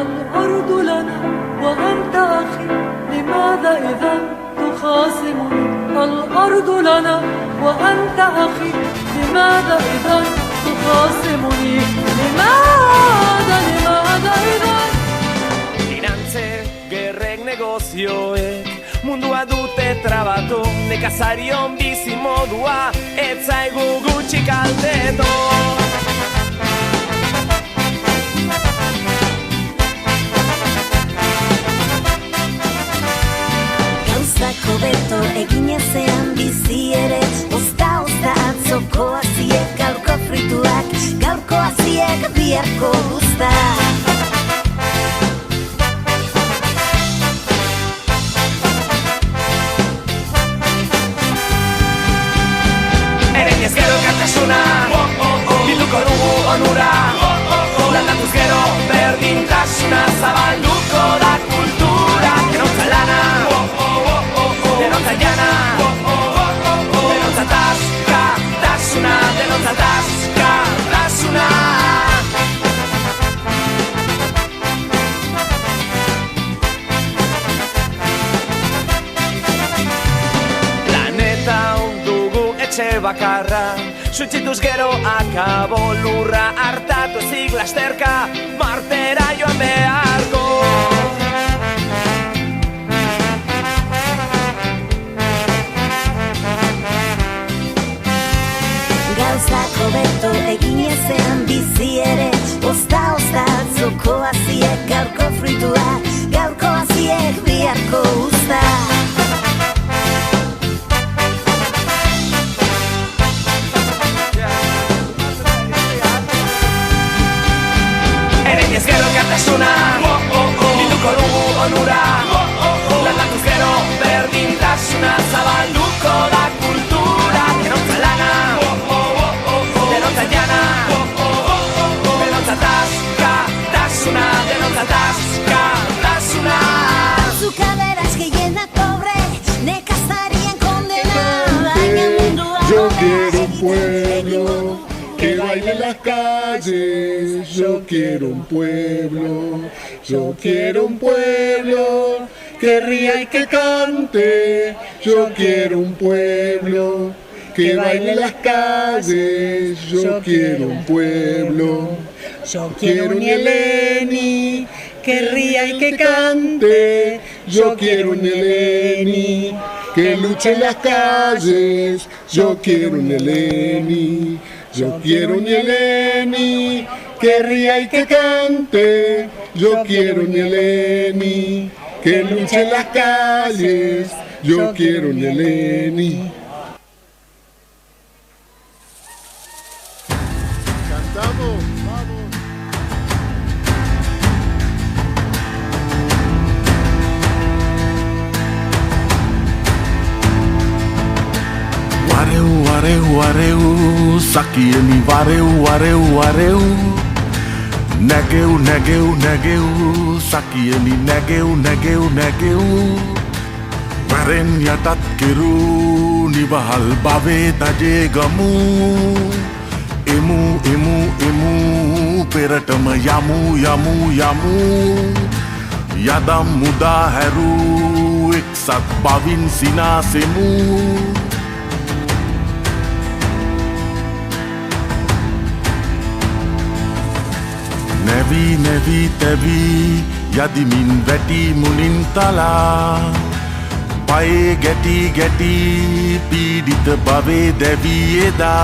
الأرض لنا وأنت أخي لماذا إذا تخاصمني الأرض لنا وأنت أخي لماذا إذا تخاصمني لماذا إذا Finantze, gerrek negozioek mundua dute trabatu nekazarion bizi modua ez zaigu gutxi kaltetu Gauzako beto egin ezean bizi ere Ozta atzoko aziek gaurko frituak Gaurko aziek biharko usta Ereñez gero elkartasuna bilduko dugu onura Landatuz gero berdintasuna zabalduko da kultura Denontza lana, denontza jana Denontza taska, tasuna, denontza taska, tasuna Planeta dugu etxe bakarra Suitzituz gero akabo lurra hartatu ezik lasterka Martera joan beharko Gauzako beto egin ezean bizi ere Ozta atzoko aziek gaurko frituak Gaurko aziek biharko usta Ereñez gero elkartasuna bilduko dugu onura Landatuz gero berdintasuna zabalduko da kultura Denontza lana, denontza jana Denontza taska, tasuna, denontza taska, tasuna Zuk aberaz gehienak pobre nekazarien kondena Baina mundua Yo quiero un pueblo que baile en las calles, yo quiero un pueblo, yo quiero un pueblo que ría y que cante, yo quiero un pueblo que baile en las calles, yo quiero un pueblo, yo quiero un nyeleni que ría y que cante, yo quiero un nyeleni que luche en las calles, yo quiero un nyeleni. Yo quiero un nyeleni que ría y que cante. Yo quiero un nyeleni que luche en las calles. Yo quiero un nyeleni. Cantamos, vamos. wareu, sakieni wareu. Negeu, sakieni negeu. Waren yatat keru, nibahal bave taje gamu. Emu, peratama yamu. Yadam muda haru, eksat bavin sinasemu. Nevi tevi, yadimin veti munintala. Paye geti, pidita bave devi eda.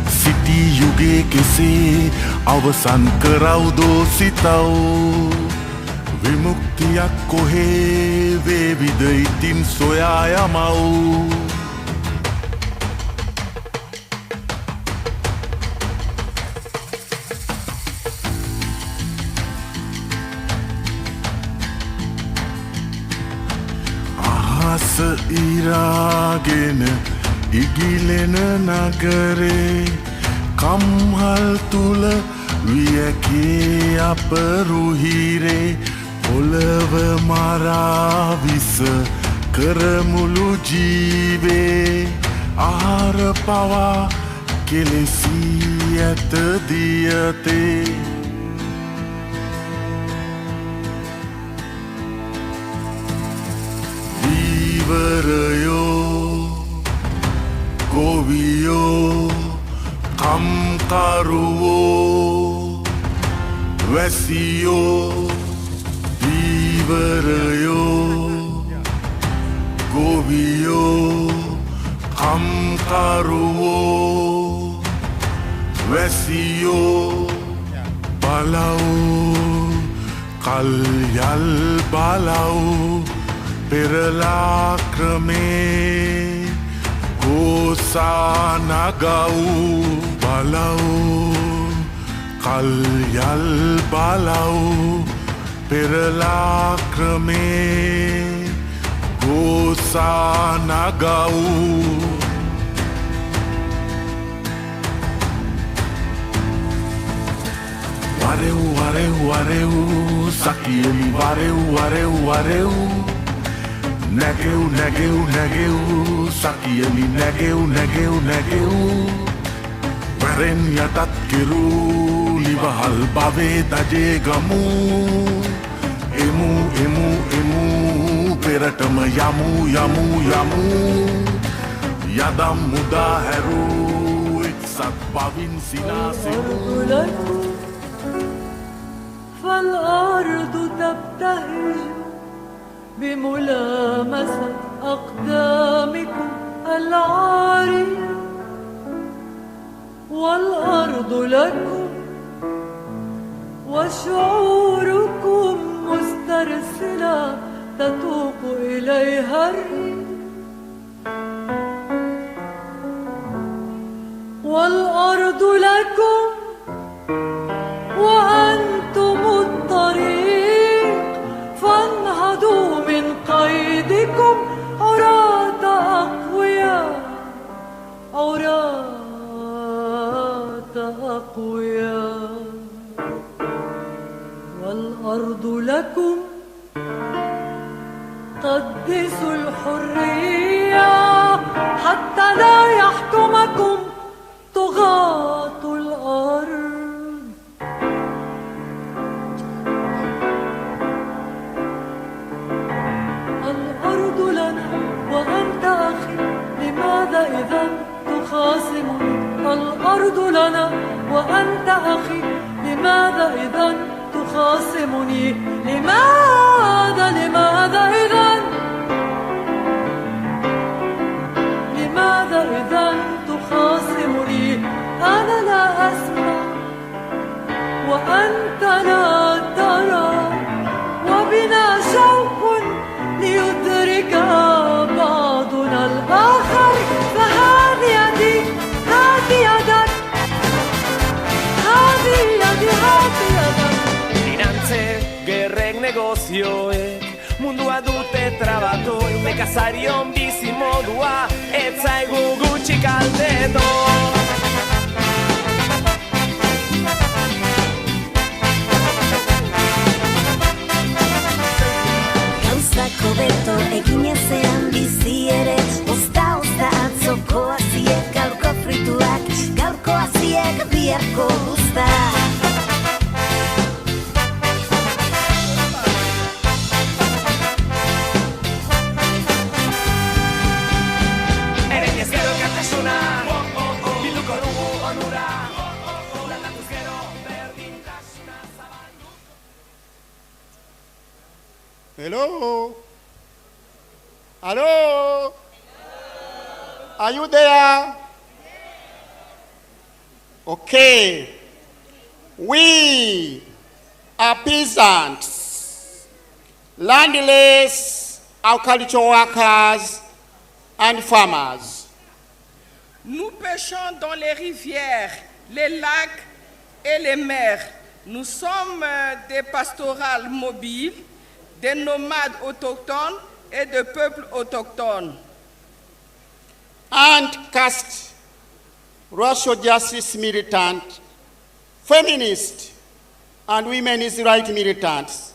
Siti yuge kese, avasan karau do sitau. Vimuktiyak kohe, vevida itin soyaya mau. Seiragen igilena nagare kamhal tula wiyake aparuhire polava mara visa karamulu jive ahara pawa kelesi at diyate. Varayo, Goviyo, Kamkaruo, Vesiyo, Varayo, Goviyo, Kamkaruo, Vesiyo, Balau, Kalyal Balau. Peralakrame Kosanagau Balau Kalyal Balau Peralakrame Kosanagau. Wareu, sakieni wareu. Negeu, sakieni negeu. Waren yatat keru, libahal bave taje gamu. Emu, peratama yamu. Yadam muda haru, eksat bavin sinasemu. فالأرض تبتهج بملامسة أقدامكم العارية والأرض لكم وشعوركم مسترسلة تتوق إليها الريح والأرض لكم وأنتم الطريق فانهضوا من قيدكم عراة أقوياء والأرض لكم قدسوا الحرية حتى لا يحكمكم طغاة الأرض. الأرض لنا وأنت أخي لماذا إذا تخاصمني؟ الأرض لنا وأنت أخي لماذا إذا تخاصمني؟ لماذا إذا تخاصمني؟ أنا لا أسمع وأنت لا ترى وبنا شوق ليدرك بعضنا الآخر فهذه يدي هذه يدك هذه يدي هذه يدك. Finantze, gerrek negozioek mundua dute trabatu nekazarion bizi modua ez zaigu gutxi luccica il dedo. Gauzako beto eginezean bizi ere, ozta atzoko aziek, gaurko frituak, gaurko aziek, biharko guzta. Eren ez gero elkartasuna, bilduko dugu onura, landatuz gero berdintasuna zabaldu. Hello? Hello? Are you there? Okay. We are peasants, landless, agricultural workers, and farmers. Nous pêchons dans les rivières, les lacs et les mers. Nous sommes des pastorales mobiles, des nomades autochtones et de peuples autochtones. And caste, racial justice militant, feminist, and women's rights militants,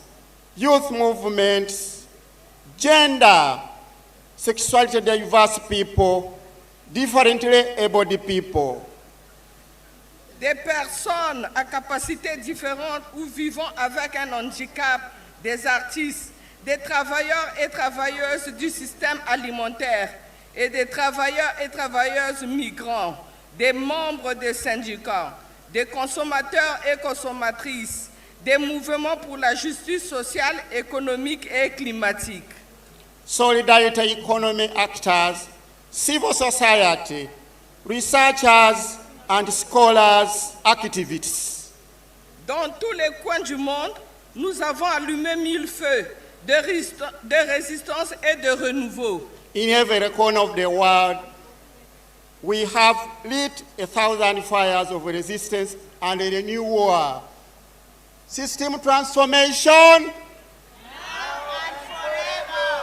youth movements, gender, sexuality diverse people, differently abled people. Des personnes à capacités différentes ou vivant avec un handicap, des artistes, des travailleurs et travailleuses du système alimentaire et des travailleurs et travailleuses migrants, des membres des syndicats, des consommateurs et consommatrices, des mouvements pour la justice sociale, économique et climatique. Solidarity economy actors, civil society, researchers and scholars, activists. Dans tous les coins du monde, nous avons allumé 1000 feux de résistance et de renouveau. In every corner of the world, we have lit 1,000 fires of resistance and a new war. System transformation.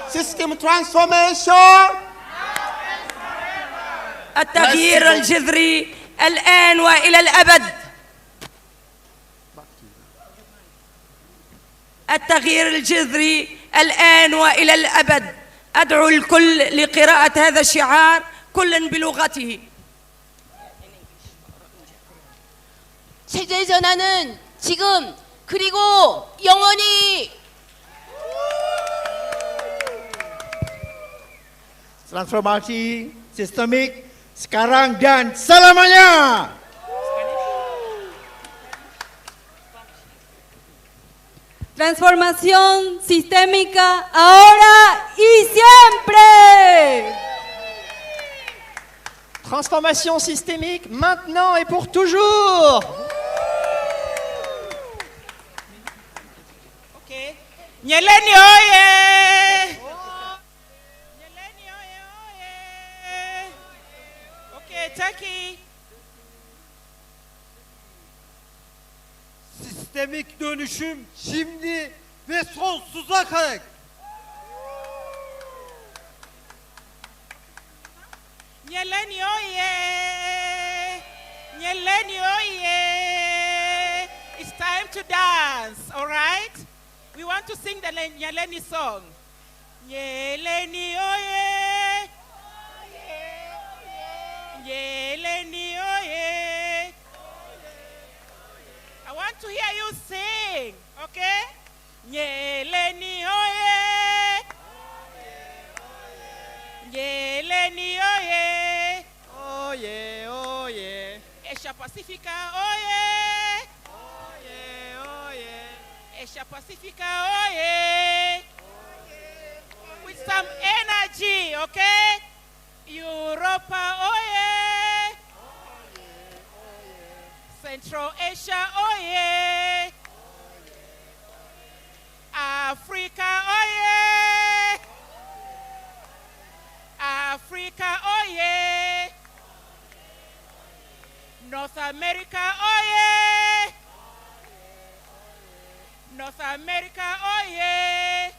System transformation. التغيير الجذري الآن وإلى الأبد. التغيير الجذري الآن وإلى الأبد. أدعو الكل لقراءة هذا الشعار كل بلغته. 체제 전환은 지금 그리고 영원히. Transformasi sistemik sekarang dan selamanya. Transformación sistémica ahora y siempre. Transformation systémique maintenant et pour toujours. Okay. Nyeleni oye! Nyeleni oye oye! Okay, Turkey. Sistemik dönüşüm şimdi ve sonsuza kadar. Nyeleni oye! Nyeleni oye! It's time to dance, all right? We want to sing the Nyeleni song. Nyeleni oye! Nyeleni oye! I want to hear you sing, okay? Nyeleni oye! Nyeleni oye! Oye, oye! Asia Pacifica oye! Oye, oye! Asia Pacifica oye! With some energy, okay? Europa oye! Central Asia oye! Africa oye! Africa oye! North America oye! North America oye!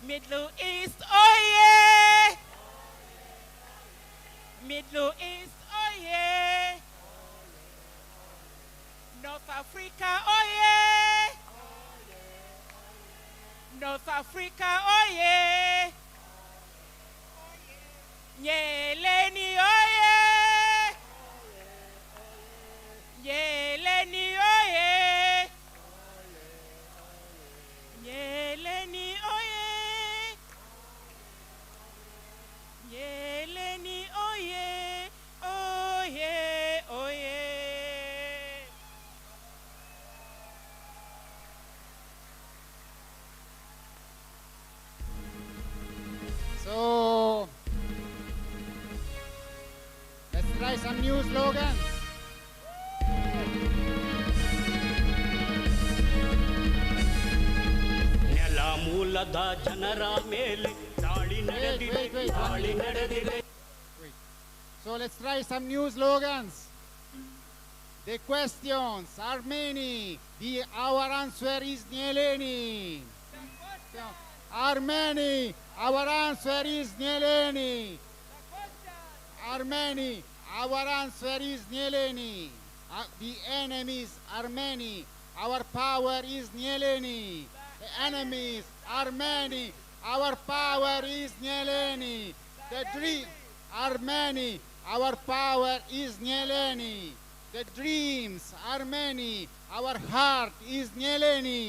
Middle East oye! nyeleni oye, nyeleni oye, nyeleni oye, nyeleni oye, oye, oye. So, let's try some new slogans. ನೆಲ ಮೂಲದ ಜನರ ಮೇಲೆ ದಾಳಿ ನಡೆದಿದೆ ದಾಳಿ ನಡೆದಿದೆ. So let's try some new slogans. The questions are many. Our answer is nyeleni. Are many. Our answer is nyeleni. Are many. Our answer is nyeleni. The enemies are many. Our power is nyeleni. The enemies are many. Our power is nyeleni. The dream are many. Our power is nyeleni. The dreams are many. Our heart is nyeleni.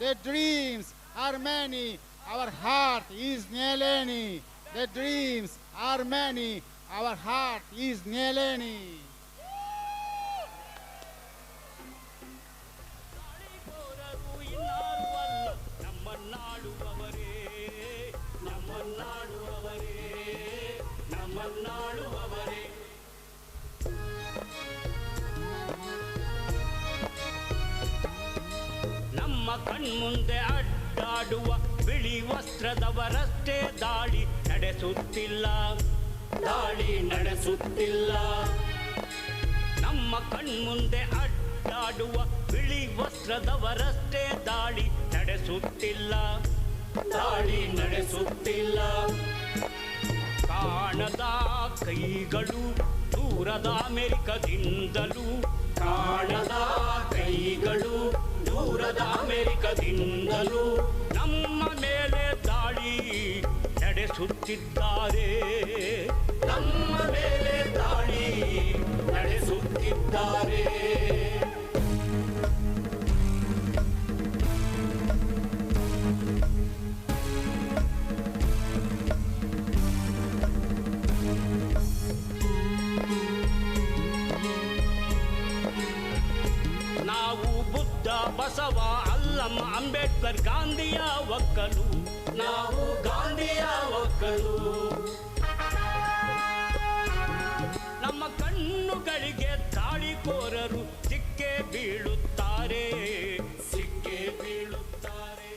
The dreams are many. Our heart is nyeleni. The dreams are many. Our heart is nyeleni. ನಮ್ಮನ್ನಾಳುವವರೇ ನಮ್ಮನ್ನಾಳುವವರೇ ನಮ್ಮನ್ನಾಳುವವರೇ. ನಮ್ಮ ಕಣ್ಮುಂದೆ ಅಡ್ಡಾಡುವ ಬಿಳಿ ವಸ್ತ್ರದವರಷ್ಟೇ ದಾಳಿ ನಡೆಸುತ್ತಿಲ್ಲ ದಾಳಿ ನಡೆಸುತ್ತಿಲ್ಲ. ನಮ್ಮ ಕಣ್ಮುಂದೆ ಅಡ್ಡಾಡುವ ಬಿಳಿ ವಸ್ತ್ರದವರಷ್ಟೇ ದಾಳಿ ನಡೆಸುತ್ತಿಲ್ಲ ದಾಳಿ ನಡೆಸುತ್ತಿಲ್ಲ. ಕಾಣದ ಕೈಗಳು ದೂರದ ಅಮೆರಿಕದಿಂದಲೂ ಕಾಣದ ಕೈಗಳು ದೂರದ ಅಮೆರಿಕದಿಂದಲೂ ನಮ್ಮ ಮೇಲೆ ದಾಳಿ ನಡೆಸುತ್ತಿದ್ದಾರೆ ನಮ್ಮ ಮೇಲೆ ದಾಳಿ ನಡೆಸುತ್ತಿದ್ದಾರೆ. ನಾವು ಬುದ್ಧ ಬಸವ ಅಲ್ಲಮ್ಮ ಅಂಬೇಡ್ಕರ್ ಗಾಂಧಿಯ ಒಕ್ಕಲು ನಾವು ಗಾಂಧಿಯ ಒಕ್ಕಲು. ನಮ್ಮ ಕಣ್ಣುಗಳಿಗೆ ದಾಳಿಕೋರರು ಸಿಕ್ಕೆ ಬೀಳುತ್ತಾರೆ ಸಿಕ್ಕೆ ಬೀಳುತ್ತಾರೆ.